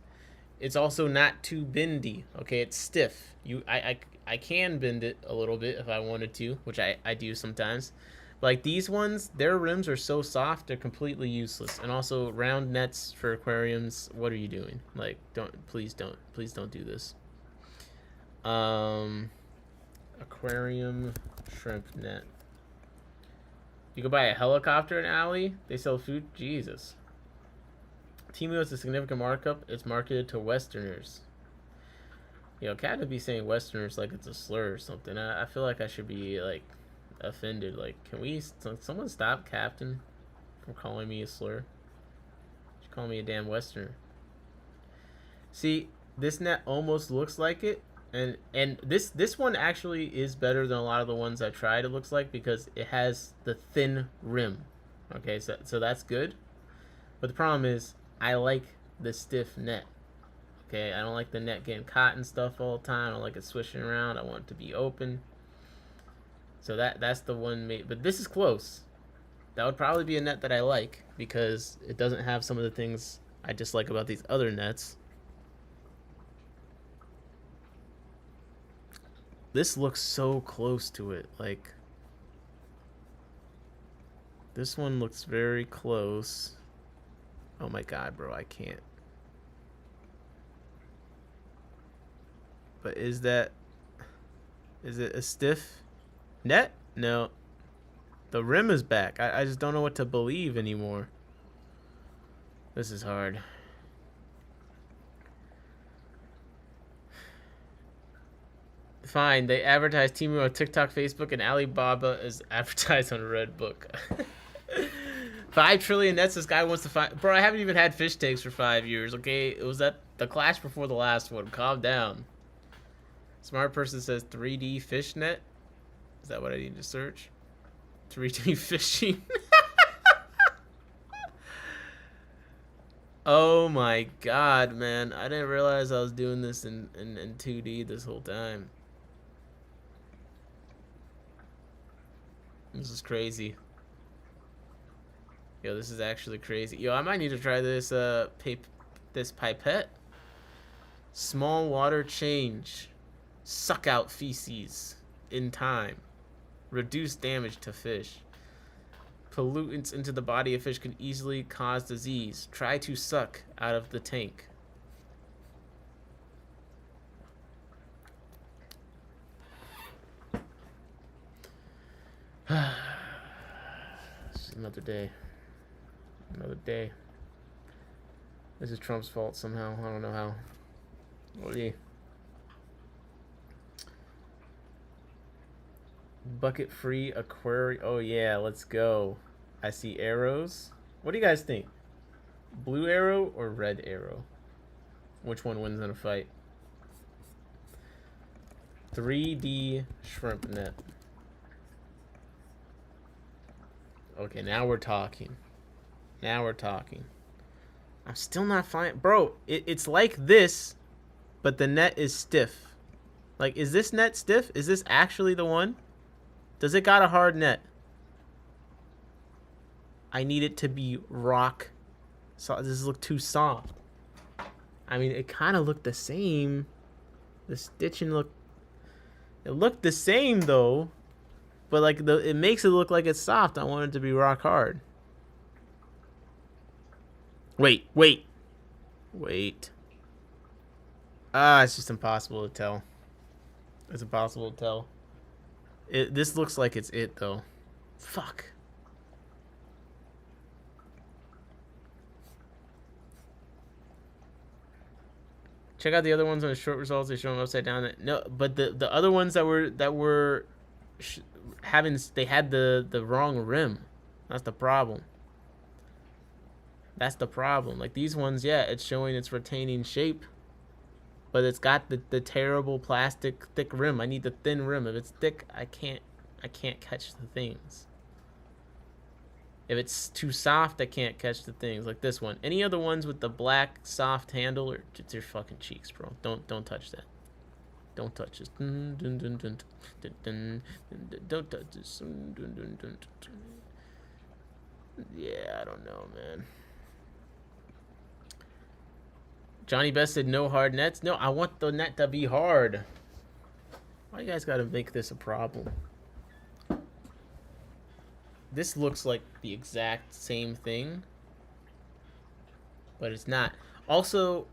It's also not too bendy. Okay, it's stiff. I can bend it a little bit if I wanted to, which I do sometimes. Like these ones, their rims are so soft, they're completely useless. And also round nets for aquariums, what are you doing? Like, please don't do this. Aquarium shrimp net. You can buy a helicopter in Ali. They sell food. Jesus. Temu has a significant markup. It's marketed to Westerners. Cat would be saying Westerners like it's a slur or something. I feel like I should be like offended. Like, can someone stop Captain from calling me a slur? She's calling me a damn Westerner. See, this net almost looks like it. And this one actually is better than a lot of the ones I tried, it looks like, because it has the thin rim. Okay, so that's good. But the problem is, I like the stiff net. Okay, I don't like the net getting caught and stuff all the time. I don't like it swishing around. I want it to be open. So that's the one made. But this is close. That would probably be a net that I like, because it doesn't have some of the things I dislike about these other nets. This looks so close to it. Like, this one looks very close. Oh my god, bro, I can't. But is that Is it a stiff net? No. The rim is back. I just don't know what to believe anymore. This is hard. Fine, they advertise Temu on TikTok, Facebook, and Alibaba is advertised on Redbook. 5 trillion nets this guy wants to find. Bro, I haven't even had fish takes for 5 years, okay? It was at the clash before the last one. Calm down. Smart person says 3D fish net. Is that what I need to search? 3D fishing. Oh my god, man. I didn't realize I was doing this in 2D this whole time. This is crazy. Yo, this is actually crazy. Yo, I might need to try this this pipette. Small water change. Suck out feces in time. Reduce damage to fish. Pollutants into the body of fish can easily cause disease. Try to suck out of the tank. Another day. Another day. This is Trump's fault somehow. I don't know how. Bucket free aquarium. Oh yeah, let's go. I see arrows. What do you guys think? Blue arrow or red arrow? Which one wins in a fight? 3D shrimp net. Okay, now we're talking. Now we're talking. I'm still not fine. Bro, it's like this, but the net is stiff. Like, is this net stiff? Is this actually the one? Does it got a hard net? I need it to be rock. So this look too soft. I mean, it kind of looked the same. The stitching it looked the same though. But like it makes it look like it's soft. I want it to be rock hard. Wait. It's just impossible to tell. It's impossible to tell. This looks like it's it though. Fuck. Check out the other ones on the short results. They show them upside down. No, but the other ones that were they had the wrong rim. That's the problem. That's the problem. Like these ones, yeah, it's showing it's retaining shape, but it's got the terrible plastic thick rim. I need the thin rim. If it's thick, I can't catch the things. If it's too soft, I can't catch the things. Like this one. Any other ones with the black soft handle, or it's your fucking cheeks, bro. Don't touch that. Don't touch this. Don't touch this. Yeah, I don't know, man. Johnny Best said no hard nets. No, I want the net to be hard. Why you guys gotta make this a problem? This looks like the exact same thing, but it's not. Also,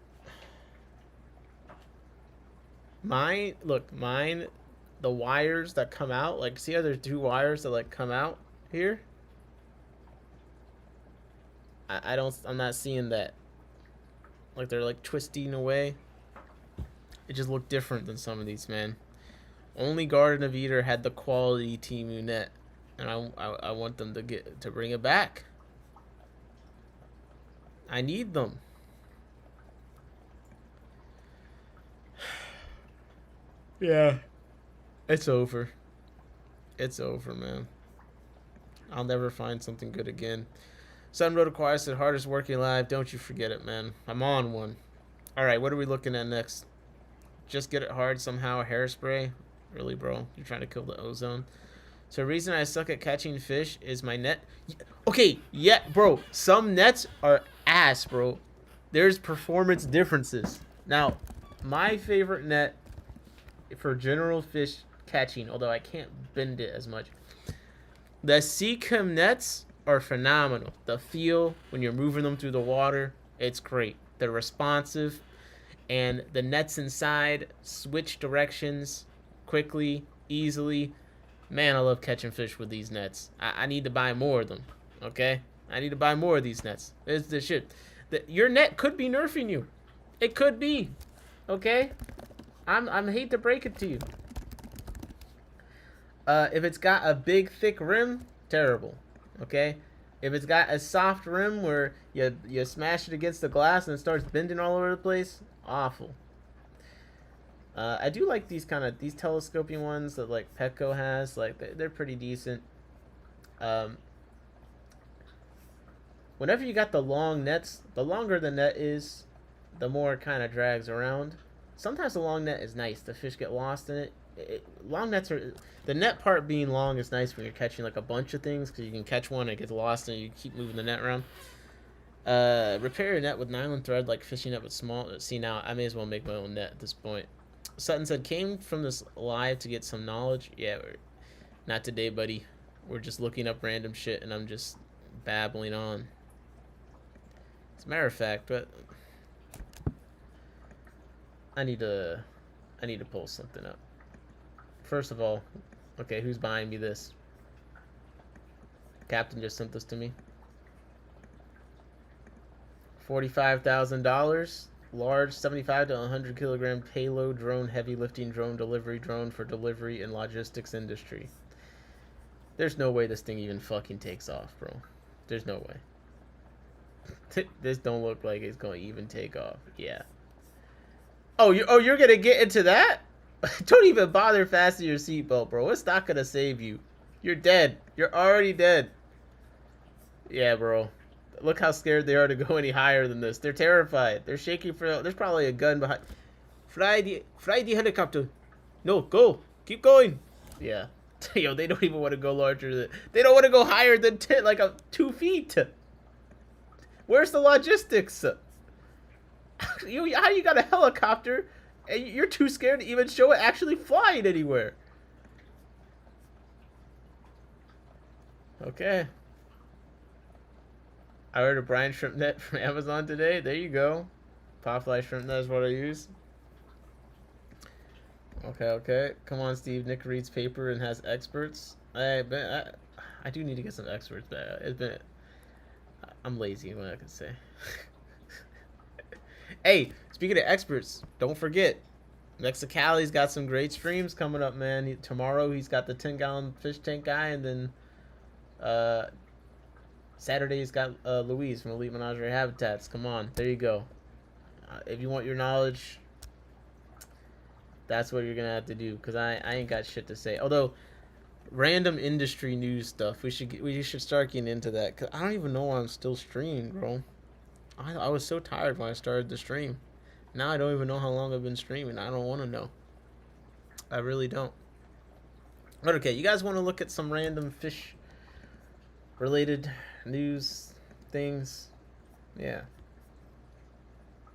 mine, the wires that come out, like, see how there's 2 wires that like come out here? I'm not seeing that. Like they're like twisting away. It just looked different than some of these, man. Only Garden of Eden had the quality Temu net, and I want them to bring it back. I need them. Yeah. It's over. It's over, man. I'll never find something good again. Sun Road Acquire said, hardest working live. Don't you forget it, man. I'm on one. All right, what are we looking at next? Just get it hard somehow. Hairspray? Really, bro? You're trying to kill the ozone? So the reason I suck at catching fish is my net. Okay, yeah, bro. Some nets are ass, bro. There's performance differences. Now, my favorite net for general fish catching, although I can't bend it as much, the Seacom nets are phenomenal. The feel when you're moving them through the water, it's great. They're responsive, and the nets inside switch directions quickly, easily. Man, I love catching fish with these nets. I need to buy more of them. Okay, I need to buy more of these nets. It's the shit. Your net could be nerfing you. It could be. Okay, I'm hate to break it to you. If it's got a big thick rim, terrible. Okay, if it's got a soft rim where you smash it against the glass and it starts bending all over the place, awful. I do like these these telescoping ones that like Petco has. Like they're pretty decent. Um, Whenever you got the long nets, the longer the net is, the more it kind of drags around. Sometimes the long net is nice. The fish get lost in it. Long nets are the net part being long is nice when you're catching like a bunch of things because you can catch one and it gets lost and you keep moving the net around. Repair your net with nylon thread like fishing net with small. See now, I may as well make my own net at this point. Sutton said, came from this live to get some knowledge. Yeah, not today, buddy. We're just looking up random shit and I'm just babbling on. As a matter of fact, but I need to pull something up. First of all, okay, who's buying me this? Captain just sent this to me. $45,000. Large 75 to 100 kilogram payload drone, heavy lifting drone, delivery drone for delivery and logistics industry. There's no way this thing even fucking takes off, bro. There's no way. This don't look like it's going to even take off. Yeah. Oh, you're going to get into that? Don't even bother fastening your seatbelt, bro. It's not going to save you. You're dead. You're already dead. Yeah, bro. Look how scared they are to go any higher than this. They're terrified. They're shaking for... There's probably a gun behind... Fly the helicopter. No, go. Keep going. Yeah. Yo, they don't even want to go larger than... They don't want to go higher than 2 feet. Where's the logistics? How you got a helicopter and you're too scared to even show it actually flying anywhere? Okay. I ordered a brine shrimp net from Amazon today. There you go. Popfly shrimp net is what I use. Okay. Come on, Steve. Nick reads paper and has experts. I do need to get some experts, but it's been... I'm lazy, what I can say. Hey, speaking of experts, don't forget, Mexicali's got some great streams coming up, man. Tomorrow he's got the 10-gallon fish tank guy, and then Saturday he's got Louise from Elite Menagerie Habitats. Come on, there you go. If you want your knowledge, that's what you're gonna have to do, because I ain't got shit to say. Although random industry news stuff, we should start getting into that, because I don't even know why I'm still streaming, bro. I was so tired when I started the stream. Now I don't even know how long I've been streaming. I don't want to know. I really don't. But okay, you guys want to look at some random fish related news things? Yeah.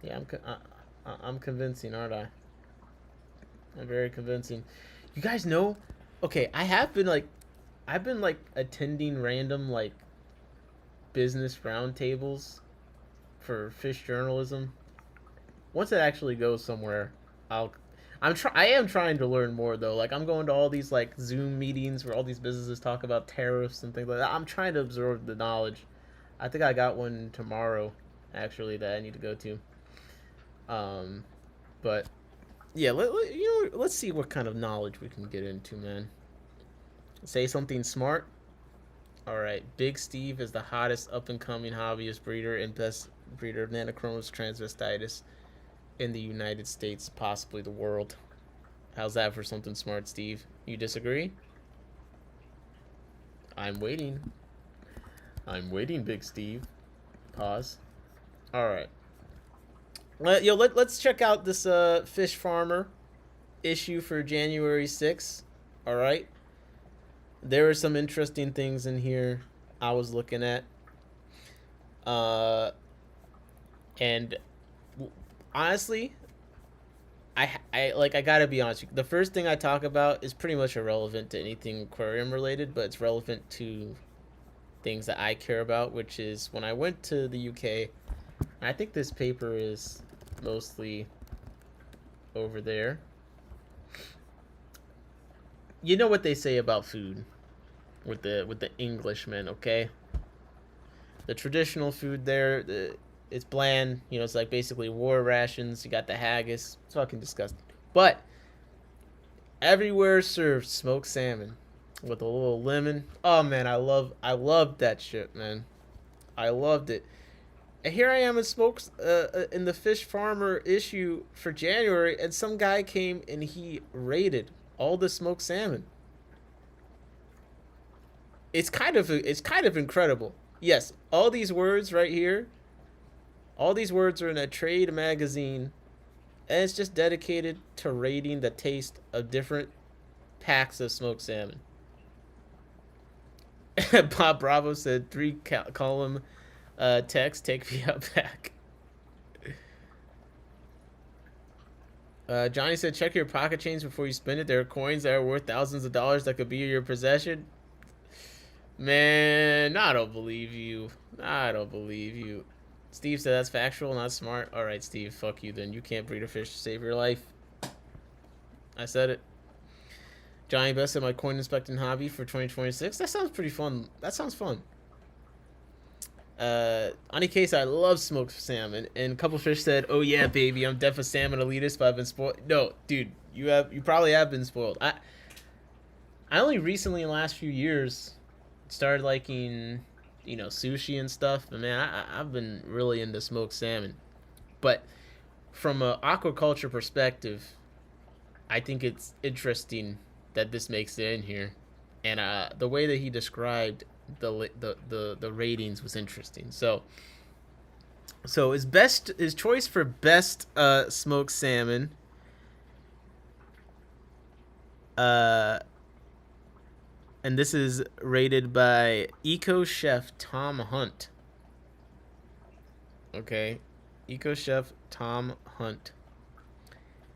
Yeah, I'm convincing, aren't I? I'm very convincing. You guys know? Okay, I've been attending random like business roundtables for fish journalism. Once it actually goes somewhere, I am trying to learn more though. Like I'm going to all these like Zoom meetings where all these businesses talk about tariffs and things like that. I'm trying to absorb the knowledge. I think I got one tomorrow actually that I need to go to. But yeah, let's see what kind of knowledge we can get into, man. Say something smart. All right, Big Steve is the hottest up-and-coming hobbyist breeder and best breeder of Nanochromis transvestitis in the United States, possibly the world. How's that for something smart, Steve? You disagree? I'm waiting. I'm waiting, Big Steve. Pause. All right. Let's check out this Fish Farmer issue for January 6th. All right. There are some interesting things in here I was looking at. And honestly, I gotta be honest with you. The first thing I talk about is pretty much irrelevant to anything aquarium related, but it's relevant to things that I care about, which is when I went to the UK. I think this paper is mostly over there. you know what they say about food with the Englishmen, okay? The traditional food there, it's bland. You know, it's like basically war rations. You got the haggis. It's fucking disgusting. But everywhere served smoked salmon with a little lemon. Oh man, I loved that shit, man. I loved it. And here I am in smokes in the fish farmer issue for January, and some guy came and he rated all the smoked salmon. It's kind of incredible. Yes, all these words right here, all these words are in a trade magazine, and it's just dedicated to rating the taste of different packs of smoked salmon. Bob Bravo said 3 column text, take me out back. Johnny said, check your pocket change before you spend it. There are coins that are worth thousands of dollars that could be in your possession. Man, I don't believe you. I don't believe you. Steve said that's factual, not smart. All right, Steve, fuck you then. You can't breed a fish to save your life. I said it. Johnny Best said my coin inspecting hobby for 2026. That sounds pretty fun. That sounds fun. On any case, I love smoked salmon, and a couple fish said, "Oh yeah, baby, I'm deaf a salmon elitist, but I've been spoiled." No, dude, you probably have been spoiled. I only recently in the last few years started liking, sushi and stuff. But man, I've been really into smoked salmon. But from a aquaculture perspective, I think it's interesting that this makes it in here, and the way that he described the ratings was interesting. So his choice for best smoked salmon. And this is rated by Eco Chef Tom Hunt. Okay, Eco Chef Tom Hunt.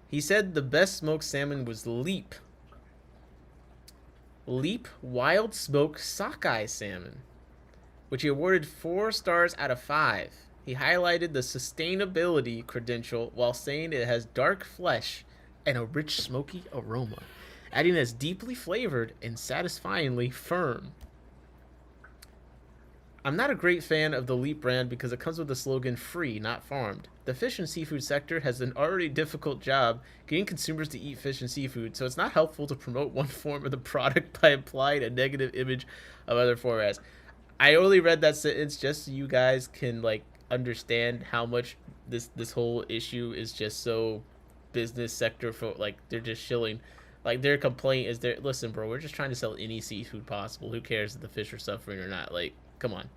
He said the best smoked salmon was Leap Wild Smoked Sockeye Salmon, which he awarded 4 stars out of 5. He highlighted the sustainability credential while saying it has dark flesh and a rich smoky aroma, adding it's deeply flavored and satisfyingly firm. I'm not a great fan of the Leap brand because it comes with the slogan free, not farmed. The fish and seafood sector has an already difficult job getting consumers to eat fish and seafood, so it's not helpful to promote one form of the product by applying a negative image of other formats. I only read that sentence just so you guys can understand how much this whole issue is just so business sector for they're just shilling. Their complaint is listen, bro, we're just trying to sell any seafood possible. Who cares if the fish are suffering or not? Come on.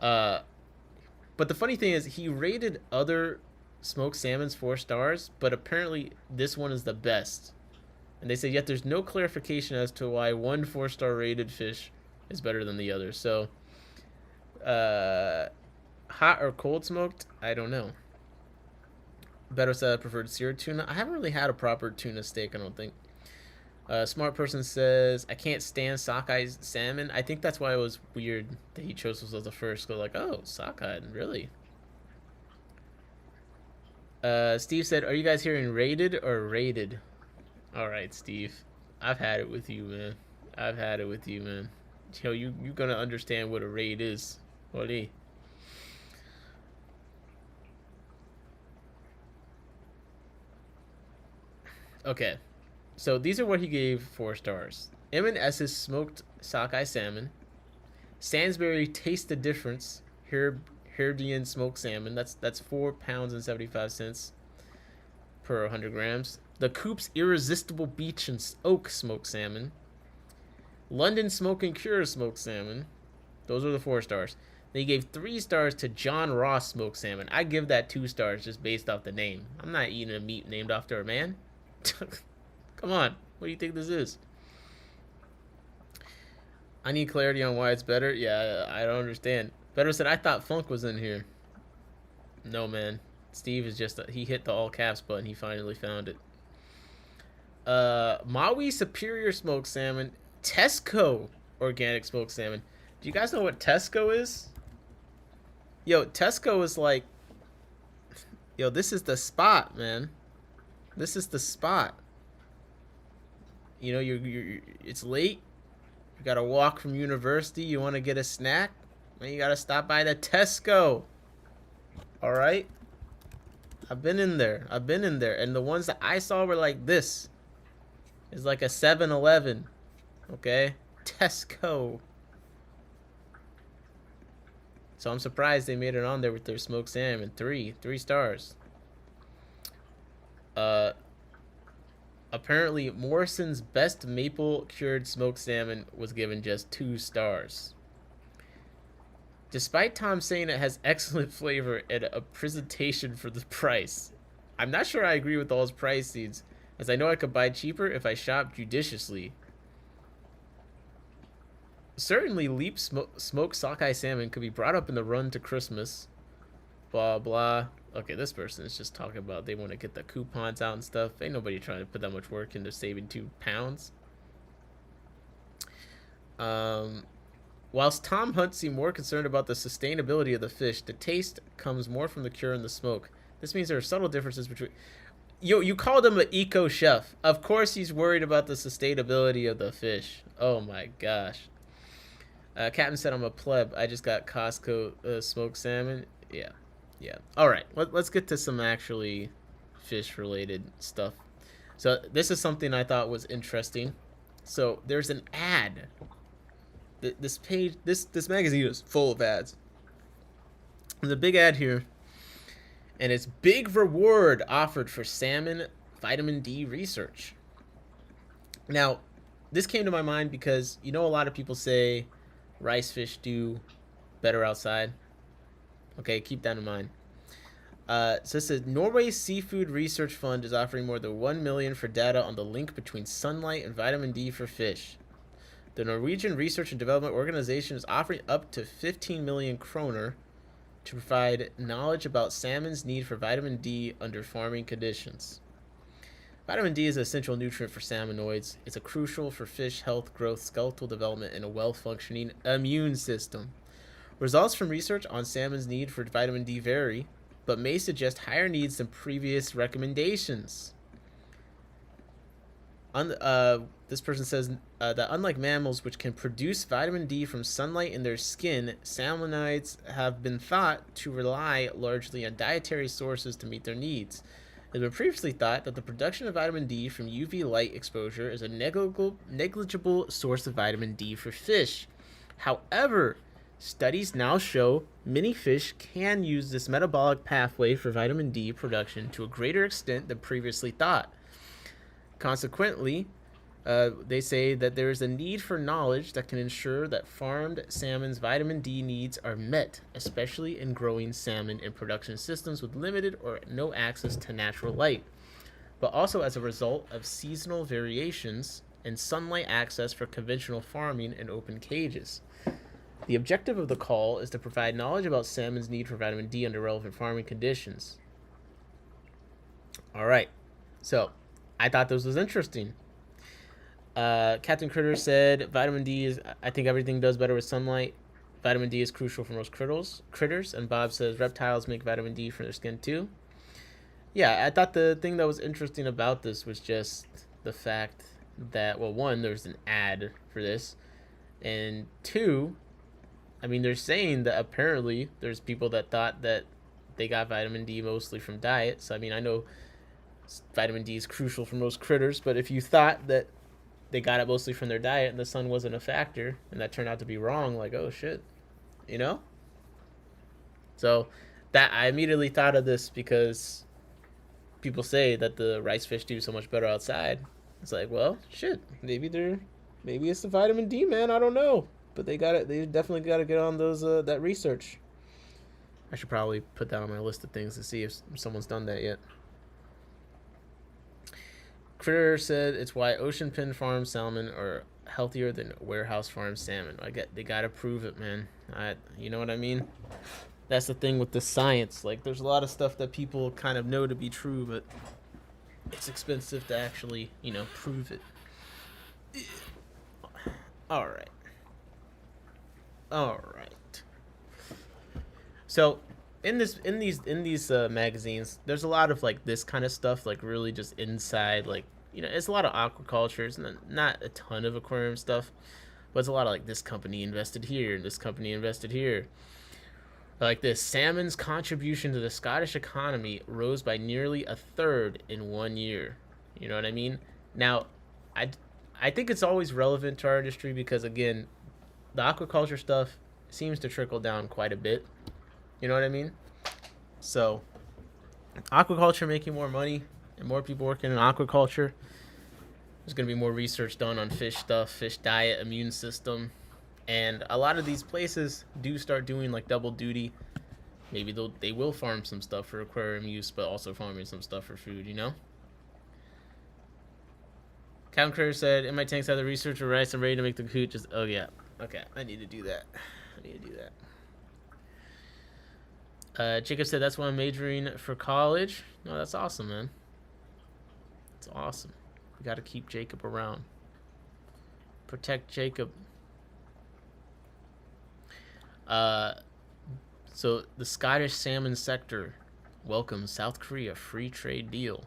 But the funny thing is, he rated other smoked salmons 4 stars, but apparently this one is the best. And they said, yet there's no clarification as to why one 4-star rated fish is better than the other. So, hot or cold smoked? I don't know. Better said I preferred seared tuna. I haven't really had a proper tuna steak, I don't think. Smart person says, I can't stand sockeye salmon. I think that's why it was weird that he chose this as the first. Go oh, sockeye, really? Steve said, are you guys hearing rated or rated? All right, Steve. I've had it with you, man. I've had it with you, man. You're gonna understand what a raid is. Ollie. Okay. So these are what he gave 4 stars. M&S's smoked sockeye salmon. Sainsbury Taste the Difference Herdian smoked salmon. That's 4 pounds and 75 cents per 100 grams. The Coop's Irresistible Beach and Oak smoked salmon. London Smoke and Cure smoked salmon. Those are the 4 stars. Then he gave 3 stars to John Ross smoked salmon. I give that 2 stars just based off the name. I'm not eating a meat named after a man. Come on, what do you think this is? I need clarity on why it's better. Yeah, I don't understand. Better said, I thought Funk was in here. No, man. Steve is just, he hit the all caps button. He finally found it. Maui Superior Smoked Salmon. Tesco Organic Smoked Salmon. Do you guys know what Tesco is? Yo, Tesco is yo, this is the spot, man. This is the spot. You know, it's late. You gotta walk from university. You want to get a snack? Man, you gotta stop by the Tesco. All right. I've been in there. And the ones that I saw were like this. It's like a 7-Eleven. Okay, Tesco. So I'm surprised they made it on there with their smoked salmon. Three stars. Uh, Apparently Morrison's best maple cured smoked salmon was given just 2 stars. Despite Tom saying it has excellent flavor and a presentation for the price, I'm not sure I agree with all his price seeds, as I know I could buy cheaper if I shop judiciously. Certainly, Leap smoked sockeye salmon could be brought up in the run to Christmas. Blah blah. Okay, this person is just talking about they want to get the coupons out and stuff. Ain't nobody trying to put that much work into saving £2. Whilst Tom Hunt seemed more concerned about the sustainability of the fish, the taste comes more from the cure and the smoke. This means there are subtle differences between. You called him an eco chef. Of course he's worried about the sustainability of the fish. Oh my gosh. Captain said I'm a pleb. I just got Costco smoked salmon. Yeah. All right. Let's get to some actually fish-related stuff. So this is something I thought was interesting. So there's an ad. This page, this magazine is full of ads. There's a big ad here, and it's big reward offered for salmon vitamin D research. Now, this came to my mind because a lot of people say rice fish do better outside. Okay, keep that in mind. So it says Norway's Seafood Research Fund is offering more than 1 million for data on the link between sunlight and vitamin D for fish. The Norwegian Research and Development Organization is offering up to 15 million kroner to provide knowledge about salmon's need for vitamin D under farming conditions. Vitamin D is an essential nutrient for salmonoids. It's crucial for fish health, growth, skeletal development, and a well-functioning immune system. Results from research on salmon's need for vitamin D vary, but may suggest higher needs than previous recommendations. This person says that unlike mammals, which can produce vitamin D from sunlight in their skin, salmonids have been thought to rely largely on dietary sources to meet their needs. It has been previously thought that the production of vitamin D from UV light exposure is a negligible source of vitamin D for fish. However, studies now show many fish can use this metabolic pathway for vitamin D production to a greater extent than previously thought. Consequently, they say that there is a need for knowledge that can ensure that farmed salmon's vitamin D needs are met, especially in growing salmon in production systems with limited or no access to natural light, but also as a result of seasonal variations and sunlight access for conventional farming in open cages. The objective of the call is to provide knowledge about salmon's need for vitamin D under relevant farming conditions. All right, so I thought this was interesting. Captain Critter said vitamin D is, I think everything does better with sunlight. Vitamin D is crucial for most critters. And Bob says reptiles make vitamin D from their skin too. Yeah, I thought the thing that was interesting about this was just the fact that, well, one, there's an ad for this. And two, I mean, they're saying that apparently there's people that thought that they got vitamin D mostly from diet. So, I mean, I know vitamin D is crucial for most critters, but if you thought that they got it mostly from their diet and the sun wasn't a factor, and that turned out to be wrong, like, oh shit, So that I immediately thought of this because people say that the rice fish do so much better outside. It's like, well, shit, maybe it's the vitamin D, man. I don't know, but they definitely got to get on those that research. I should probably put that on my list of things to see if someone's done that yet. Critter said it's why ocean pen farm salmon are healthier than warehouse farm salmon. They gotta prove it, man. You know what I mean? That's the thing with the science. Like, there's a lot of stuff that people kind of know to be true, but it's expensive to actually, prove it. All right. So, in these magazines, there's a lot of like this kind of stuff, like really just inside like it's a lot of aquaculture. It's not a ton of aquarium stuff, but it's a lot of like this company invested here, and this company invested here. Like this, salmon's contribution to the Scottish economy rose by nearly a third in 1 year. You know what I mean? Now, I, I think it's always relevant to our industry because, again, the aquaculture stuff seems to trickle down quite a bit. You know what I mean? So, aquaculture making more money and more people working in aquaculture. There's going to be more research done on fish stuff, fish diet, immune system. And a lot of these places do start doing like double duty. Maybe they will farm some stuff for aquarium use, but also farming some stuff for food, you know? Captain Carrier said, in my tanks have the research for rice. I'm ready to make the coot. Just, oh yeah. Okay, I need to do that. Jacob said, that's why I'm majoring for college. No, that's awesome, man. It's awesome. We got to keep Jacob around. Protect Jacob. So the Scottish salmon sector welcomes South Korea free trade deal.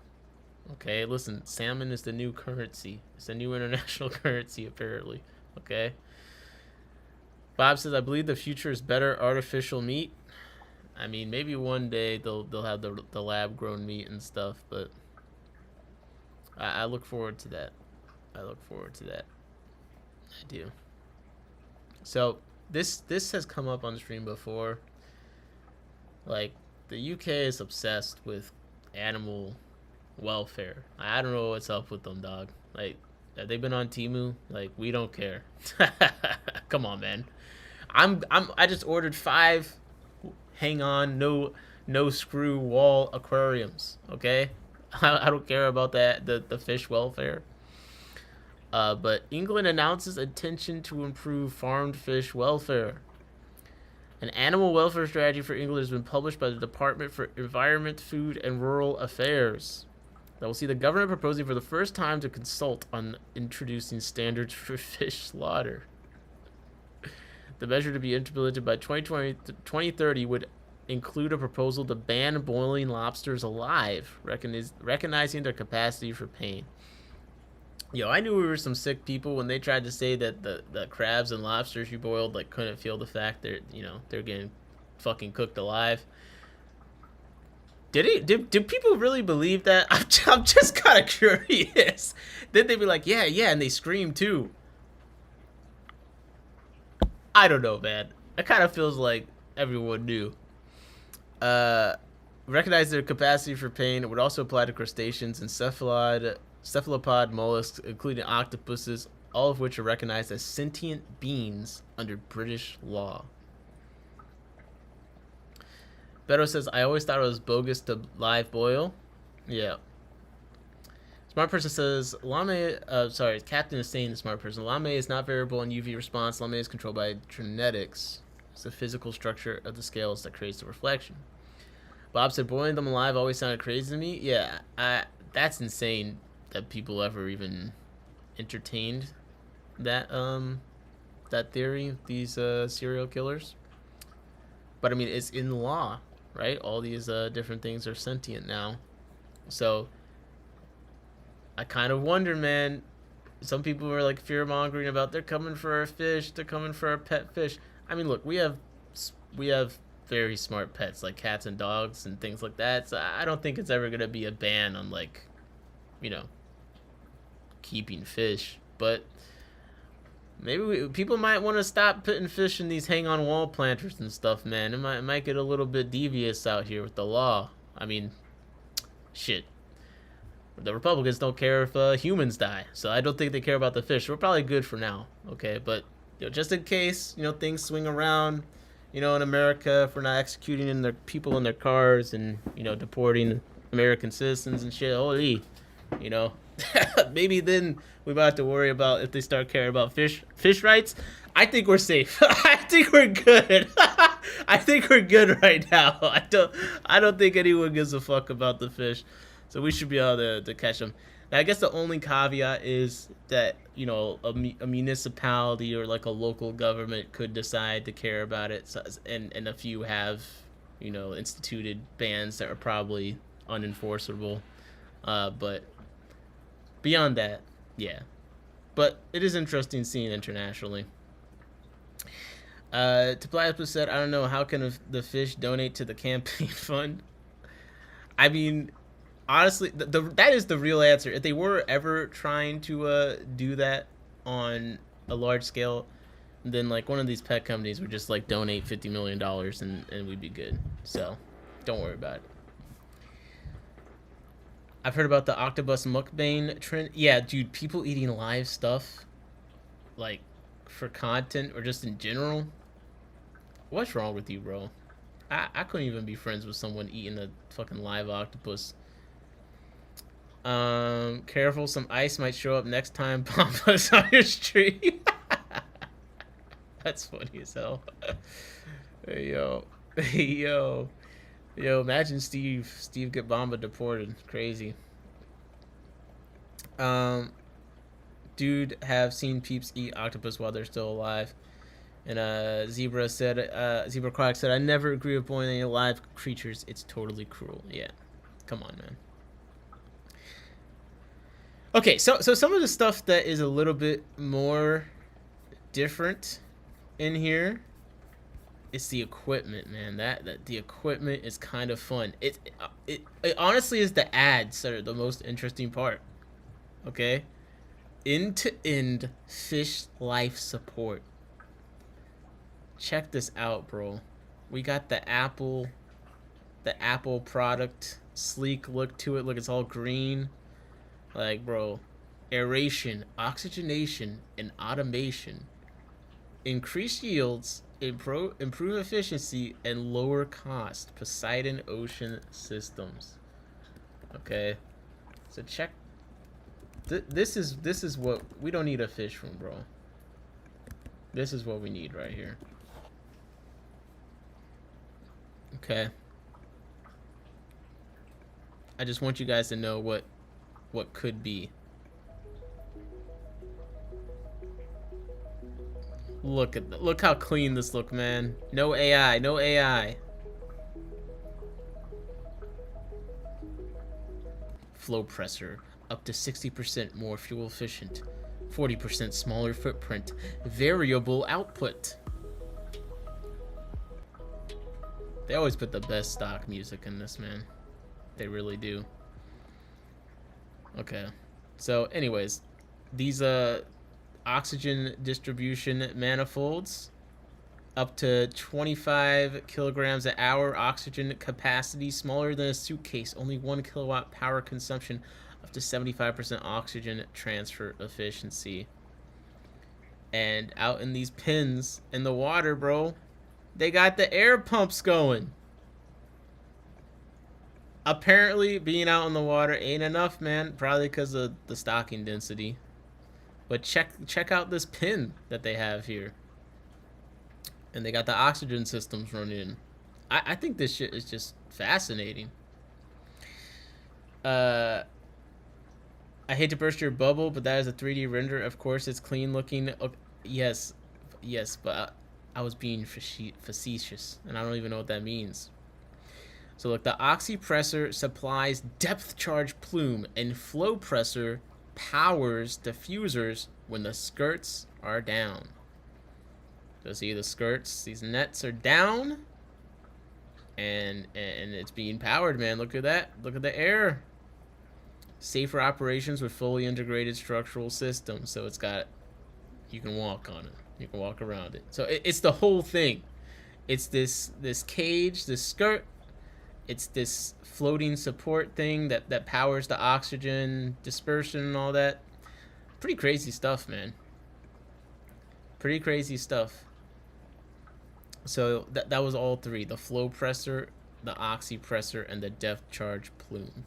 Okay, listen, salmon is the new currency. It's the new international currency, apparently. Okay. Bob says, I believe the future is better artificial meat. I mean, maybe one day they'll have the lab grown meat and stuff, but I look forward to that. I do. So this has come up on stream before. Like, the UK is obsessed with animal welfare. I don't know what's up with them, dog. Like, have they been on Temu? Like, we don't care. Come on, man. I just ordered 5 hang on, no screw wall aquariums, okay? I don't care about that, the fish welfare. But England announces intention to improve farmed fish welfare. An animal welfare strategy for England has been published by the Department for Environment, Food and Rural Affairs. That will see the government proposing for the first time to consult on introducing standards for fish slaughter. The measure to be implemented by 2030 would include a proposal to ban boiling lobsters alive, recognizing their capacity for pain. Yo, I knew we were some sick people when they tried to say that the crabs and lobsters you boiled like couldn't feel the fact that they're getting fucking cooked alive. Did people really believe that? I'm just kind of curious. Then they'd be like, yeah, and they scream too. I don't know, man. It kind of feels like everyone knew. Recognize their capacity for pain. It would also apply to crustaceans and cephalopod mollusks, including octopuses, all of which are recognized as sentient beings under British law. Beto says, I always thought it was bogus to live boil. Yeah. Smart person says, Captain is saying the smart person. Lame is not variable in UV response. Lame is controlled by genetics. It's the physical structure of the scales that creates the reflection. Bob said, boiling them alive always sounded crazy to me. Yeah, that's insane that people ever even entertained that theory, these serial killers. But I mean, it's in the law, right? All these different things are sentient now. So I kind of wonder, man. Some people were like fear mongering about they're coming for our fish, they're coming for our pet fish. I mean, look, we have very smart pets like cats and dogs and things like that. So I don't think it's ever gonna be a ban on like, keeping fish. But maybe people might want to stop putting fish in these hang-on wall planters and stuff, man. It might get a little bit devious out here with the law. I mean, shit. The Republicans don't care if humans die, so I don't think they care about the fish. We're probably good for now, okay? But just in case things swing around, in America, if we're not executing people in their cars and deporting American citizens and shit, holy, maybe then we might have to worry about if they start caring about fish rights. I think we're safe. I think we're good. I think we're good right now. I don't think anyone gives a fuck about the fish. So we should be able to catch them. Now, I guess the only caveat is that, a municipality or like a local government could decide to care about it. So, and a few have, instituted bans that are probably unenforceable. But Beyond that, yeah. But it is interesting seeing internationally. Tobias said, I don't know, how can the fish donate to the campaign fund? I mean, honestly, that is the real answer. If they were ever trying to do that on a large scale, then like one of these pet companies would just like donate $50 million and we'd be good. So don't worry about it. I've heard about the octopus mukbang trend. Yeah, dude, people eating live stuff like for content or just in general. What's wrong with you, bro? I couldn't even be friends with someone eating a fucking live octopus. Careful, some ice might show up next time Pampas on your street. That's funny as hell. Hey, yo. Hey, yo. Yo, imagine Steve get Bamba deported. Crazy. Dude have seen peeps eat octopus while they're still alive. And Zebra Croc said, I never agree with boiling any live creatures. It's totally cruel. Yeah. Come on, man. Okay, so some of the stuff that is a little bit more different in here, it's the equipment, man. That the equipment is kind of fun. It honestly is the ads that are the most interesting part. Okay, end-to-end fish life support. Check this out, bro. We got the Apple product, sleek look to it. Look, it's all green. Like, bro, aeration, oxygenation, and automation. Increase yields, improve efficiency, and lower cost. Poseidon Ocean Systems. Okay, so check. This is what we don't need a fish room, bro. This is what we need right here. Okay. I just want you guys to know what could be. Look how clean this look, man. No AI, no AI. Flow presser, up to 60% more fuel efficient, 40% smaller footprint, variable output. They always put the best stock music in this, man. They really do. Okay, so anyways, these oxygen distribution manifolds, up to 25 kilograms an hour oxygen capacity, smaller than a suitcase, only 1 kilowatt power consumption, up to 75% oxygen transfer efficiency. And out in these pins in the water, bro, they got the air pumps going. Apparently, being out in the water ain't enough, man. Probably because of the stocking density. But check out this pin that they have here. And they got the oxygen systems running. I think this shit is just fascinating. I hate to burst your bubble, but that is a 3D render. Of course, it's clean looking. Okay, yes, but I was being facetious, and I don't even know what that means. So look, the oxypressor supplies depth charge plume, and flow pressor powers diffusers when the skirts are down. So see the skirts, these nets are down, and it's being powered, man. Look at that. Look at the air. Safer operations with fully integrated structural systems. So it's got, you can walk on it. You can walk around it. So it's the whole thing. It's this cage, this skirt. It's this floating support thing that powers the oxygen dispersion and all that. Pretty crazy stuff, man. Pretty crazy stuff. So that was all three: the flow presser, the oxypressor, and the depth charge plume,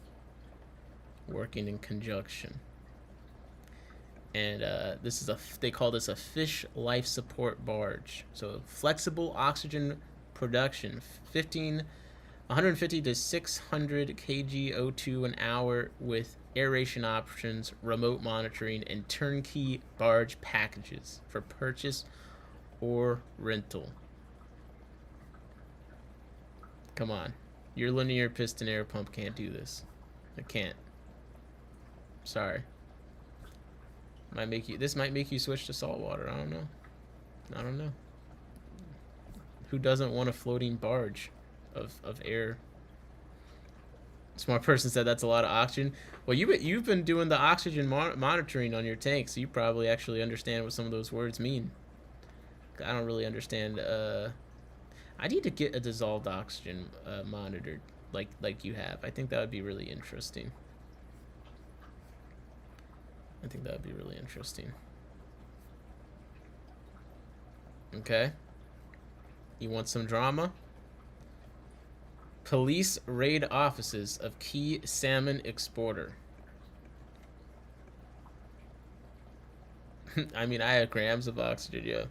working in conjunction. And this is they call this a fish life support barge. So flexible oxygen production, 150 to 600 kg O2 an hour with aeration options, remote monitoring, and turnkey barge packages for purchase or rental. Come on. Your linear piston air pump can't do this. It can't. Sorry. Might make you. This might make you switch to saltwater. I don't know. I don't know. Who doesn't want a floating barge of air? Smart person said that's a lot of oxygen. Well, you've been doing the oxygen monitoring on your tank, so you probably actually understand what some of those words mean. I don't really understand. I need to get a dissolved oxygen monitored like you have. I think that would be really interesting. I think that would be really interesting. Okay. You want some drama? Police raid offices of key salmon exporter. I mean, I have grams of oxygen, yeah.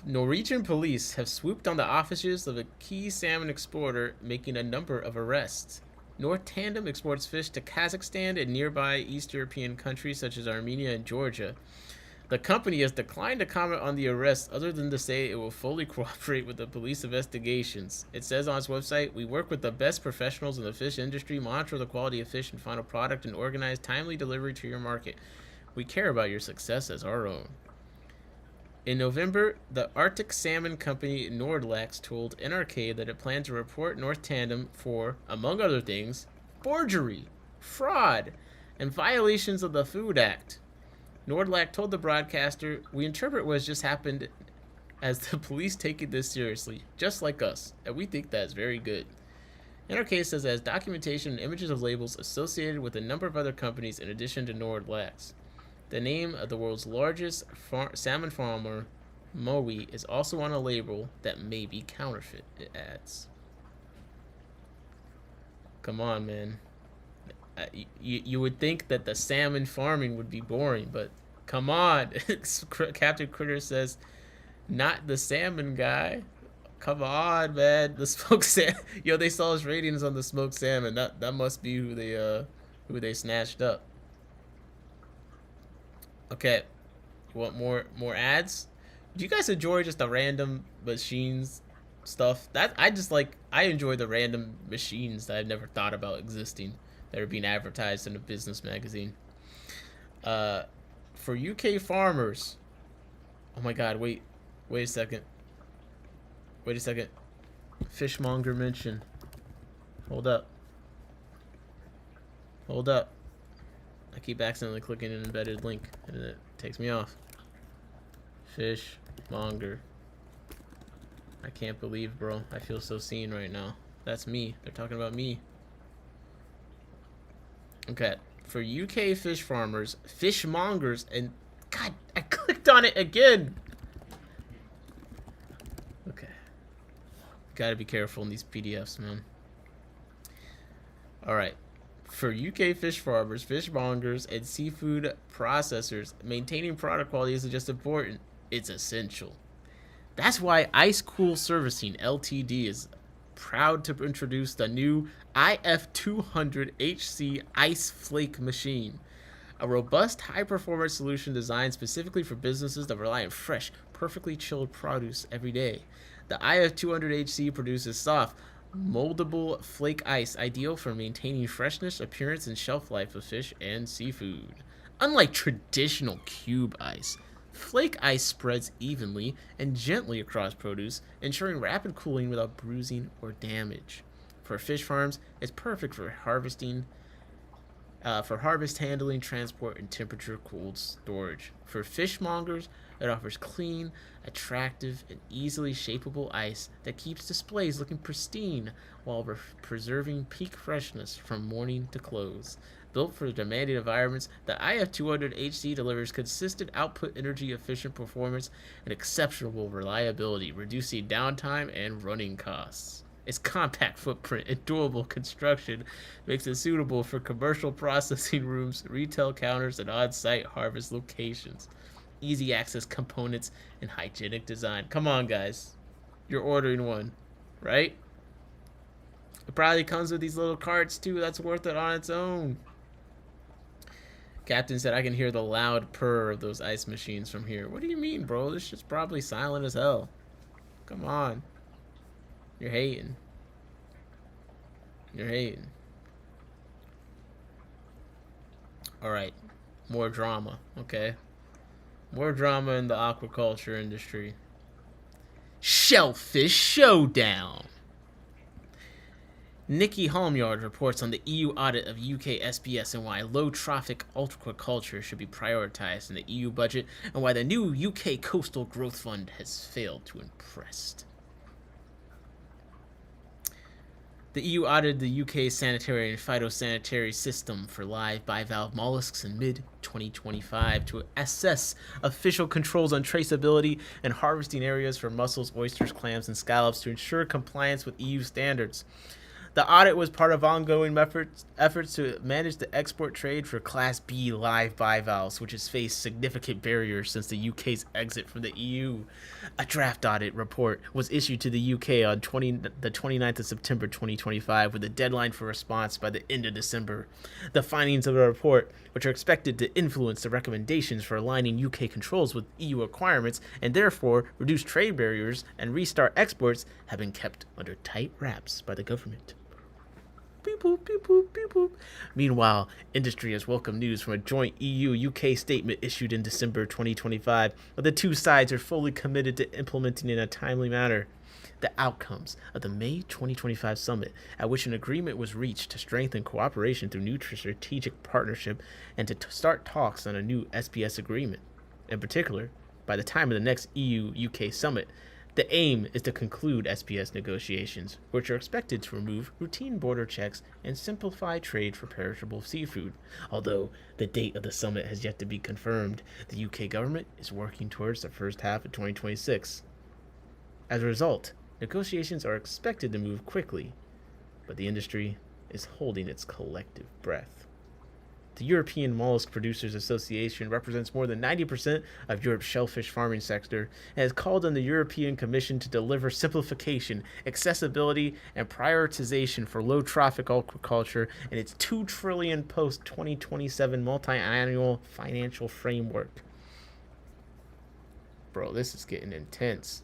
Norwegian police have swooped on the offices of a key salmon exporter, making a number of arrests. North Tandem exports fish to Kazakhstan and nearby East European countries such as Armenia and Georgia. The company has declined to comment on the arrest other than to say it will fully cooperate with the police investigations. It says on its website, "We work with the best professionals in the fish industry, monitor the quality of fish and final product, and organize timely delivery to your market. We care about your success as our own." In November, the Arctic salmon company Nordlax told NRK that it planned to report North Tandem for, among other things, forgery, fraud, and violations of the Food Act. Nordlack told the broadcaster, "We interpret what has just happened as the police taking this seriously, just like us, and we think that is very good." NRK says it has documentation and images of labels associated with a number of other companies in addition to Nordlax. The name of the world's largest salmon farmer, Mowi, is also on a label that may be counterfeit, it adds. Come on, man. You would think that the salmon farming would be boring, but come on. Captain Critter says, "Not the salmon guy." Come on, man. The smoked salmon. Yo, they saw his ratings on the smoked salmon. That must be who they snatched up. Okay, you want more ads? Do you guys enjoy just the random machines stuff? That I enjoy the random machines that I've never thought about existing that are being advertised in a business magazine. For UK farmers. Oh my god, wait a second. Fishmonger mention. Hold up. I keep accidentally clicking an embedded link and it takes me off. Fishmonger. I can't believe, bro. I feel so seen right now. That's me. They're talking about me. Okay. For UK fish farmers, fishmongers, and God, I clicked on it again. Okay. Gotta be careful in these PDFs, man. Alright. For UK fish farmers, fishmongers, and seafood processors, maintaining product quality isn't just important, it's essential. That's why Ice Cool Servicing Ltd is proud to introduce the new IF200HC Ice Flake Machine, a robust, high-performance solution designed specifically for businesses that rely on fresh, perfectly chilled produce every day. The IF200HC produces soft, moldable flake ice, ideal for maintaining freshness, appearance, and shelf life of fish and seafood. Unlike traditional cube ice, flake ice spreads evenly and gently across produce, ensuring rapid cooling without bruising or damage. For fish farms, it's perfect for harvest handling, transport, and temperature-cooled storage. For fishmongers, it offers clean, attractive, and easily shapeable ice that keeps displays looking pristine while preserving peak freshness from morning to close. Built for demanding environments, the IF200HC delivers consistent output, energy-efficient performance, and exceptional reliability, reducing downtime and running costs. Its compact footprint and durable construction makes it suitable for commercial processing rooms, retail counters, and on-site harvest locations. Easy access components and hygienic design. Come on, guys. You're ordering one, right? It probably comes with these little carts, too. That's worth it on its own. Captain said, "I can hear the loud purr of those ice machines from here." What do you mean, bro? This shit's probably silent as hell. Come on. You're hating. Alright. More drama, okay? More drama in the aquaculture industry. Shellfish Showdown. Nikki Halmyard reports on the EU audit of UK SBS and why low-traffic aquaculture should be prioritized in the EU budget and why the new UK Coastal Growth Fund has failed to impress. The EU audited the UK sanitary and phytosanitary system for live bivalve mollusks in mid-2025 to assess official controls on traceability and harvesting areas for mussels, oysters, clams, and scallops to ensure compliance with EU standards. The audit was part of ongoing efforts to manage the export trade for Class B live bivalves, which has faced significant barriers since the UK's exit from the EU. A draft audit report was issued to the UK on the 29th of September 2025 with a deadline for response by the end of December. The findings of the report, which are expected to influence the recommendations for aligning UK controls with EU requirements and therefore reduce trade barriers and restart exports, have been kept under tight wraps by the government. Beep, boop, beep, boop, beep, boop. Meanwhile, industry has welcomed news from a joint EU-UK statement issued in December 2025, where the two sides are fully committed to implementing in a timely manner the outcomes of the May 2025 summit, at which an agreement was reached to strengthen cooperation through new strategic partnership and to start talks on a new SBS agreement. In particular, by the time of the next EU-UK summit, the aim is to conclude SPS negotiations, which are expected to remove routine border checks and simplify trade for perishable seafood. Although the date of the summit has yet to be confirmed, the UK government is working towards the first half of 2026. As a result, negotiations are expected to move quickly, but the industry is holding its collective breath. The European Mollusk Producers Association represents more than 90% of Europe's shellfish farming sector and has called on the European Commission to deliver simplification, accessibility, and prioritization for low-traffic aquaculture in its $2 trillion post-2027 multi-annual financial framework. Bro, this is getting intense.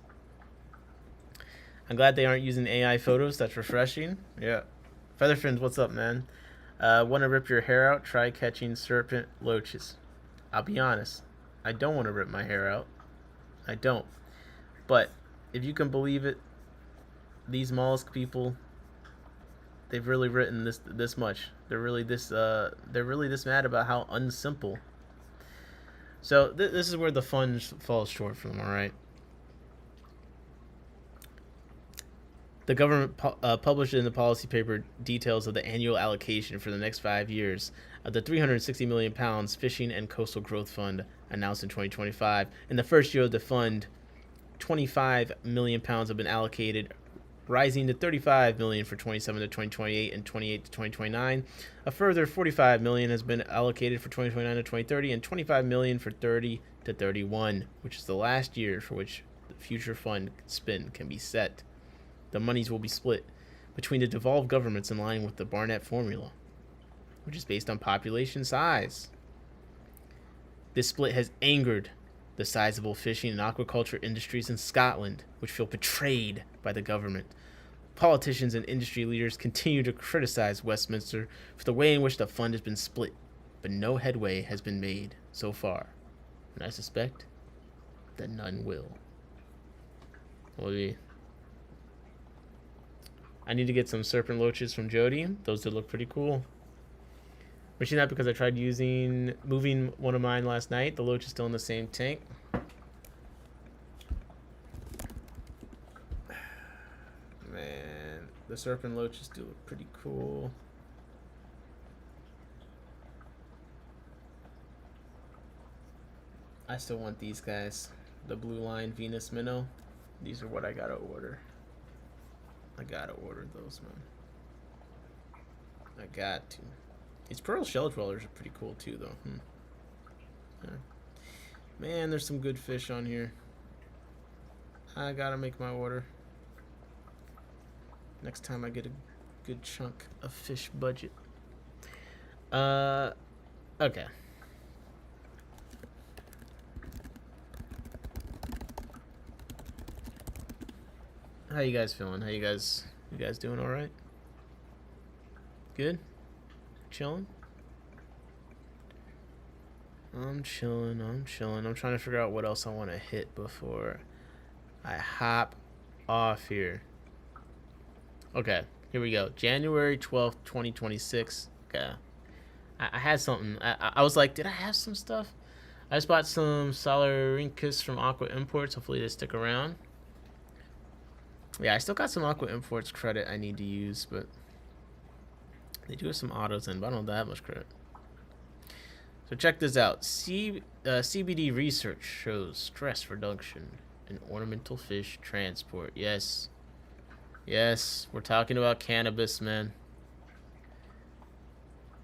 I'm glad they aren't using AI photos. That's refreshing. Yeah. Featherfins, what's up, man? Want to rip your hair out? Try catching serpent loaches. I'll be honest, I don't want to rip my hair out. I don't. But if you can believe it, these mollusk people, they've really written this much. They're really this mad about how unsimple. So this is where the fun falls short for them. All right. The government published in the policy paper details of the annual allocation for the next 5 years of the £360 million Fishing and Coastal Growth Fund announced in 2025. In the first year of the fund, £25 million have been allocated, rising to £35 million for 27 to 2028 and 28 to 2029. A further £45 million has been allocated for 2029 to 2030 and £25 million for 30 to 31, which is the last year for which the future fund spend can be set. The monies will be split between the devolved governments in line with the Barnett formula, which is based on population size. This split has angered the sizable fishing and aquaculture industries in Scotland, which feel betrayed by the government. Politicians and industry leaders continue to criticize Westminster for the way in which the fund has been split, but no headway has been made so far, and I suspect that none will. I need to get some serpent loaches from Jody. Those did look pretty cool. Wishing that because I tried moving one of mine last night. The loach is still in the same tank. Man, the serpent loaches do look pretty cool. I still want these guys. The blue line Venus minnow. These are what I gotta order. I gotta order those, man. I got to. These pearl shell dwellers are pretty cool too, though. Yeah. Man, there's some good fish on here. I gotta make my order. Next time I get a good chunk of fish budget. Okay. How you guys feeling? You guys doing all right? Good? Chilling? I'm chilling. I'm chilling. I'm trying to figure out what else I want to hit before I hop off here. Okay, here we go. January 12th, 2026. Okay. I had something. I was like, did I have some stuff? I just bought some Solarincus from Aqua Imports. Hopefully they stick around. Yeah, I still got some Aqua Imports credit I need to use, but they do have some autos in, but I don't have that much credit. So check this out. CBD research shows stress reduction in ornamental fish transport. Yes. Yes, we're talking about cannabis, man.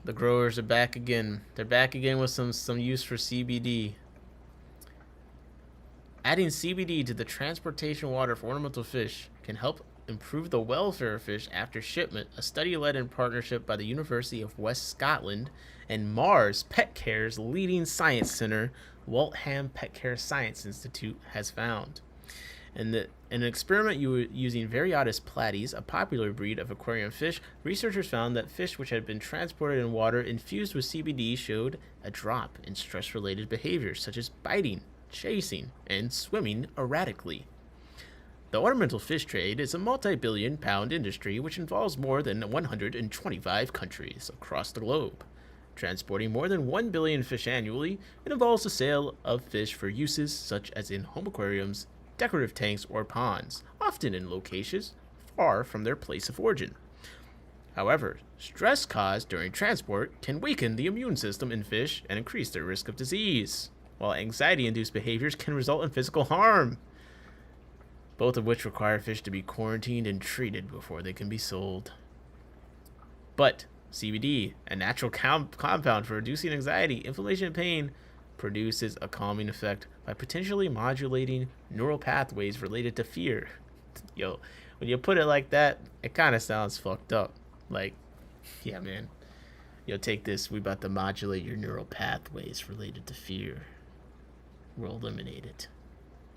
The growers are back again. They're back again with some use for CBD. Adding CBD to the transportation water for ornamental fish can help improve the welfare of fish after shipment. A study led in partnership by the University of West Scotland and Mars Pet Care's leading science center, Waltham Pet Care Science Institute, has found. In an experiment using Variotis platies, a popular breed of aquarium fish, researchers found that fish which had been transported in water infused with CBD showed a drop in stress-related behaviors such as biting, chasing, and swimming erratically. The ornamental fish trade is a multi-billion-pound industry which involves more than 125 countries across the globe. Transporting more than 1 billion fish annually, it involves the sale of fish for uses such as in home aquariums, decorative tanks, or ponds, often in locations far from their place of origin. However, stress caused during transport can weaken the immune system in fish and increase their risk of disease, while anxiety-induced behaviors can result in physical harm, both of which require fish to be quarantined and treated before they can be sold. But CBD, a natural compound for reducing anxiety, inflammation, and pain, produces a calming effect by potentially modulating neural pathways related to fear. Yo, when you put it like that, it kind of sounds fucked up. Like, yeah, man. Yo, take this. We about to modulate your neural pathways related to fear. We'll eliminate it.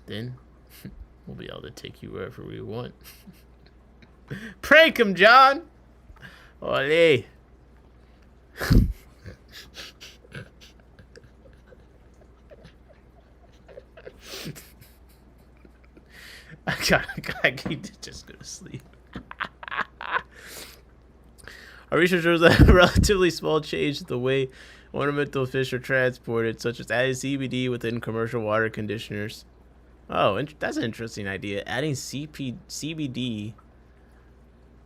Then, we'll be able to take you wherever we want. Prank him, John! Olé! I need to just go to sleep. Our research shows that a relatively small change to the way ornamental fish are transported, such as adding CBD within commercial water conditioners. Oh, that's an interesting idea. Adding CBD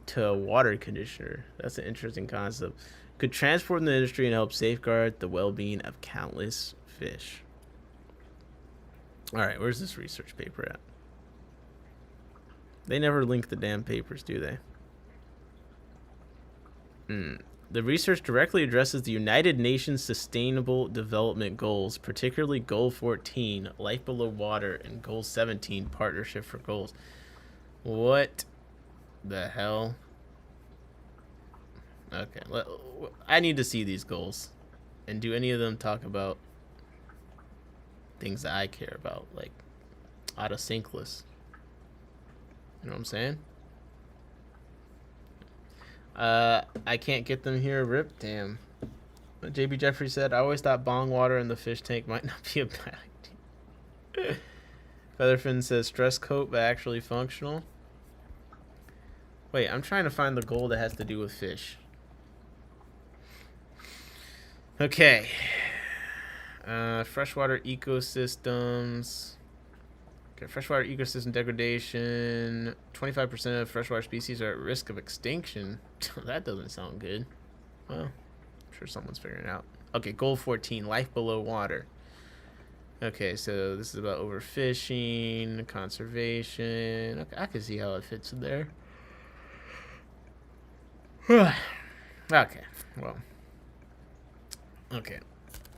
to a water conditioner. That's an interesting concept. Could transform the industry and help safeguard the well-being of countless fish. All right, where's this research paper at? They never link the damn papers, do they? The research directly addresses the United Nations Sustainable Development Goals, particularly Goal 14, Life Below Water, and Goal 17, Partnership for Goals. What the hell? Okay, I need to see these goals. And do any of them talk about things that I care about, like autosynclus? You know what I'm saying? I can't get them here. Rip. Damn. JB Jeffrey said, I always thought bong water in the fish tank might not be a bad idea. Featherfin says stress coat, but actually functional. Wait, I'm trying to find the goal that has to do with fish. Okay. Freshwater ecosystems. Okay, freshwater ecosystem degradation. 25% of freshwater species are at risk of extinction. That doesn't sound good. Well, I'm sure someone's figuring it out. Okay, goal 14, life below water. Okay, so this is about overfishing, conservation. Okay, I can see how it fits in there. Okay, well. Okay.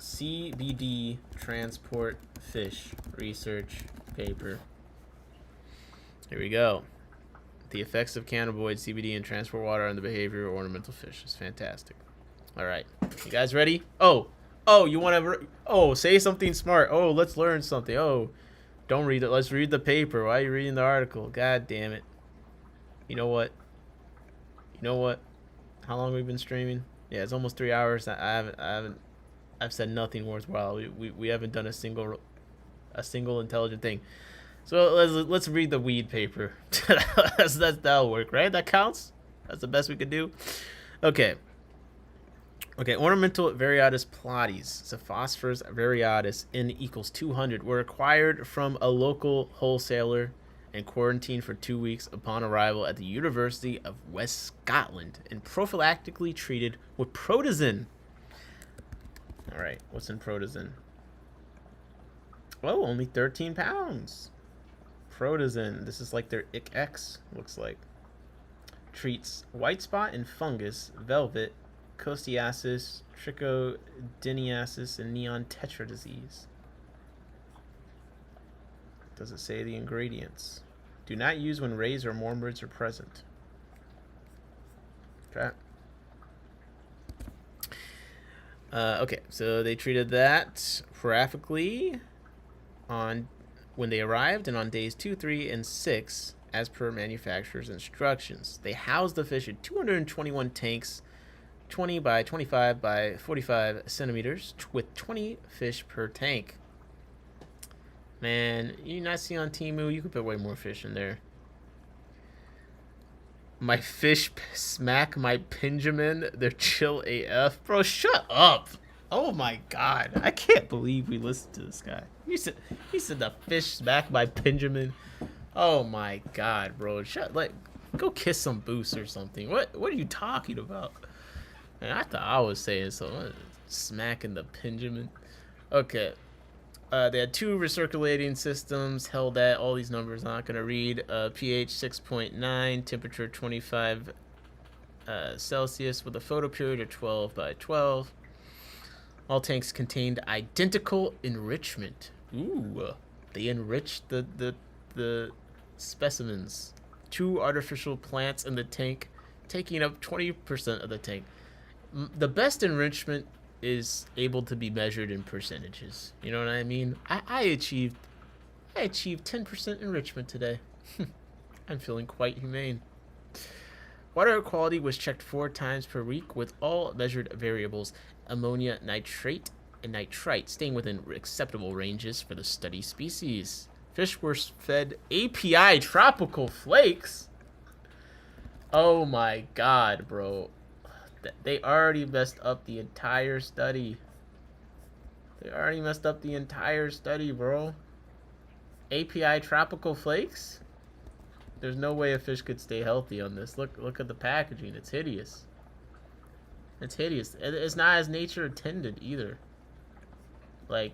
CBD transport fish research paper. Here we go. The effects of cannabinoid CBD in transport water on the behavior of ornamental fish is fantastic. All right, you guys ready? Oh, you want to? Say something smart. Oh, let's learn something. Oh, don't read it. Let's read the paper. Why are you reading the article? God damn it. You know what? How long have we been streaming? Yeah, it's almost 3 hours. I haven't I've said nothing worthwhile. We haven't done a single intelligent thing. So let's read the weed paper. That'll work, right? That counts. That's the best we could do. Okay. Okay, ornamental variatus platies, Xiphosphoros variatus, N equals 200, were acquired from a local wholesaler and quarantined for 2 weeks upon arrival at the University of West Scotland and prophylactically treated with protozin. All right, what's in protozin? Oh, only 13 pounds. Protozin, this is like their IC-X, looks like. Treats white spot and fungus, velvet, costiasis, trichodiniasis, and neon tetra disease. Does it say the ingredients? Do not use when rays or mormons are present. Okay. Okay, so they treated that paraphically on when they arrived and on days 2, 3, and 6 as per manufacturer's instructions. They housed the fish in 221 tanks, 20 by 25 by 45 centimeters, with 20 fish per tank. Man, you not see on Temu, you could put way more fish in there. My fish smack my Pinjamin. They're chill AF. Bro, shut up. Oh my god. I can't believe we listened to this guy. He said the fish smack my Pinjamin. Oh my god, bro. Go kiss some boost or something. What are you talking about? Man, I thought I was saying something. Smacking the Pinjamin. Okay. They had 2 recirculating systems held at all these numbers. I'm not going to read. pH 6.9, temperature 25 Celsius with a photo period of 12 by 12. All tanks contained identical enrichment. Ooh, they enriched the specimens. 2 artificial plants in the tank, taking up 20% of the tank. The best enrichment is able to be measured in percentages. You know what I mean? I achieved 10% enrichment today. I'm feeling quite humane. Water quality was checked 4 times per week with all measured variables, ammonia nitrate and nitrite, staying within acceptable ranges for the study species. Fish were fed API tropical flakes. Oh my god, bro. They already messed up the entire study. Bro. API tropical flakes? There's no way a fish could stay healthy on this. Look at the packaging. It's hideous. It's not as nature intended either. Like,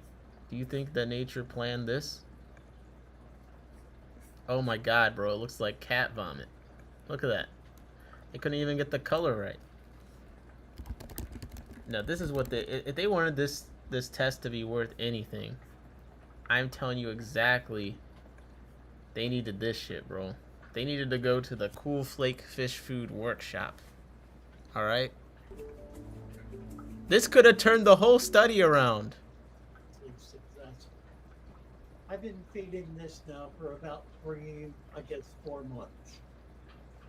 do you think that nature planned this? Oh my god, bro. It looks like cat vomit. Look at that. They couldn't even get the color right. No, this is what if they wanted this test to be worth anything, I'm telling you exactly, they needed this shit, bro. They needed to go to the Cool Flake Fish Food Workshop. Alright? This could have turned the whole study around. I've been feeding this now for about 4 months.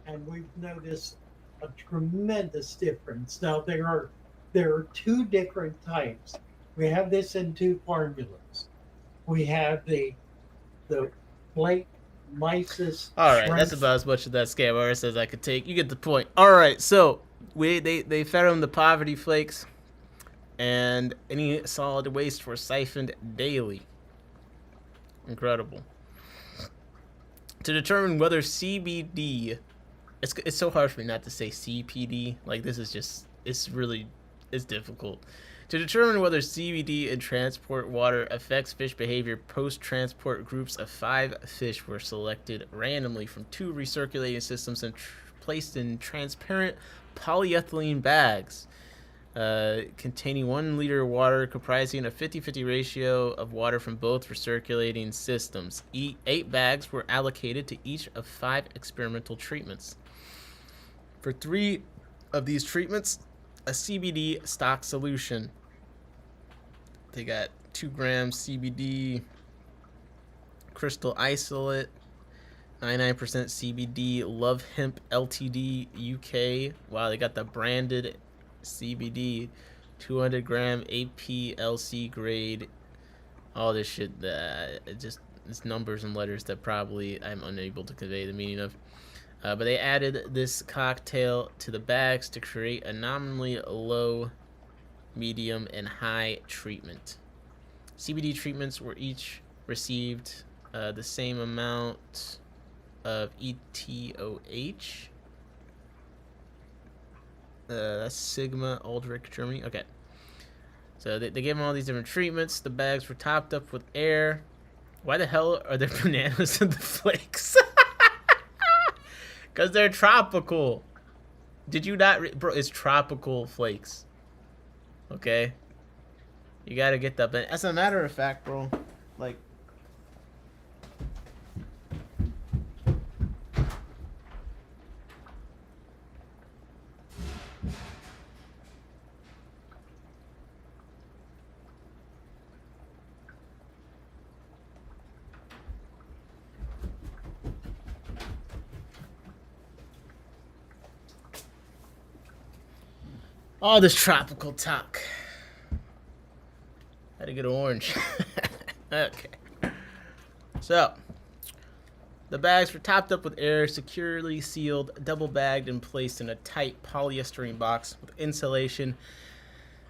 And we've noticed a tremendous difference. Now, there are 2 different types. We have this in 2 formulas. We have the flake mysis. All right, that's about as much of that scam artist as I could take. You get the point. All right, so they fed them the poverty flakes, and any solid waste were siphoned daily. Incredible. To determine whether CBD, it's so hard for me not to say CPD. Like, this is just, it's difficult. To determine whether CBD in transport water affects fish behavior, post-transport groups of 5 fish were selected randomly from 2 recirculating systems and placed in transparent polyethylene bags containing 1 liter of water, comprising a 50-50 ratio of water from both recirculating systems. 8 bags were allocated to each of 5 experimental treatments. For 3 of these treatments, a CBD stock solution. They got 2 grams CBD, crystal isolate, 99% CBD, Love Hemp Ltd UK. Wow, they got the branded CBD, 200-gram APLC grade. All this shit. It's numbers and letters that probably I'm unable to convey the meaning of. But they added this cocktail to the bags to create a nominally low, medium, and high treatment. CBD treatments were each received the same amount of ETOH. That's Sigma Aldrich, Germany. Okay. So they gave them all these different treatments. The bags were topped up with air. Why the hell are there bananas in the flakes? Because they're tropical. Did you not... Bro, it's tropical flakes. Okay? You gotta get that. As a matter of fact, bro, like... all this tropical talk. Had to get orange. Okay. So, the bags were topped up with air, securely sealed, double bagged, and placed in a tight polyester box with insulation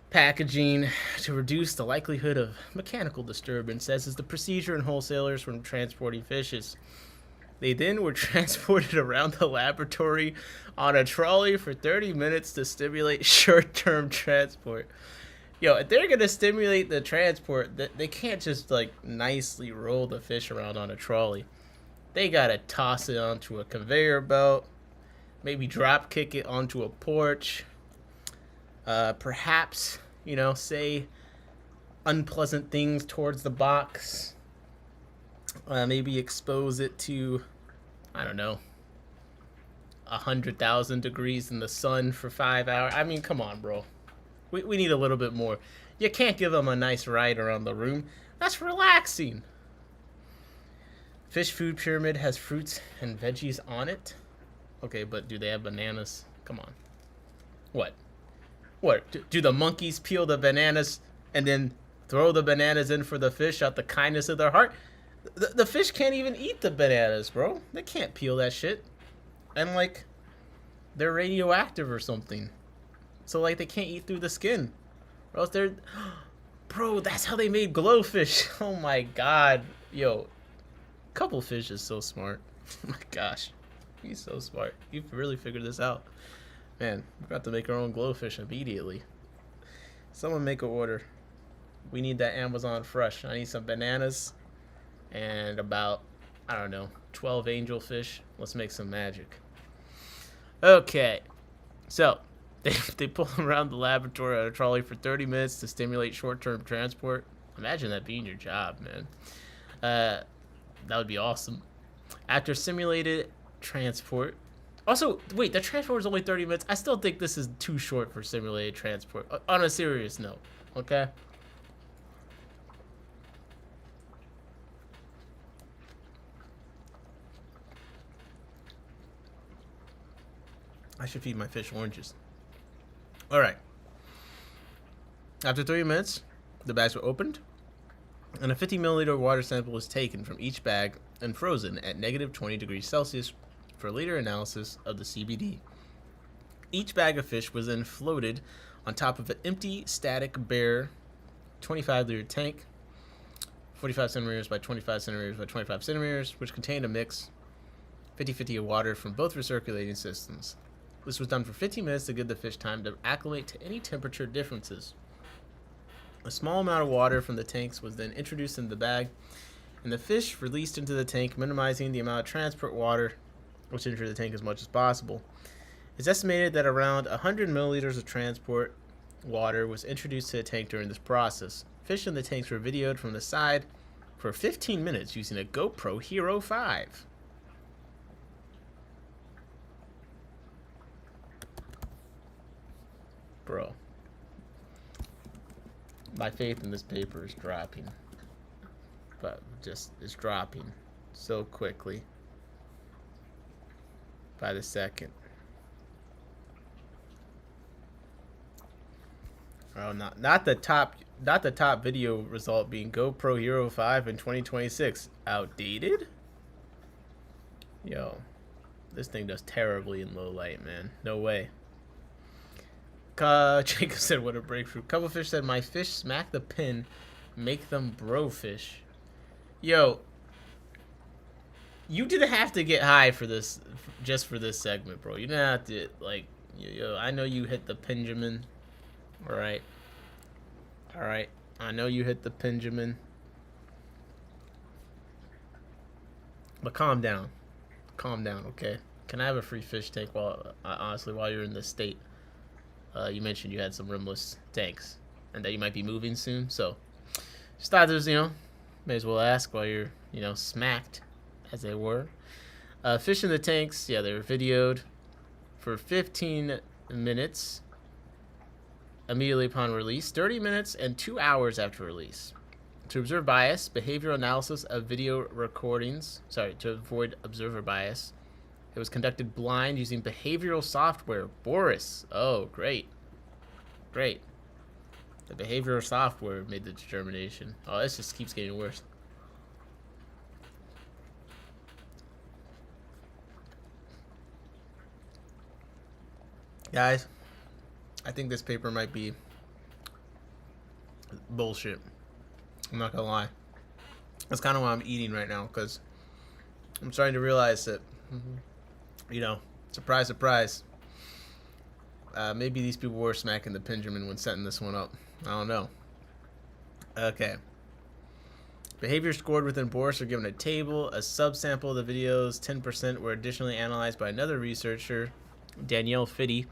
packaging to reduce the likelihood of mechanical disturbance, as is the procedure in wholesalers when transporting fishes. They then were transported around the laboratory on a trolley for 30 minutes to stimulate short-term transport. Yo, if they're gonna stimulate the transport, they can't just like nicely roll the fish around on a trolley. They gotta toss it onto a conveyor belt, maybe drop kick it onto a porch. Perhaps, say unpleasant things towards the box. Maybe expose it to, I don't know, 100,000 degrees in the sun for 5 hours. I mean, come on, bro. We need a little bit more. You can't give them a nice ride around the room. That's relaxing. Fish food pyramid has fruits and veggies on it. Okay, but do they have bananas? Come on. What? Do the monkeys peel the bananas and then throw the bananas in for the fish out the kindness of their heart? The fish can't even eat the bananas, bro. They can't peel that shit. And, like, they're radioactive or something. So, like, they can't eat through the skin. Or else they're... Bro, that's how they made glowfish. Oh, my God. Yo, Cupplefish is so smart. Oh, my gosh. He's so smart. You've really figured this out. Man, we're about to make our own glowfish immediately. Someone make an order. We need that Amazon fresh. I need some bananas and about, I don't know, 12 angelfish. Let's make some magic. Okay. So, they pull them around the laboratory on a trolley for 30 minutes to stimulate short-term transport. Imagine that being your job, man. That would be awesome. After simulated transport... Also, wait, the transport was only 30 minutes. I still think this is too short for simulated transport. On a serious note, okay? I should feed my fish oranges. Alright. After 30 minutes, the bags were opened, and a 50 milliliter water sample was taken from each bag and frozen at negative 20 degrees Celsius for later analysis of the CBD. Each bag of fish was then floated on top of an empty, static, bare 25-liter tank, 45 centimeters by 25 centimeters by 25 centimeters, which contained a mix 50-50 of water from both recirculating systems. This was done for 15 minutes to give the fish time to acclimate to any temperature differences. A small amount of water from the tanks was then introduced into the bag, and the fish released into the tank, minimizing the amount of transport water which entered the tank as much as possible. It's estimated that around 100 milliliters of transport water was introduced to the tank during this process. Fish in the tanks were videoed from the side for 15 minutes using a GoPro Hero 5. Bro, my faith in this paper is dropping, but just it's dropping so quickly by the second. Oh, not the top video result being GoPro Hero 5 in 2026. Outdated? Yo, this thing does terribly in low light, man. No way. Jacob said, "What a breakthrough." Cuttlefish said, "My fish smack the pin, make them bro fish." Yo, you didn't have to get high for this, just for this segment, bro. You didn't have to, like, yo. I know you hit the Benjamin. All right. All right. I know you hit the Benjamin. But calm down. Calm down, okay? Can I have a free fish tank while you're in this state? You mentioned you had some rimless tanks and that you might be moving soon. So just thought there's, may as well ask while you're, smacked, as they were. Fish in the tanks, yeah, they were videoed for 15 minutes immediately upon release, 30 minutes, and 2 hours after release. To observe bias, behavioral analysis of video recordings, to avoid observer bias. It was conducted blind using behavioral software. Boris. Oh, great. Great. The behavioral software made the determination. Oh, this just keeps getting worse. Guys, I think this paper might be bullshit. I'm not gonna lie. That's kind of why I'm eating right now, because I'm starting to realize that, surprise, surprise. Maybe these people were smacking the Benjamin when setting this one up. I don't know. Okay. Behaviors scored within Boris are given a table. A subsample of the videos, 10%, were additionally analyzed by another researcher, Danielle Fitty,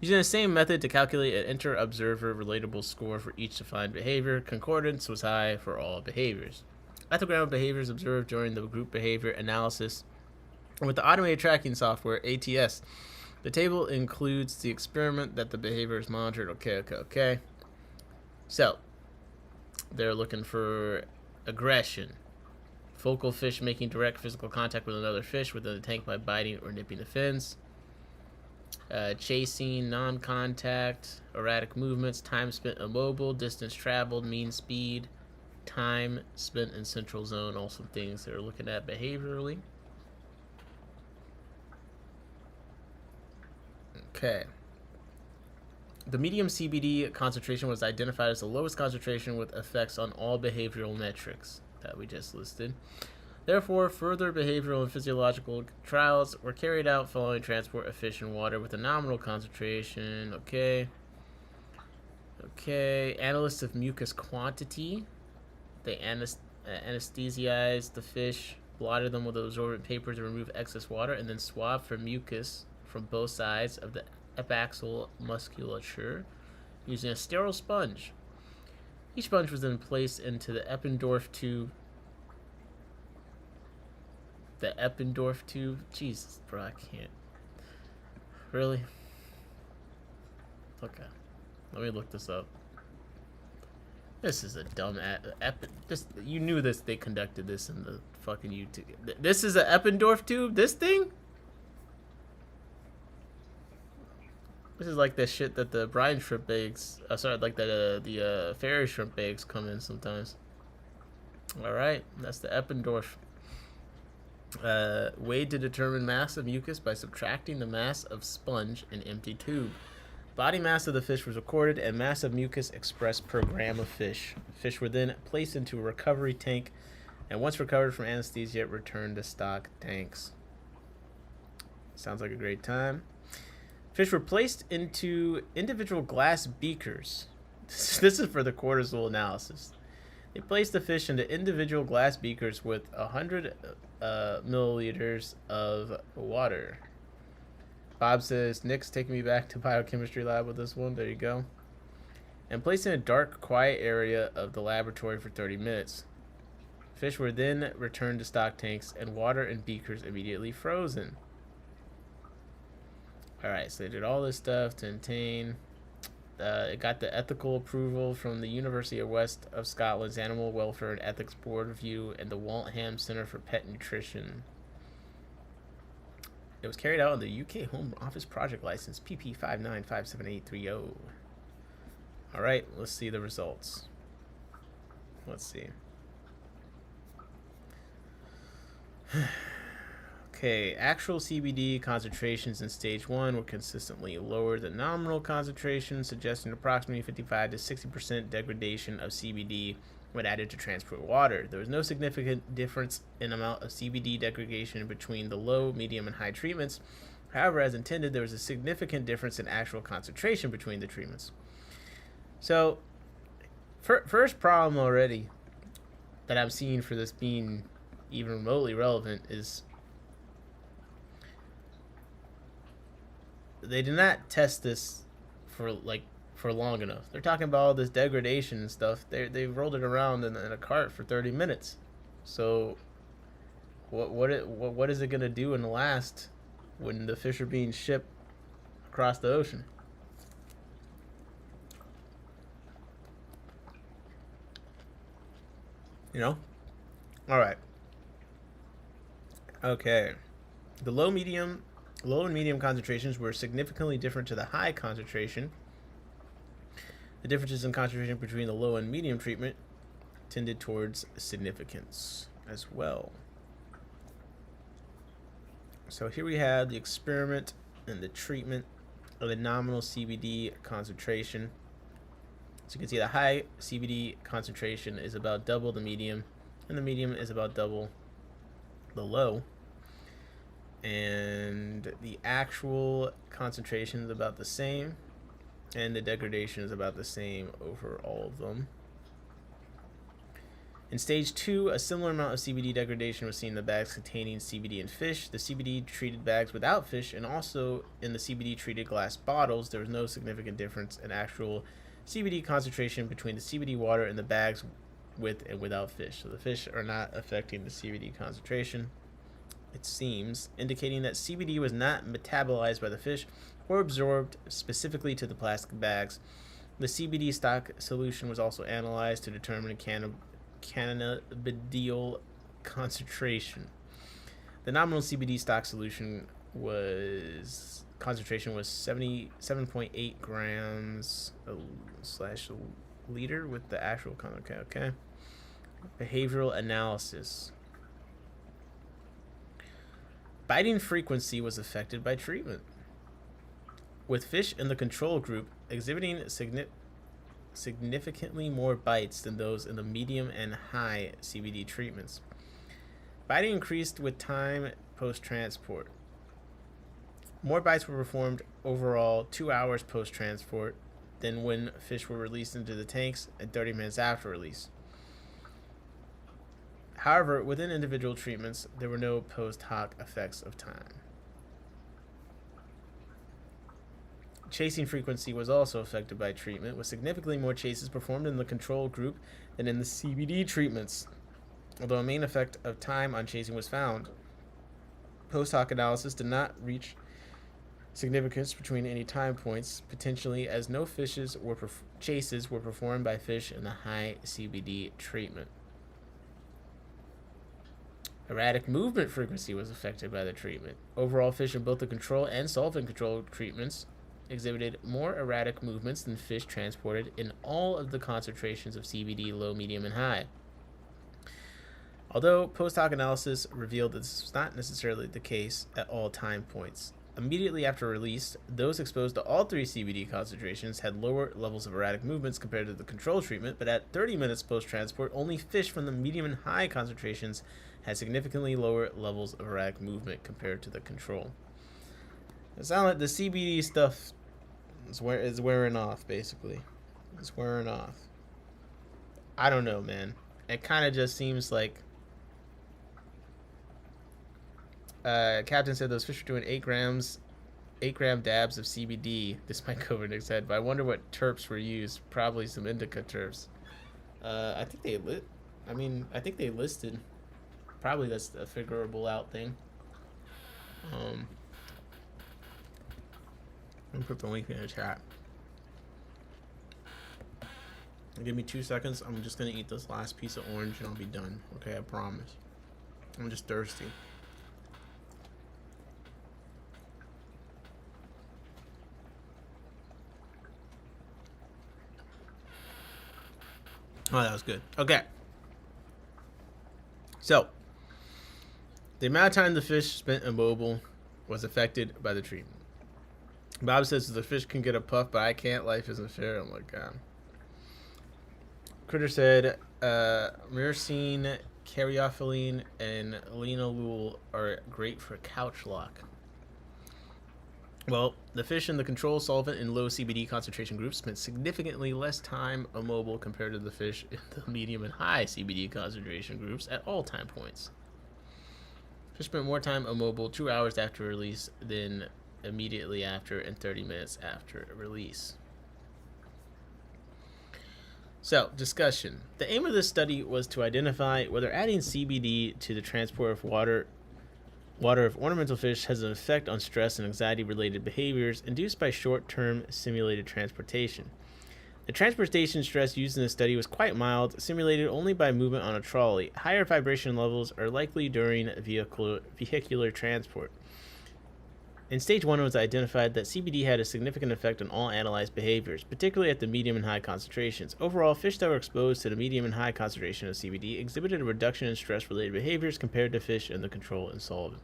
using the same method to calculate an inter-observer relatable score for each defined behavior. Concordance was high for all behaviors. Ethogram of behaviors observed during the group behavior analysis with the automated tracking software, ATS. The table includes the experiment that the behavior is monitored. Okay. So, they're looking for aggression. Focal fish making direct physical contact with another fish within the tank by biting or nipping the fins. Chasing, non-contact, erratic movements, time spent immobile, distance traveled, mean speed, time spent in central zone, also things they're looking at behaviorally. Okay. The medium CBD concentration was identified as the lowest concentration with effects on all behavioral metrics that we just listed. Therefore, further behavioral and physiological trials were carried out following transport of fish in water with a nominal concentration. Okay. Analysis of mucus quantity. They anesthetized the fish, blotted them with absorbent paper to remove excess water, and then swabbed for mucus from both sides of the epiaxial musculature using a sterile sponge. Each sponge was then placed into the Eppendorf tube. The Eppendorf tube? Jesus, bro, I can't. Really? Okay. Let me look this up. This is a dumb you knew this. They conducted this in the fucking YouTube. This is an Eppendorf tube? This thing? This is like the shit that the brine shrimp eggs. The fairy shrimp eggs come in sometimes. Alright, that's the Eppendorf. Weighed to determine mass of mucus by subtracting the mass of sponge in empty tube. Body mass of the fish was recorded and mass of mucus expressed per gram of fish. Fish were then placed into a recovery tank and once recovered from anesthesia, returned to stock tanks. Sounds like a great time. Fish were placed into individual glass beakers. This is for the cortisol analysis. They placed the fish into individual glass beakers with 100 milliliters of water. Bob says, Nick's taking me back to biochemistry lab with this one. There you go. And placed in a dark, quiet area of the laboratory for 30 minutes. Fish were then returned to stock tanks and water in beakers immediately frozen. Alright, so they did all this stuff to obtain. It got the ethical approval from the University of West of Scotland's Animal Welfare and Ethics Board Review and the Waltham Centre for Pet Nutrition. It was carried out on the UK Home Office Project License PP 59578030. All right, let's see the results. Let's see. Okay, actual CBD concentrations in stage 1 were consistently lower than nominal concentrations, suggesting approximately 55 to 60% degradation of CBD when added to transport water. There was no significant difference in amount of CBD degradation between the low, medium, and high treatments. However, as intended, there was a significant difference in actual concentration between the treatments. So, first problem already that I'm seeing for this being even remotely relevant is they did not test this for long enough. They're talking about all this degradation and stuff. They rolled it around in a cart for 30 minutes. So what is it gonna do in the last when the fish are being shipped across the ocean? You know? All right. Okay. The low and medium concentrations were significantly different to the high concentration. The differences in concentration between the low and medium treatment tended towards significance as well. So here we have the experiment and the treatment of the nominal CBD concentration. So you can see the high CBD concentration is about double the medium, and the medium is about double the low. And the actual concentration is about the same, and the degradation is about the same over all of them. In stage 2, a similar amount of CBD degradation was seen in the bags containing CBD and fish. The CBD treated bags without fish, and also in the CBD treated glass bottles, there was no significant difference in actual CBD concentration between the CBD water and the bags with and without fish. So the fish are not affecting the CBD concentration, it seems, indicating that CBD was not metabolized by the fish or absorbed specifically to the plastic bags. The CBD stock solution was also analyzed to determine cannabidiol concentration. The nominal CBD stock solution concentration was 77.8 grams slash liter with the actual okay. Behavioral analysis. Biting frequency was affected by treatment, with fish in the control group exhibiting significantly more bites than those in the medium and high CBD treatments. Biting increased with time post-transport. More bites were performed overall 2 hours post-transport than when fish were released into the tanks and 30 minutes after release. However, within individual treatments, there were no post hoc effects of time. Chasing frequency was also affected by treatment, with significantly more chases performed in the control group than in the CBD treatments. Although a main effect of time on chasing was found, post hoc analysis did not reach significance between any time points, potentially as no chases were performed by fish in the high CBD treatment. Erratic movement frequency was affected by the treatment. Overall, fish in both the control and solvent control treatments exhibited more erratic movements than fish transported in all of the concentrations of CBD, low, medium, and high. Although post hoc analysis revealed that this was not necessarily the case at all time points. Immediately after release, those exposed to all 3 CBD concentrations had lower levels of erratic movements compared to the control treatment, but at 30 minutes post-transport, only fish from the medium and high concentrations had significantly lower levels of erratic movement compared to the control. It sounds like the CBD stuff is wearing off, basically. It's wearing off. I don't know, man. It kind of just seems like Captain said those fish are doing 8 gram dabs of CBD. This might go over Nick's head, but I wonder what terps were used. Probably some indica terps. I think they listed. Probably that's a figurable out thing. Let me put the link in the chat. Give me 2 seconds. I'm just gonna eat this last piece of orange and I'll be done. Okay, I promise. I'm just thirsty. Oh, that was good. Okay. So, the amount of time the fish spent immobile was affected by the treatment. Bob says the fish can get a puff, but I can't. Life isn't fair. I'm like, God. Critter said, myrcene, caryophyllene, and linalool are great for couch lock. Well, the fish in the control solvent and low CBD concentration groups spent significantly less time immobile compared to the fish in the medium and high CBD concentration groups at all time points. Fish spent more time immobile 2 hours after release than immediately after and 30 minutes after release. So, discussion. The aim of this study was to identify whether adding CBD to the transport of water of ornamental fish has an effect on stress and anxiety-related behaviors induced by short-term simulated transportation. The transportation stress used in the study was quite mild, simulated only by movement on a trolley. Higher vibration levels are likely during vehicular transport. In stage 1, it was identified that CBD had a significant effect on all analyzed behaviors, particularly at the medium and high concentrations. Overall, fish that were exposed to the medium and high concentration of CBD exhibited a reduction in stress-related behaviors compared to fish in the control and solvent.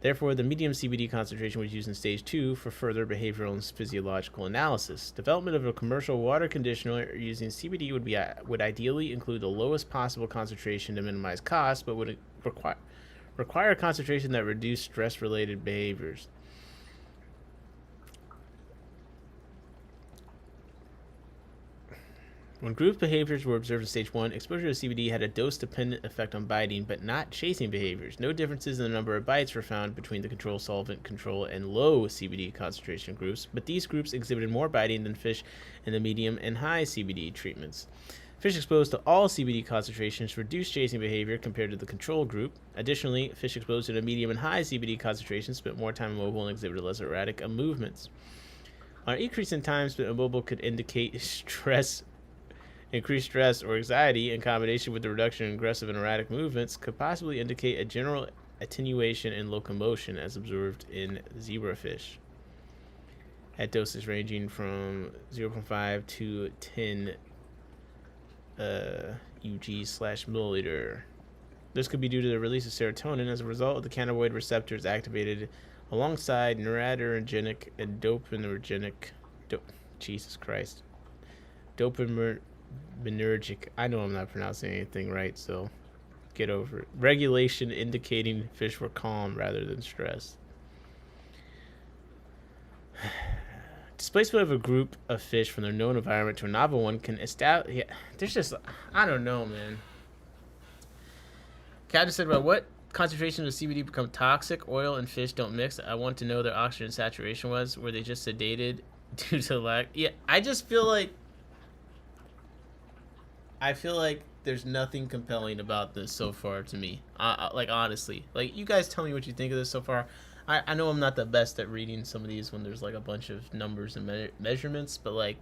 Therefore, the medium CBD concentration was used in stage 2 for further behavioral and physiological analysis. Development of a commercial water conditioner using CBD would ideally include the lowest possible concentration to minimize costs, but would require a concentration that reduced stress-related behaviors. When group behaviors were observed in stage 1, exposure to CBD had a dose-dependent effect on biting, but not chasing behaviors. No differences in the number of bites were found between the control solvent, control, and low CBD concentration groups, but these groups exhibited more biting than fish in the medium and high CBD treatments. Fish exposed to all CBD concentrations reduced chasing behavior compared to the control group. Additionally, fish exposed to the medium and high CBD concentrations spent more time immobile and exhibited less erratic movements. An increase in time spent immobile could indicate increased stress or anxiety in combination with the reduction in aggressive and erratic movements could possibly indicate a general attenuation in locomotion as observed in zebrafish at doses ranging from 0.5 to 10 UG/milliliter. This could be due to the release of serotonin as a result of the cannabinoid receptors activated alongside noradrenergic and dopaminergic. Dopaminergic. I know I'm not pronouncing anything right, so get over it. Regulation indicating fish were calm rather than stressed. Displacement of a group of fish from their known environment to a novel one can establish. Yeah, there's just, I don't know, man. Cat just said about what concentration of CBD become toxic. Oil and fish don't mix. I want to know their oxygen saturation was. Were they just sedated due to lack? Yeah, I just feel like. I feel like there's nothing compelling about this so far to me. Like, honestly. Like, you guys tell me what you think of this so far. I know I'm not the best at reading some of these when there's, like, a bunch of numbers and measurements, but, like,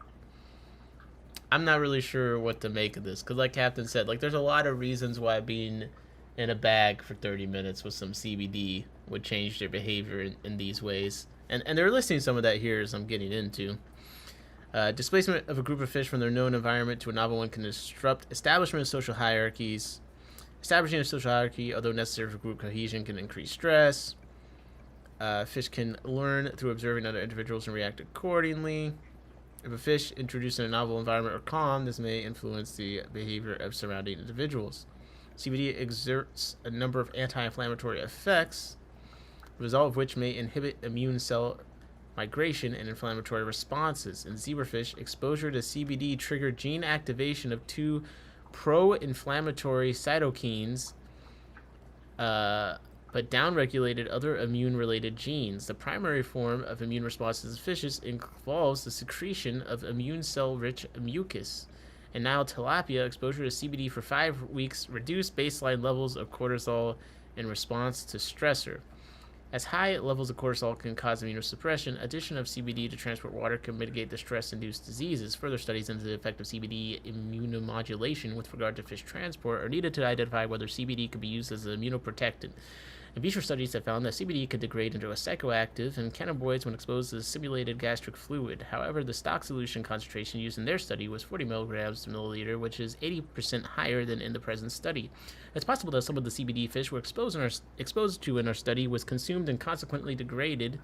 I'm not really sure what to make of this. Because, like Captain said, like, there's a lot of reasons why being in a bag for 30 minutes with some CBD would change their behavior in these ways. And they're listing some of that here as I'm getting into. Displacement of a group of fish from their known environment to a novel one can disrupt establishment of social hierarchies. Establishing a social hierarchy, although necessary for group cohesion, can increase stress. Fish can learn through observing other individuals and react accordingly. If a fish introduced in a novel environment are calm, this may influence the behavior of surrounding individuals. CBD exerts a number of anti-inflammatory effects, the result of which may inhibit immune cell migration and inflammatory responses. In zebrafish, exposure to CBD triggered gene activation of 2 pro-inflammatory cytokines, but downregulated other immune-related genes. The primary form of immune responses in fishes involves the secretion of immune cell-rich mucus. In Nile tilapia, exposure to CBD for 5 weeks reduced baseline levels of cortisol in response to stressor. As high levels of cortisol can cause immunosuppression, addition of CBD to transport water can mitigate the stress-induced diseases. Further studies into the effect of CBD immunomodulation with regard to fish transport are needed to identify whether CBD could be used as an immunoprotectant. In vitro studies have found that CBD can degrade into a psychoactive and cannabinoids when exposed to simulated gastric fluid. However, the stock solution concentration used in their study was 40 milligrams per milliliter, which is 80% higher than in the present study. It's possible that some of the CBD fish were exposed to in our study was consumed and consequently degraded.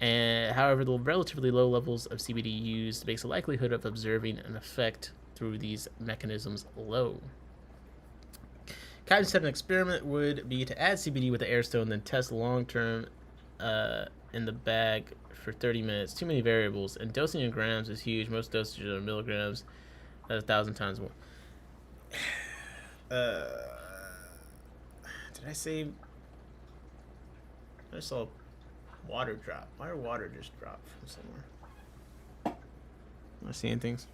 And however, the relatively low levels of CBD used makes the likelihood of observing an effect through these mechanisms low. Captain said an experiment would be to add CBD with the air stone, then test long-term in the bag for 30 minutes. Too many variables, and dosing in grams is huge. Most dosages are milligrams. That's 1,000 times more. Did I say? I saw water drop. Why did water just drop from somewhere? Am I seeing things?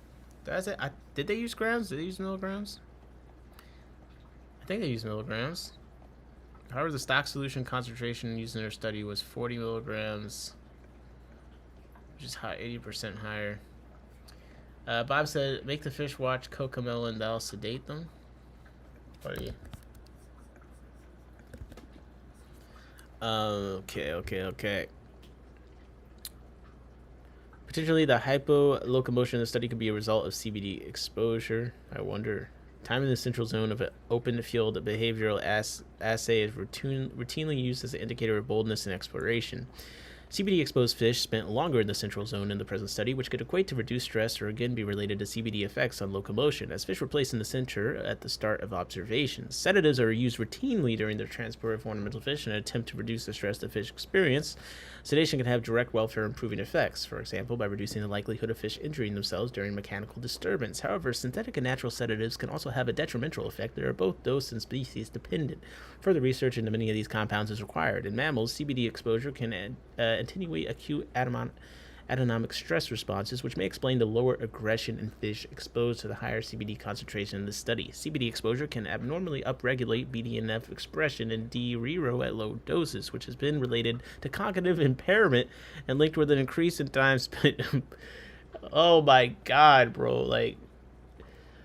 Did they use grams? Did they use milligrams? I think they used milligrams. However, the stock solution concentration used in their study was 40 milligrams, which is high, 80% higher. Bob said, make the fish watch Cocomelon, that'll sedate them. What are you? Okay. Potentially, the hypolocomotion in the study could be a result of CBD exposure. I wonder. Time in the central zone of an open field behavioral assay is routinely used as an indicator of boldness and exploration. CBD-exposed fish spent longer in the central zone in the present study, which could equate to reduced stress or again be related to CBD effects on locomotion, as fish were placed in the center at the start of observations. Sedatives are used routinely during the transport of ornamental fish in an attempt to reduce the stress the fish experience. Sedation can have direct welfare-improving effects, for example, by reducing the likelihood of fish injuring themselves during mechanical disturbance. However, synthetic and natural sedatives can also have a detrimental effect that are both dose and species dependent. Further research into many of these compounds is required. In mammals, CBD exposure can attenuate acute autonomic stress responses, which may explain the lower aggression in fish exposed to the higher CBD concentration in this study. CBD exposure can abnormally upregulate BDNF expression in D-rero at low doses, which has been related to cognitive impairment and linked with an increase in time spent. Oh my god, bro. Like,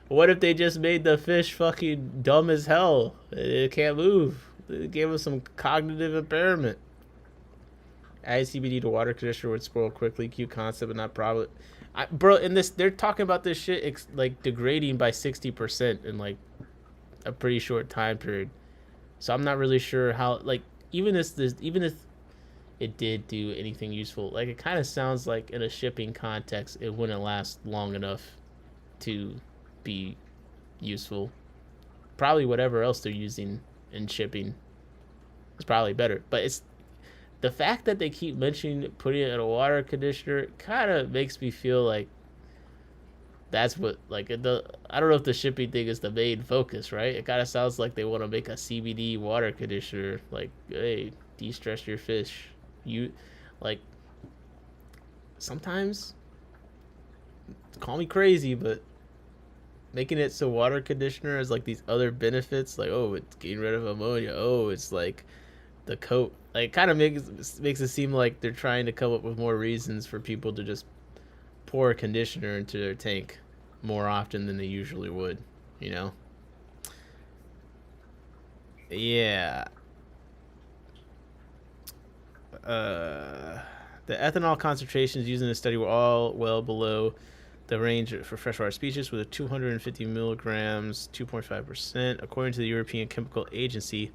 what if they just made the fish fucking dumb as hell? It can't move. It gave us some cognitive impairment. Add CBD to water conditioner would spoil quickly. Cute concept, but not probably. Bro, in this, they're talking about this shit like degrading by 60% in like a pretty short time period. So I'm not really sure how. Like, even if it did do anything useful, like it kind of sounds like in a shipping context, it wouldn't last long enough to be useful. Probably whatever else they're using in shipping is probably better, but it's. The fact that they keep mentioning putting it in a water conditioner kind of makes me feel like that's what, like, I don't know if the shipping thing is the main focus, right? It kind of sounds like they want to make a CBD water conditioner, like, hey, de-stress your fish. You, like, sometimes, call me crazy, but making it so water conditioner has, like, these other benefits, like, oh, it's getting rid of ammonia, oh, it's, like, the coat, like, kind of makes it seem like they're trying to come up with more reasons for people to just pour a conditioner into their tank more often than they usually would, you know? Yeah. The ethanol concentrations used in the study were all well below the range for freshwater species, with a 250 milligrams, 2.5%, according to the European Chemical Agency.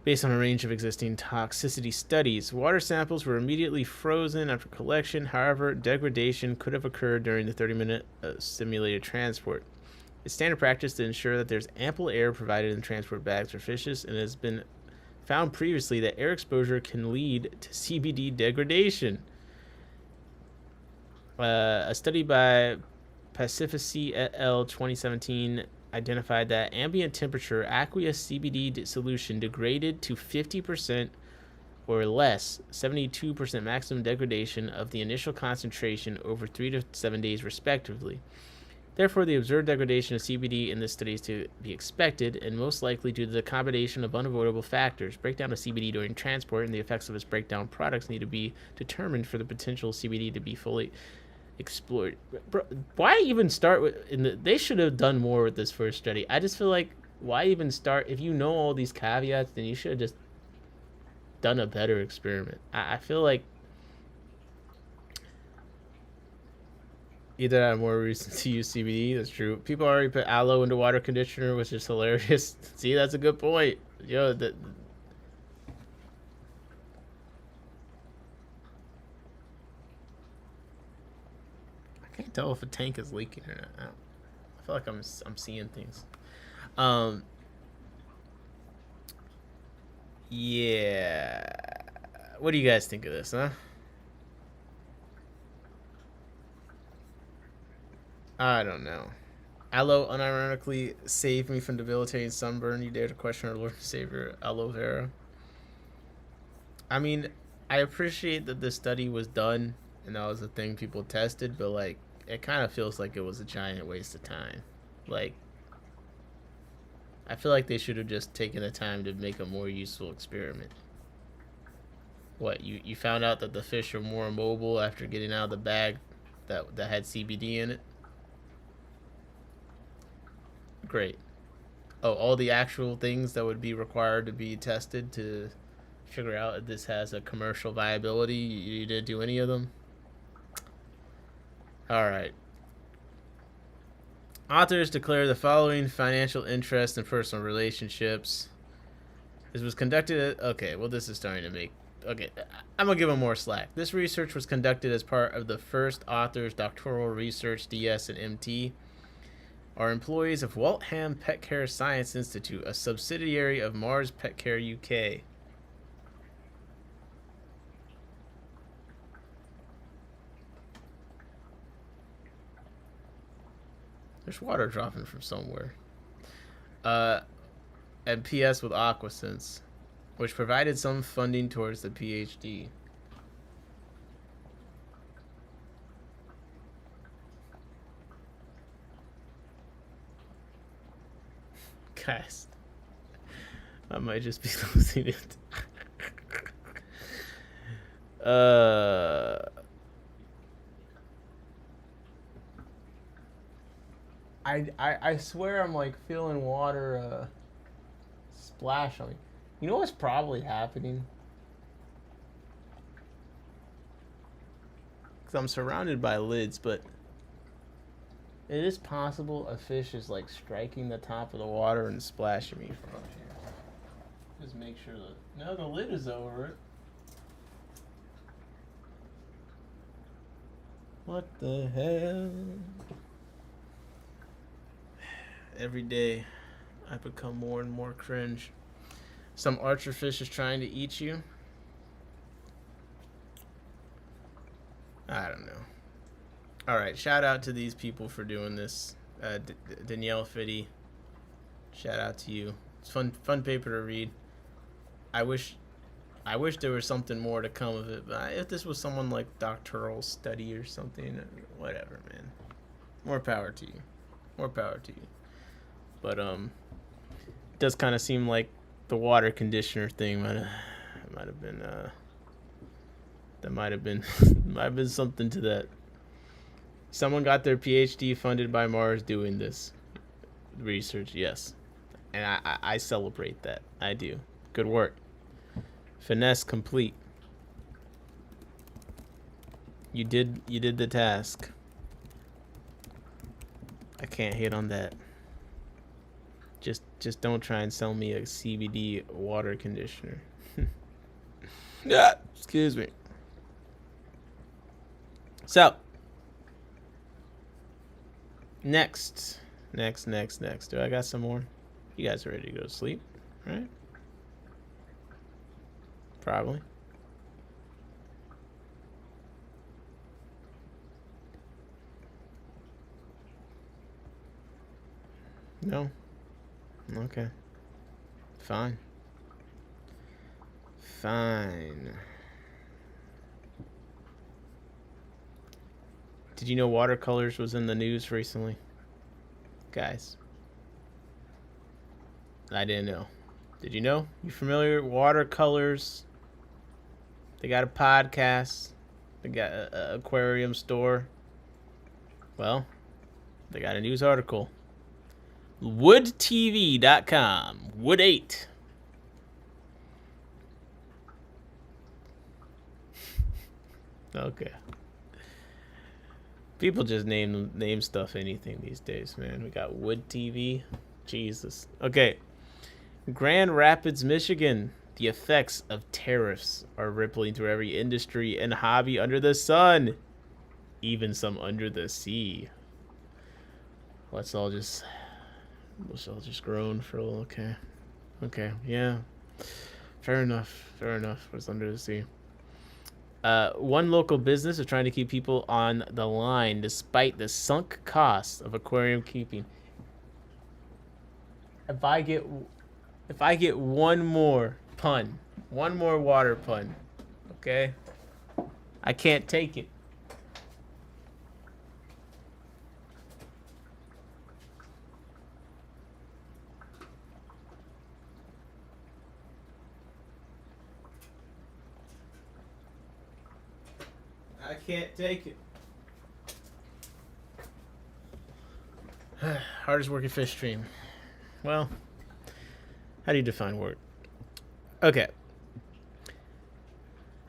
Based on a range of existing toxicity studies, water samples were immediately frozen after collection. However, degradation could have occurred during the 30-minute simulated transport. It's standard practice to ensure that there's ample air provided in transport bags for fishes, and it has been found previously that air exposure can lead to CBD degradation. A study by Pacifici et al. 2017 identified that ambient temperature aqueous CBD solution degraded to 50% or less, 72% maximum degradation of the initial concentration over 3 to 7 days respectively. Therefore, the observed degradation of CBD in this study is to be expected and most likely due to the combination of unavoidable factors. Breakdown of CBD during transport and the effects of its breakdown products need to be determined for the potential CBD to be fully explored. Bro, why even start with they should have done more with this first study. I just feel like, why even start if you know all these caveats? Then you should have just done a better experiment. I feel like either had more reason to use CBD. That's true. People already put aloe into water conditioner, which is hilarious. See, that's a good point. Yo, I can't tell if a tank is leaking or not. I feel like I'm seeing things. Yeah. What do you guys think of this, huh? I don't know. Aloe unironically saved me from debilitating sunburn. You dare to question our Lord and Savior, aloe vera. I mean, I appreciate that this study was done and that was a thing people tested, but like, it kind of feels like it was a giant waste of time. Like, I feel like they should have just taken the time to make a more useful experiment. What, you found out that the fish are more mobile after getting out of the bag that had CBD in it? Great. Oh, all the actual things that would be required to be tested to figure out if this has a commercial viability, you didn't do any of them? Alright. Authors declare the following financial interest in personal relationships. This was conducted at... Okay, well, this is starting to make... Okay, I'm going to give them more slack. This research was conducted as part of the first author's doctoral research, DS and MT, are employees of Waltham Pet Care Science Institute, a subsidiary of Mars Pet Care UK. There's water dropping from somewhere. And PS with Aquasense, which provided some funding towards the PhD. Guys, I might just be losing it. I swear I'm like feeling water splash on me. You know what's probably happening? Because I'm surrounded by lids, but it is possible a fish is like striking the top of the water and splashing me from up here. Just make sure that... No, the lid is over it. What the hell? Every day, I become more and more cringe. Some archer fish is trying to eat you. I don't know. Alright, shout out to these people for doing this. Danielle Fitty, shout out to you. It's fun paper to read. I wish there was something more to come of it, but if this was someone like doctoral study or something, whatever, man. More power to you. More power to you. But it does kind of seem like the water conditioner thing might have been might have been something to that. Someone got their PhD funded by Mars doing this research, yes, and I celebrate that. I do. Good work. Finesse complete. You did the task. I can't hate on that. Just don't try and sell me a CBD water conditioner. Yeah, excuse me. So, next. Do I got some more? You guys are ready to go to sleep, right? Probably. No. Okay. Fine. Did you know watercolors was in the news recently? Guys. I didn't know. Did you know? You familiar with watercolors? They got a podcast. They got an aquarium store. Well, they got a news article. WoodTV.com. Wood 8. Okay. People just name stuff anything these days, man. We got wood TV. Jesus. Okay. Grand Rapids, Michigan. The effects of tariffs are rippling through every industry and hobby under the sun, even some under the sea. Let's all just groan for a little. Okay, yeah. Fair enough. What's under the sea? One local business is trying to keep people on the line despite the sunk cost of aquarium keeping. If I get one more pun, one more water pun, okay? I can't take it. I can't take it. Hardest working fish stream. Well, how do you define work? Okay.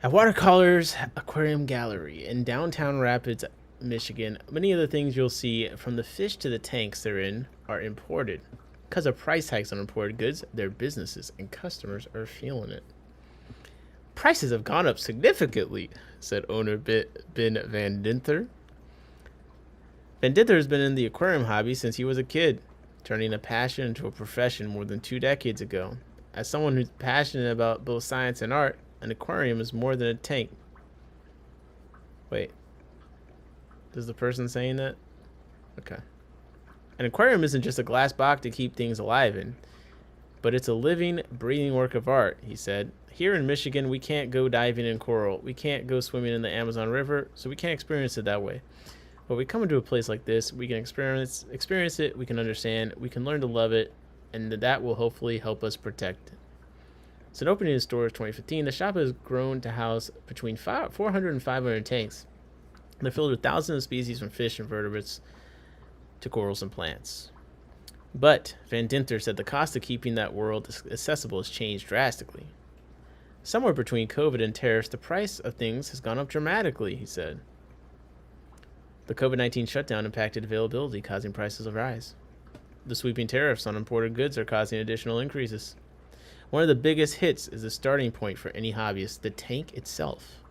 At Watercolor's Aquarium Gallery in downtown Rapids, Michigan, many of the things you'll see, from the fish to the tanks they're in, are imported. Because of price hikes on imported goods, their businesses and customers are feeling it. Prices have gone up significantly, said owner Ben Van Dinther. Van Dinther has been in the aquarium hobby since he was a kid, turning a passion into a profession more than 2 decades ago. As someone who's passionate about both science and art, an aquarium is more than a tank. Wait. Is the person saying that? Okay. An aquarium isn't just a glass box to keep things alive in, but it's a living, breathing work of art, he said. Here in Michigan, we can't go diving in coral. We can't go swimming in the Amazon River, so we can't experience it that way. But we come into a place like this, we can experience it, we can understand, we can learn to love it, and that will hopefully help us protect it. Since opening its doors in 2015, the shop has grown to house between 400 and 500 tanks. They're filled with thousands of species from fish and vertebrates to corals and plants. But Van Dinter said the cost of keeping that world accessible has changed drastically. Somewhere between COVID and tariffs, the price of things has gone up dramatically, he said. The COVID-19 shutdown impacted availability, causing prices to rise. The sweeping tariffs on imported goods are causing additional increases. One of the biggest hits is the starting point for any hobbyist, the tank itself.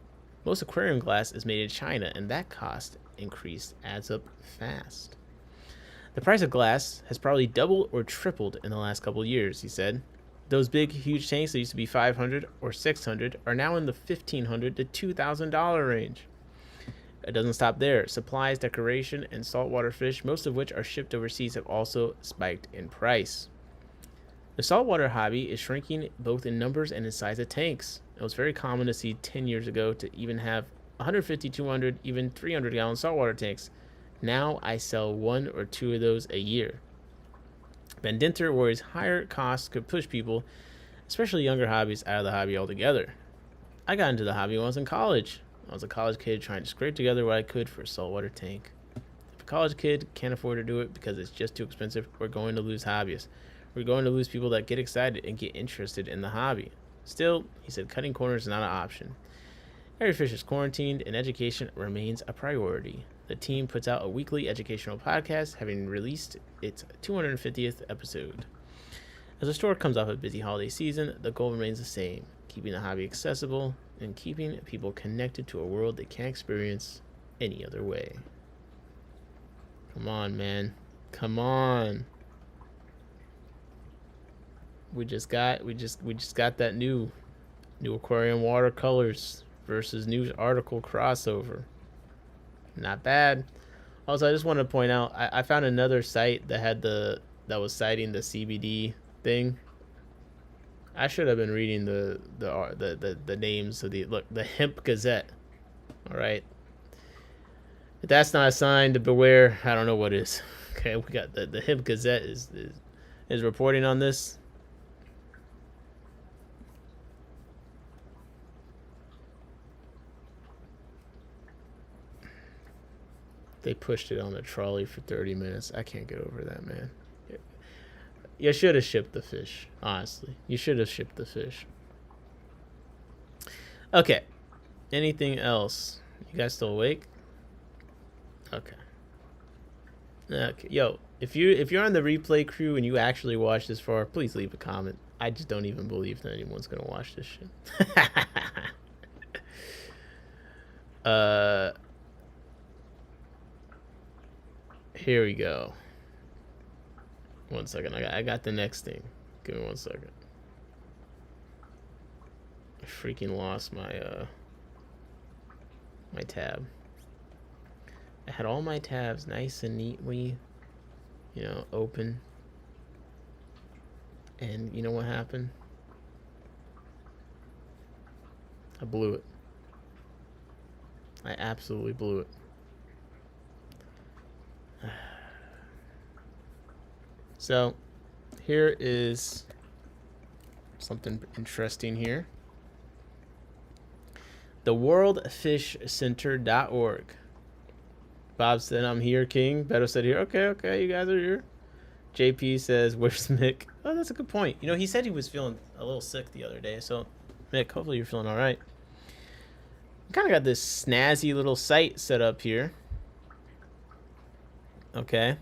Most aquarium glass is made in China, and that cost increase adds up fast. The price of glass has probably doubled or tripled in the last couple of years, he said. Those big, huge tanks that used to be $500 or $600 are now in the $1,500 to $2,000 range. It doesn't stop there. Supplies, decoration, and saltwater fish, most of which are shipped overseas, have also spiked in price. The saltwater hobby is shrinking both in numbers and in size of tanks. It was very common to see 10 years ago to even have 150, 200, even 300-gallon saltwater tanks. Now I sell 1 or 2 of those a year. Van Dinter worries higher costs could push people, especially younger hobbies, out of the hobby altogether. I got into the hobby when I was in college. I was a college kid trying to scrape together what I could for a saltwater tank. If a college kid can't afford to do it because it's just too expensive, we're going to lose hobbyists. We're going to lose people that get excited and get interested in the hobby. Still, he said, cutting corners is not an option. Every fish is quarantined, and education remains a priority. The team puts out a weekly educational podcast, having released its 250th episode. As the store comes off a busy holiday season, the goal remains the same: keeping the hobby accessible and keeping people connected to a world they can't experience any other way. Come on, man. Come on. We just got that new aquarium watercolors versus news article crossover. Not bad. Also, I just want to point out, I found another site that was citing the CBD thing. I should have been reading the names of the Hemp Gazette. All right. If that's not a sign to beware, I don't know what is. Okay, we got the Hemp Gazette is reporting on this. They pushed it on the trolley for 30 minutes. I can't get over that, man. You should have shipped the fish, honestly. You should have shipped the fish. Okay. Anything else? You guys still awake? Okay. Okay. Yo, if you're on the replay crew and you actually watch this far, please leave a comment. I just don't even believe that anyone's gonna watch this shit. Here we go. 1 second. I got the next thing. Give me 1 second. I freaking lost my my tab. I had all my tabs nice and neatly, you know, open. And you know what happened? I blew it. I absolutely blew it. So, here is something interesting here. The worldfishcenter.org. Bob said, I'm here, King. Beto said, here. Okay, you guys are here. JP says, where's Mick? Oh, that's a good point. You know, he said he was feeling a little sick the other day. So, Mick, hopefully you're feeling all right. Kind of got this snazzy little site set up here. Okay.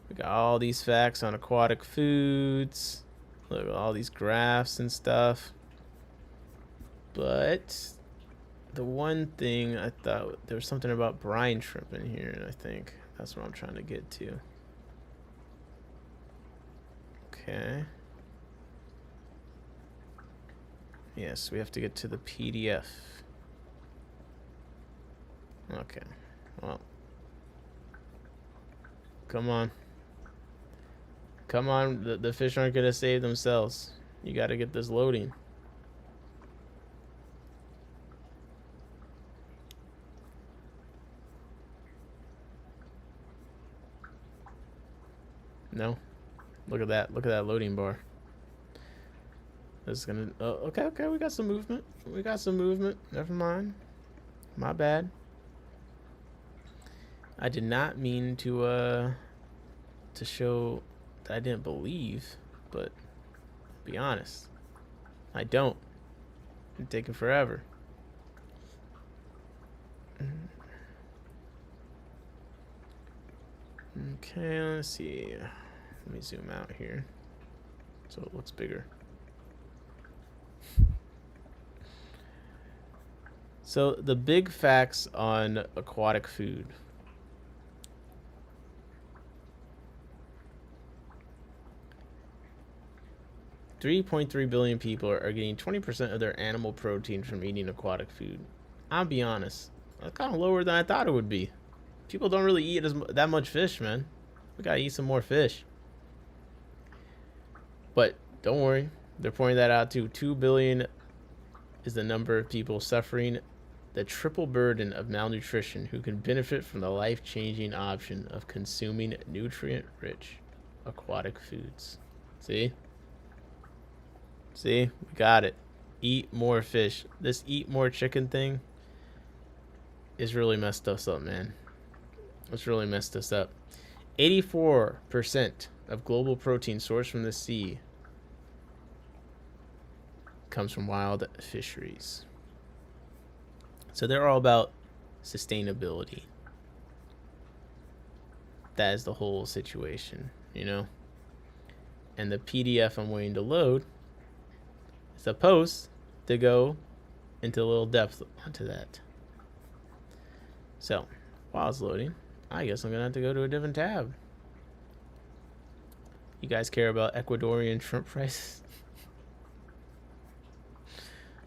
We got all these facts on aquatic foods. Look at all these graphs and stuff. But the one thing I thought, there was something about brine shrimp in here, and I think that's what I'm trying to get to. Okay. Yes, we have to get to the PDF. Okay. Well. Come on. Come on. The fish aren't going to save themselves. You got to get this loading. No. Look at that. Look at that loading bar. This is gonna. Oh, okay. We got some movement. Never mind. My bad. I did not mean to show that I didn't believe, but be honest, I don't. It's taking forever. Okay, let's see. Let me zoom out here so it looks bigger. So the big facts on aquatic food. $3.3 billion people are getting 20% of their animal protein from eating aquatic food. I'll be honest, that's kind of lower than I thought it would be. People don't really eat that much fish, man. We gotta eat some more fish. But don't worry, they're pointing that out too. 2 billion is the number of people suffering the triple burden of malnutrition who can benefit from the life-changing option of consuming nutrient-rich aquatic foods. See? See? We got it. Eat more fish. This eat more chicken thing is really messed us up, man. It's really messed us up. 84% of global protein sourced from the sea comes from wild fisheries. So they're all about sustainability. That is the whole situation, you know? And the PDF I'm waiting to load is supposed to go into a little depth onto that. So, while it's loading, I guess I'm going to have to go to a different tab. You guys care about Ecuadorian shrimp prices?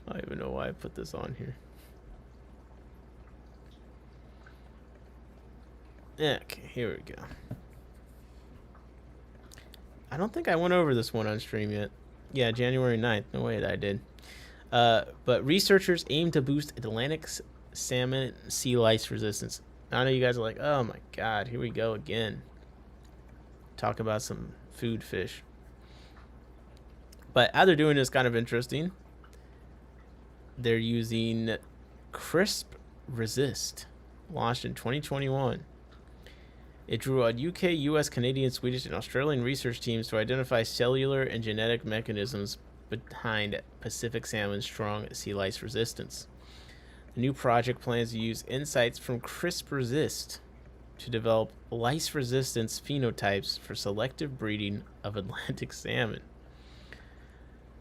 I don't even know why I put this on here. Okay, here we go. I don't think I went over this one on stream yet. Yeah, January 9th. No way that I did. But researchers aim to boost Atlantic salmon sea lice resistance. I know you guys are like, oh my god, here we go again. Talk about some food fish. But how they're doing is kind of interesting. They're using Crisp Resist, launched in 2021. It drew on UK, US, Canadian, Swedish, and Australian research teams to identify cellular and genetic mechanisms behind Pacific salmon's strong sea lice resistance. The new project plans to use insights from CRISPR-Resist to develop lice resistance phenotypes for selective breeding of Atlantic salmon.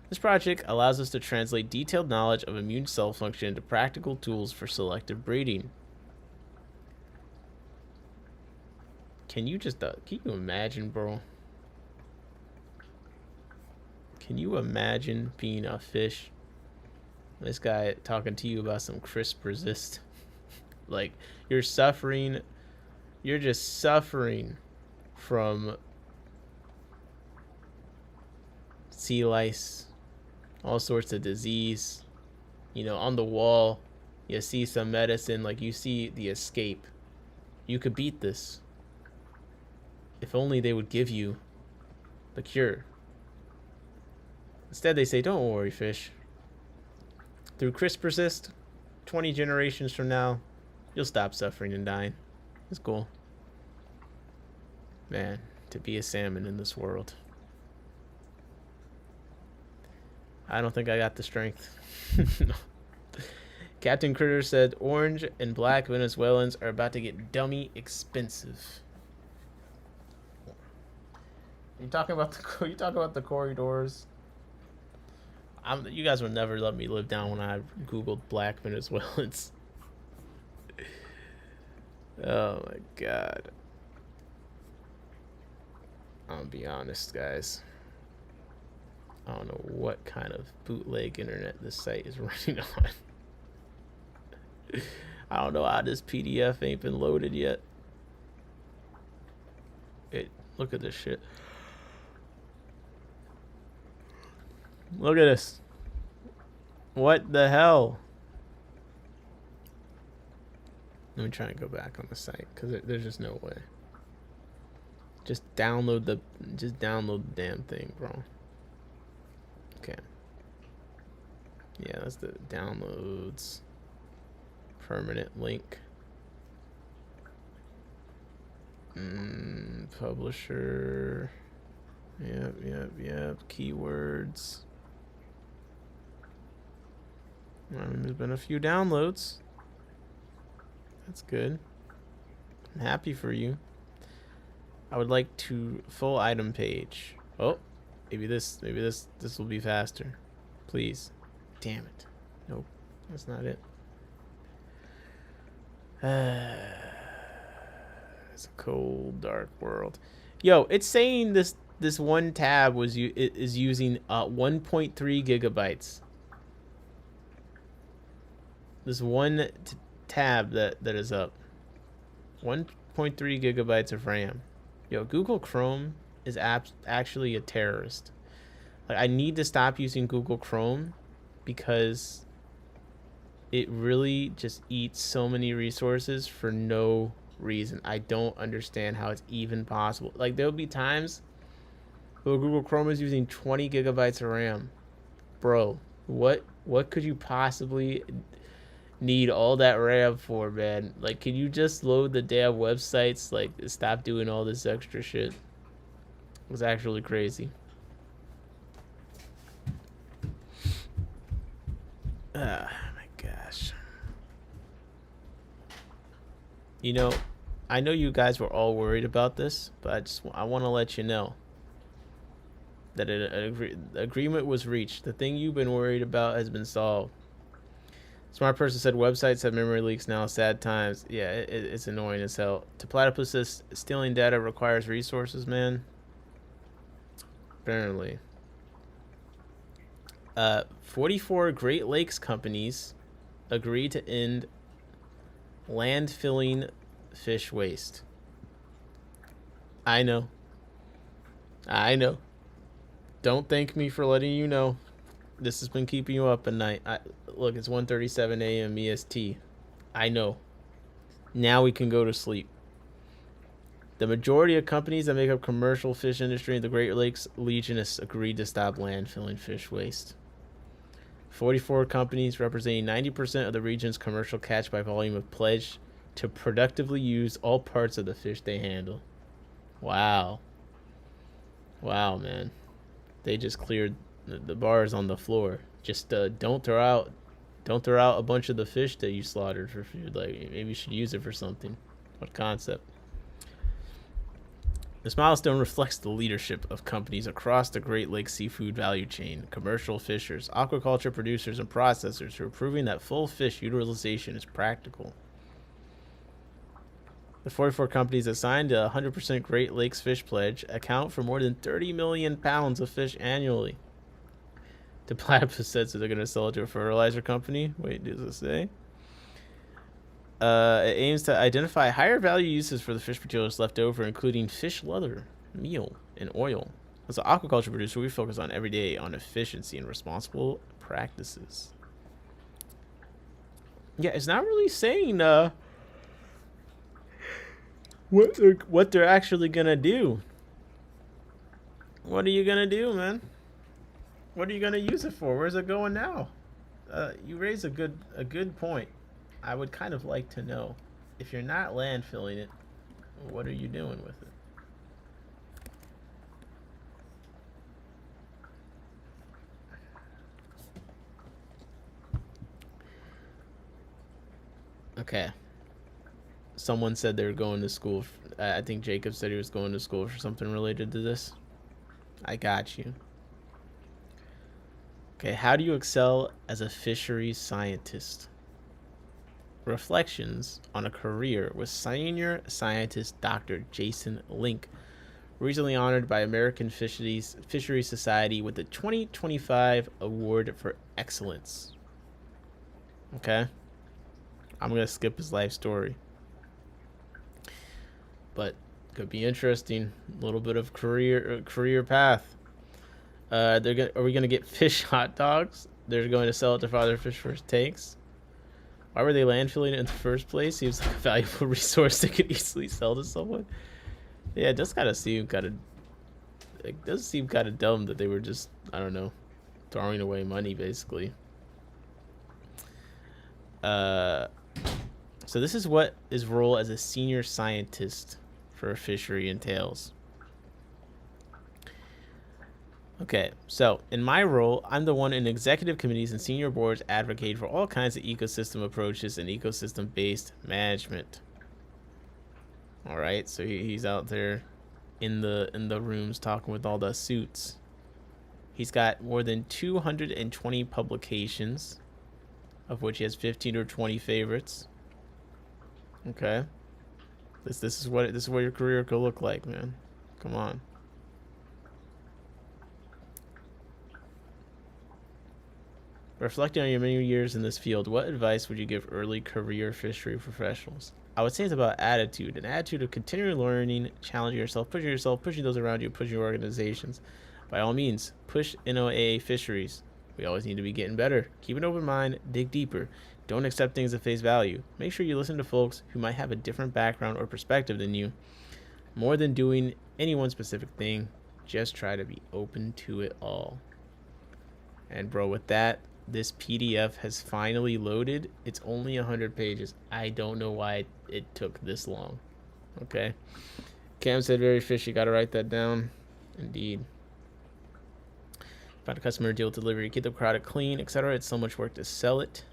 This project allows us to translate detailed knowledge of immune cell function into practical tools for selective breeding. Can you imagine, bro? Can you imagine being a fish? This guy talking to you about some crisp resist. Like, you're suffering. You're just suffering from sea lice, all sorts of disease. You know, on the wall, you see some medicine, like you see the escape. You could beat this. If only they would give you the cure. Instead, they say, don't worry, fish. Through CRISPR-Resist, 20 generations from now, you'll stop suffering and dying. It's cool. Man, to be a salmon in this world. I don't think I got the strength. Captain Critter said orange and black Venezuelans are about to get dummy expensive. You talking about the corridors? You guys would never let me live down when I googled black Venezuelans. Oh my god. I'll be honest, guys. I don't know what kind of bootleg internet this site is running on. I don't know how this PDF ain't been loaded yet. Look at this shit. Look at this. What the hell? Let me try and go back on the site, because there's just no way. Just download the damn thing, bro. Okay. Yeah, that's the downloads. Permanent link. Publisher. Yep. Keywords. There's been a few downloads. That's good. I'm happy for you. I would like to full item page. Oh, maybe this will be faster. Please. Damn it. Nope. That's not it. It's a cold, dark world. Yo, it's saying this one tab is using 1.3 gigabytes. This one tab that is up. 1.3 gigabytes of RAM. Yo, Google Chrome is actually a terrorist. Like, I need to stop using Google Chrome because it really just eats so many resources for no reason. I don't understand how it's even possible. Like, there'll be times where Google Chrome is using 20 gigabytes of RAM. Bro, what could you possibly need all that RAM for, man? Like, can you just load the damn websites? Like, stop doing all this extra shit. It was actually crazy. Ah, my gosh. You know, I know you guys were all worried about this, but I want to let you know that an agreement was reached. The thing you've been worried about has been solved. Smart person said websites have memory leaks now. Sad times. Yeah, it's annoying as hell. To Platypus says stealing data requires resources, man. Apparently. 44 Great Lakes companies agree to end landfilling fish waste. I know. Don't thank me for letting you know. This has been keeping you up at night. Look, it's 1:37 a.m. EST. I know. Now we can go to sleep. The majority of companies that make up commercial fish industry in the Great Lakes region has agreed to stop landfilling fish waste. 44 companies representing 90% of the region's commercial catch by volume have pledged to productively use all parts of the fish they handle. Wow. Wow, man. They just cleared the bars on the floor. Just don't throw out Don't throw out a bunch of the fish that you slaughtered for food. Like, maybe you should use it for something. What concept? This milestone reflects the leadership of companies across the Great Lakes seafood value chain, commercial fishers, aquaculture producers, and processors who are proving that full fish utilization is practical. The 44 companies that signed a 100% Great Lakes Fish Pledge account for more than 30 million pounds of fish annually. The Platypus said so they're going to sell it to a fertilizer company. Wait, does it say? It aims to identify higher value uses for the fish materials left over, including fish leather, meal, and oil. As an aquaculture producer, we focus on every day on efficiency and responsible practices. Yeah, it's not really saying what they're actually gonna do. What are you gonna do, man? What are you gonna use it for? Where's it going now? You raise a good point. I would kind of like to know, if you're not landfilling it, what are you doing with it? Okay. Someone said they were going to school. I think Jacob said he was going to school for something related to this. I got you. Okay, how do you excel as a fisheries scientist? Reflections on a career with senior scientist Dr. Jason Link, recently honored by American Fisheries Society with the 2025 Award for Excellence. Okay, I'm gonna skip his life story, but could be interesting. A little bit of career path. Are we gonna get fish hot dogs? They're going to sell it to Father Fish for tanks. Why were they landfilling it in the first place? Seems like a valuable resource they could easily sell to someone. Yeah, it does kind of seem kind of dumb that they were just, I don't know, throwing away money basically. So this is what his role as a senior scientist for a fishery entails. Okay, so in my role, I'm the one in executive committees and senior boards advocate for all kinds of ecosystem approaches and ecosystem-based management. All right, so he's out there in the rooms talking with all the suits. He's got more than 220 publications, of which he has 15 or 20 favorites. Okay, this is what your career could look like, man. Come on. Reflecting on your many years in this field, what advice would you give early career fishery professionals? I would say it's about attitude, an attitude of continually learning, challenging yourself, pushing those around you, pushing your organizations. By all means, push NOAA fisheries. We always need to be getting better. Keep an open mind, dig deeper. Don't accept things at face value. Make sure you listen to folks who might have a different background or perspective than you. More than doing any one specific thing, just try to be open to it all. And bro, with that, this PDF has finally loaded. It's only 100 pages. I don't know why it took this long. Okay. Cam said very fishy. Got to write that down. Indeed. Find a customer, deal with delivery, keep the product clean, etc. It's so much work to sell it.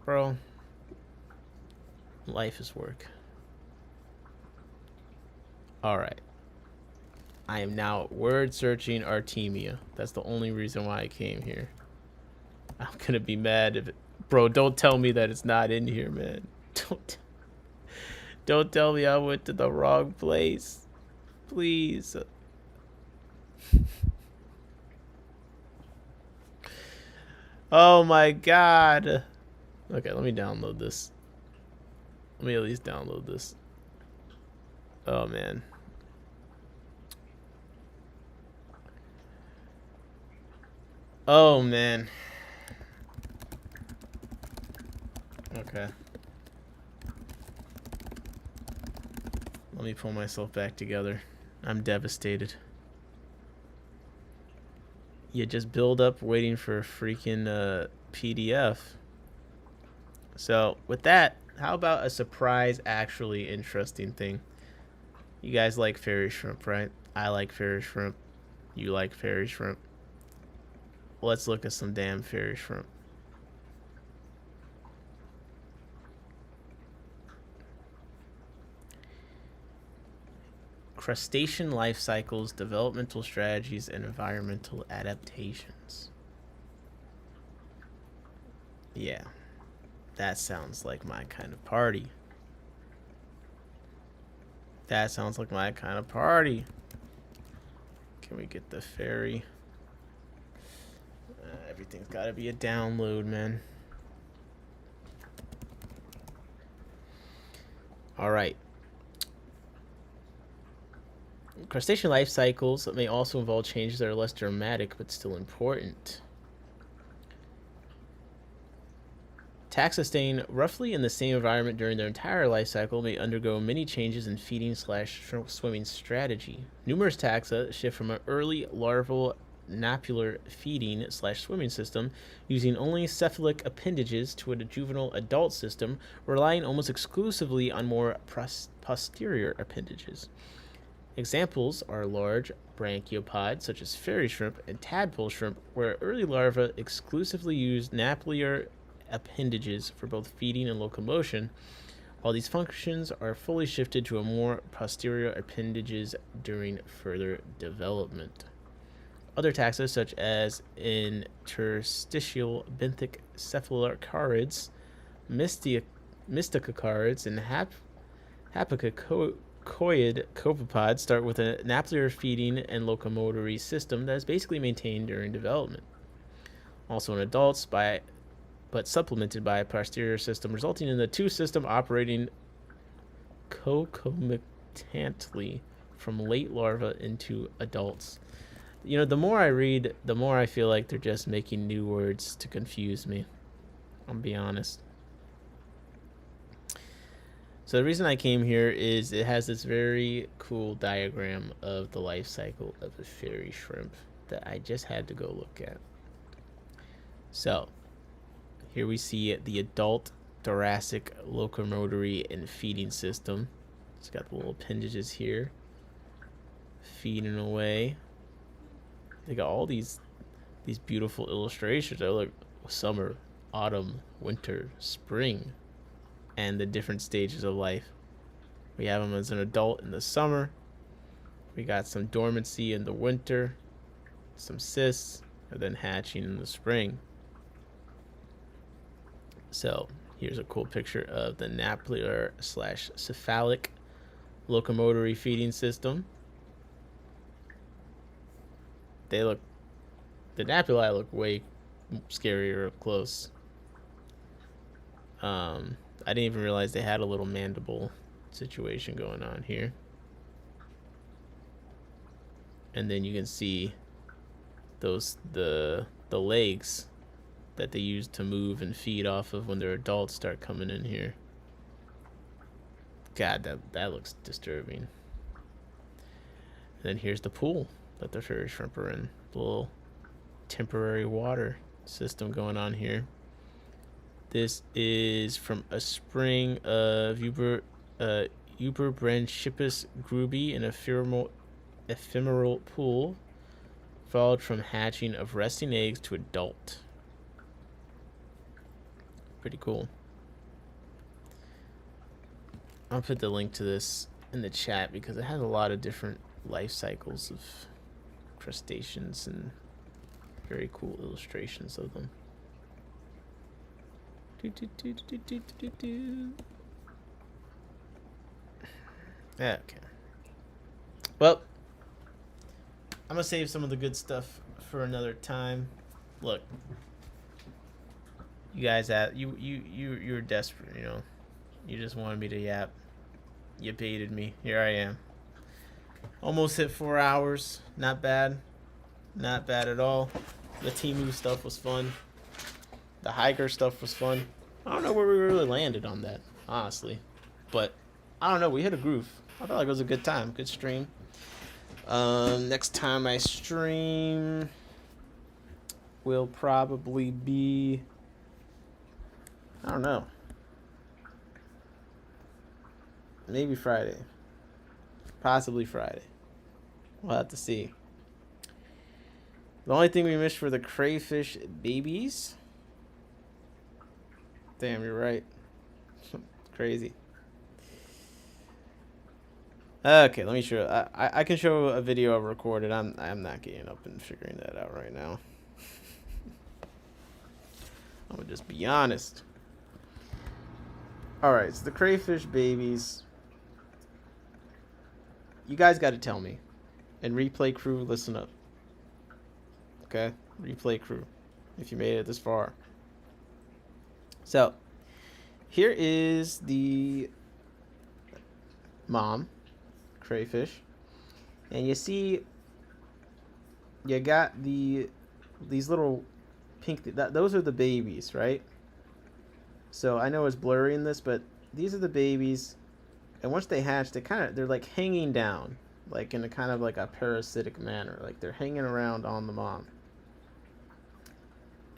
Bro. Life is work. Alright. I am now word searching Artemia. That's the only reason why I came here. I'm gonna be mad if it... Bro, don't tell me that it's not in here, man. Don't tell me I went to the wrong place. Please. Oh my god. Okay, let me download this. Let me at least download this. Oh man. Oh man. Okay. Let me pull myself back together. I'm devastated. You just build up waiting for a freaking PDF. So with that, how about a surprise actually interesting thing? You guys like fairy shrimp, right? I like fairy shrimp. You like fairy shrimp. Let's look at some damn fairy shrimp. crustacean life cycles, developmental strategies, and environmental adaptations. Yeah, that sounds like my kind of party. That sounds like my kind of party. Can we get the ferry? Everything's got to be a download, man. All right. Crustacean life cycles may also involve changes that are less dramatic but still important. Taxa sustain roughly in the same environment during their entire life cycle may undergo many changes in feeding/swimming strategy. Numerous taxa shift from an early larval napular feeding/swimming system using only cephalic appendages to a juvenile adult system relying almost exclusively on more posterior appendages. Examples are large brachiopods such as fairy shrimp and tadpole shrimp, where early larvae exclusively used napular appendages for both feeding and locomotion, while these functions are fully shifted to a more posterior appendages during further development. Other taxa, such as interstitial benthic cephalocarids, mysticocarids, and hapacoid copepods, start with a napular feeding and locomotory system that is basically maintained during development. Also in adults, but supplemented by a posterior system, resulting in the two system operating concomitantly from late larvae into adults. You know, the more I read, the more I feel like they're just making new words to confuse me. I'll be honest. So the reason I came here is it has this very cool diagram of the life cycle of a fairy shrimp that I just had to go look at. So here we see the adult thoracic locomotory and feeding system. It's got the little appendages here, feeding away. They got all these beautiful illustrations. They're like summer, autumn, winter, spring, and the different stages of life. We have them as an adult in the summer. We got some dormancy in the winter, some cysts, and then hatching in the spring. So here's a cool picture of the napular/cephalic locomotory feeding system. The napuli look way scarier up close. I didn't even realize they had a little mandible situation going on here. And then you can see the legs that they use to move and feed off of when their adults start coming in here. God, that looks disturbing. And then here's the pool that the fairy shrimp are in. The little temporary water system going on here. This is from a spring of Uberbranchippus grubi, an ephemeral pool, followed from hatching of resting eggs to adult. Pretty cool. I'll put the link to this in the chat because it has a lot of different life cycles of crustaceans and very cool illustrations of them. Yeah, okay. Well, I'm gonna save some of the good stuff for another time. Look, you guys, you're desperate, you know. You just wanted me to yap. You baited me. Here I am. Almost hit 4 hours. Not bad. Not bad at all. The Temu stuff was fun. The Hygger stuff was fun. I don't know where we really landed on that, honestly. But, I don't know. We hit a groove. I felt like it was a good time. Good stream. Next time I stream will probably be... I don't know. Maybe Friday. Possibly Friday. We'll have to see. The only thing we missed were the crayfish babies. Damn, you're right. Crazy. Okay, let me show. I can show a video I recorded. I'm not getting up and figuring that out right now. I'm gonna just be honest. All right, so the crayfish babies. You guys got to tell me, and replay crew, listen up. Okay, replay crew, if you made it this far. So, here is the mom crayfish, and you see you got these little pink those are the babies, right? So I know it's blurry in this, but these are the babies, and once they hatch they're like hanging down, like in a kind of like a parasitic manner, like they're hanging around on the mom,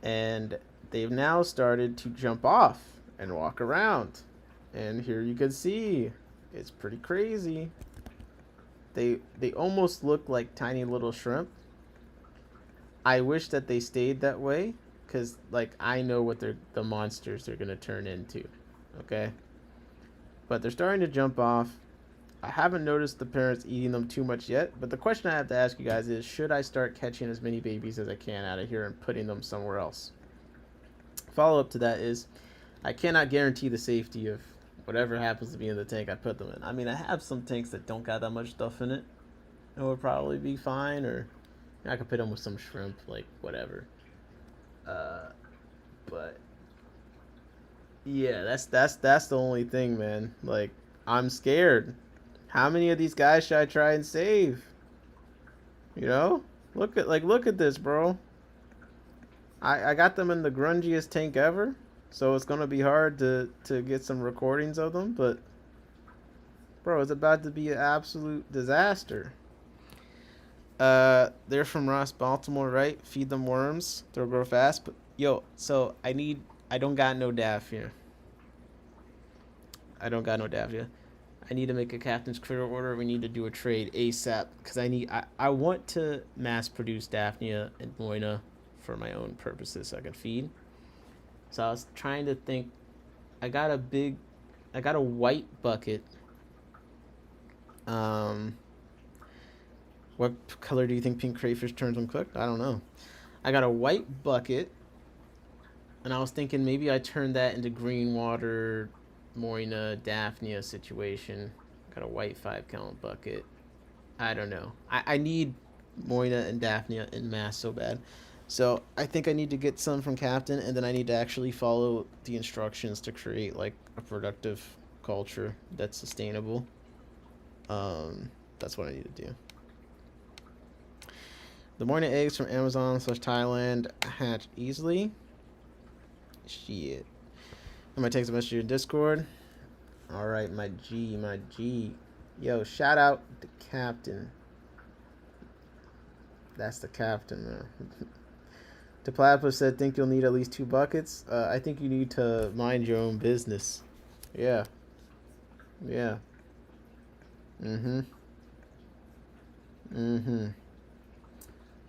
and they've now started to jump off and walk around, and here you can see it's pretty crazy. They almost look like tiny little shrimp. I wish that they stayed that way, because like I know what the monsters they're gonna turn into. Okay, but they're starting to jump off. I haven't noticed the parents eating them too much yet, but the question I have to ask you guys is, should I start catching as many babies as I can out of here and putting them somewhere else? Follow up to that is, I cannot guarantee the safety of whatever happens to be in the tank I put them in. I mean, I have some tanks that don't got that much stuff in it. It would probably be fine, or I could put them with some shrimp, like whatever. But yeah, that's the only thing, man. Like, I'm scared. How many of these guys should I try and save? You know, look at this, bro. I got them in the grungiest tank ever, so it's gonna be hard to get some recordings of them. But bro, it's about to be an absolute disaster. They're from Ross, Baltimore, right? Feed them worms. They'll grow fast. But yo, so I don't got no Daphnia. I don't got no Daphnia. I need to make a captain's critter order. We need to do a trade ASAP, because I want to mass produce Daphnia and Moina for my own purposes so I can feed. So I was trying to think. I got a white bucket. What color do you think pink crayfish turns when cooked? I don't know. I got a white bucket, and I was thinking maybe I turn that into green water, Moina, Daphnia situation. Got a white 5-count bucket. I don't know. I need Moina and Daphnia in mass so bad. So I think I need to get some from Captain, and then I need to actually follow the instructions to create like a productive culture that's sustainable. That's what I need to do. The morning eggs from Amazon/Thailand hatch easily. Shit. I'm gonna text a message in Discord. Alright, my G. Yo, shout out to Captain. That's the captain, man. The platypus said, think you'll need at least 2 buckets. I think you need to mind your own business. Yeah.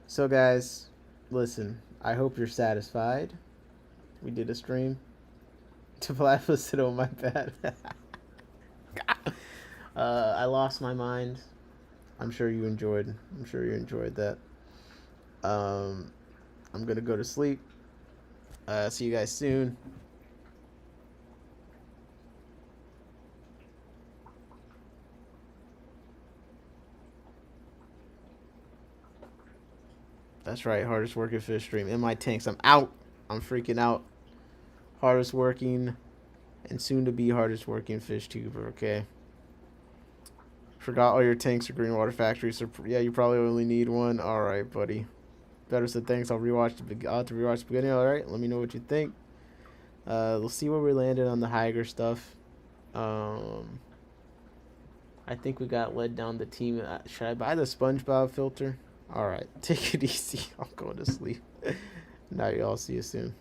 So guys, listen, I hope you're satisfied. We did a stream. The platypus said, oh my bad. I lost my mind. I'm sure you enjoyed that. I'm gonna go to sleep. See you guys soon. That's right, hardest working fish stream in my tanks. I'm out. I'm freaking out. Hardest working and soon to be hardest working fish tuber, okay? Forgot all your tanks are green water factory, so yeah, you probably only need one. Alright, buddy. Better said thanks. I'll have to rewatch the beginning. Alright, let me know what you think. We'll see where we landed on the Hygger stuff. I think we got led down the team. Should I buy the SpongeBob filter? Alright, take it easy. I'm going to sleep. Now y'all, see you soon.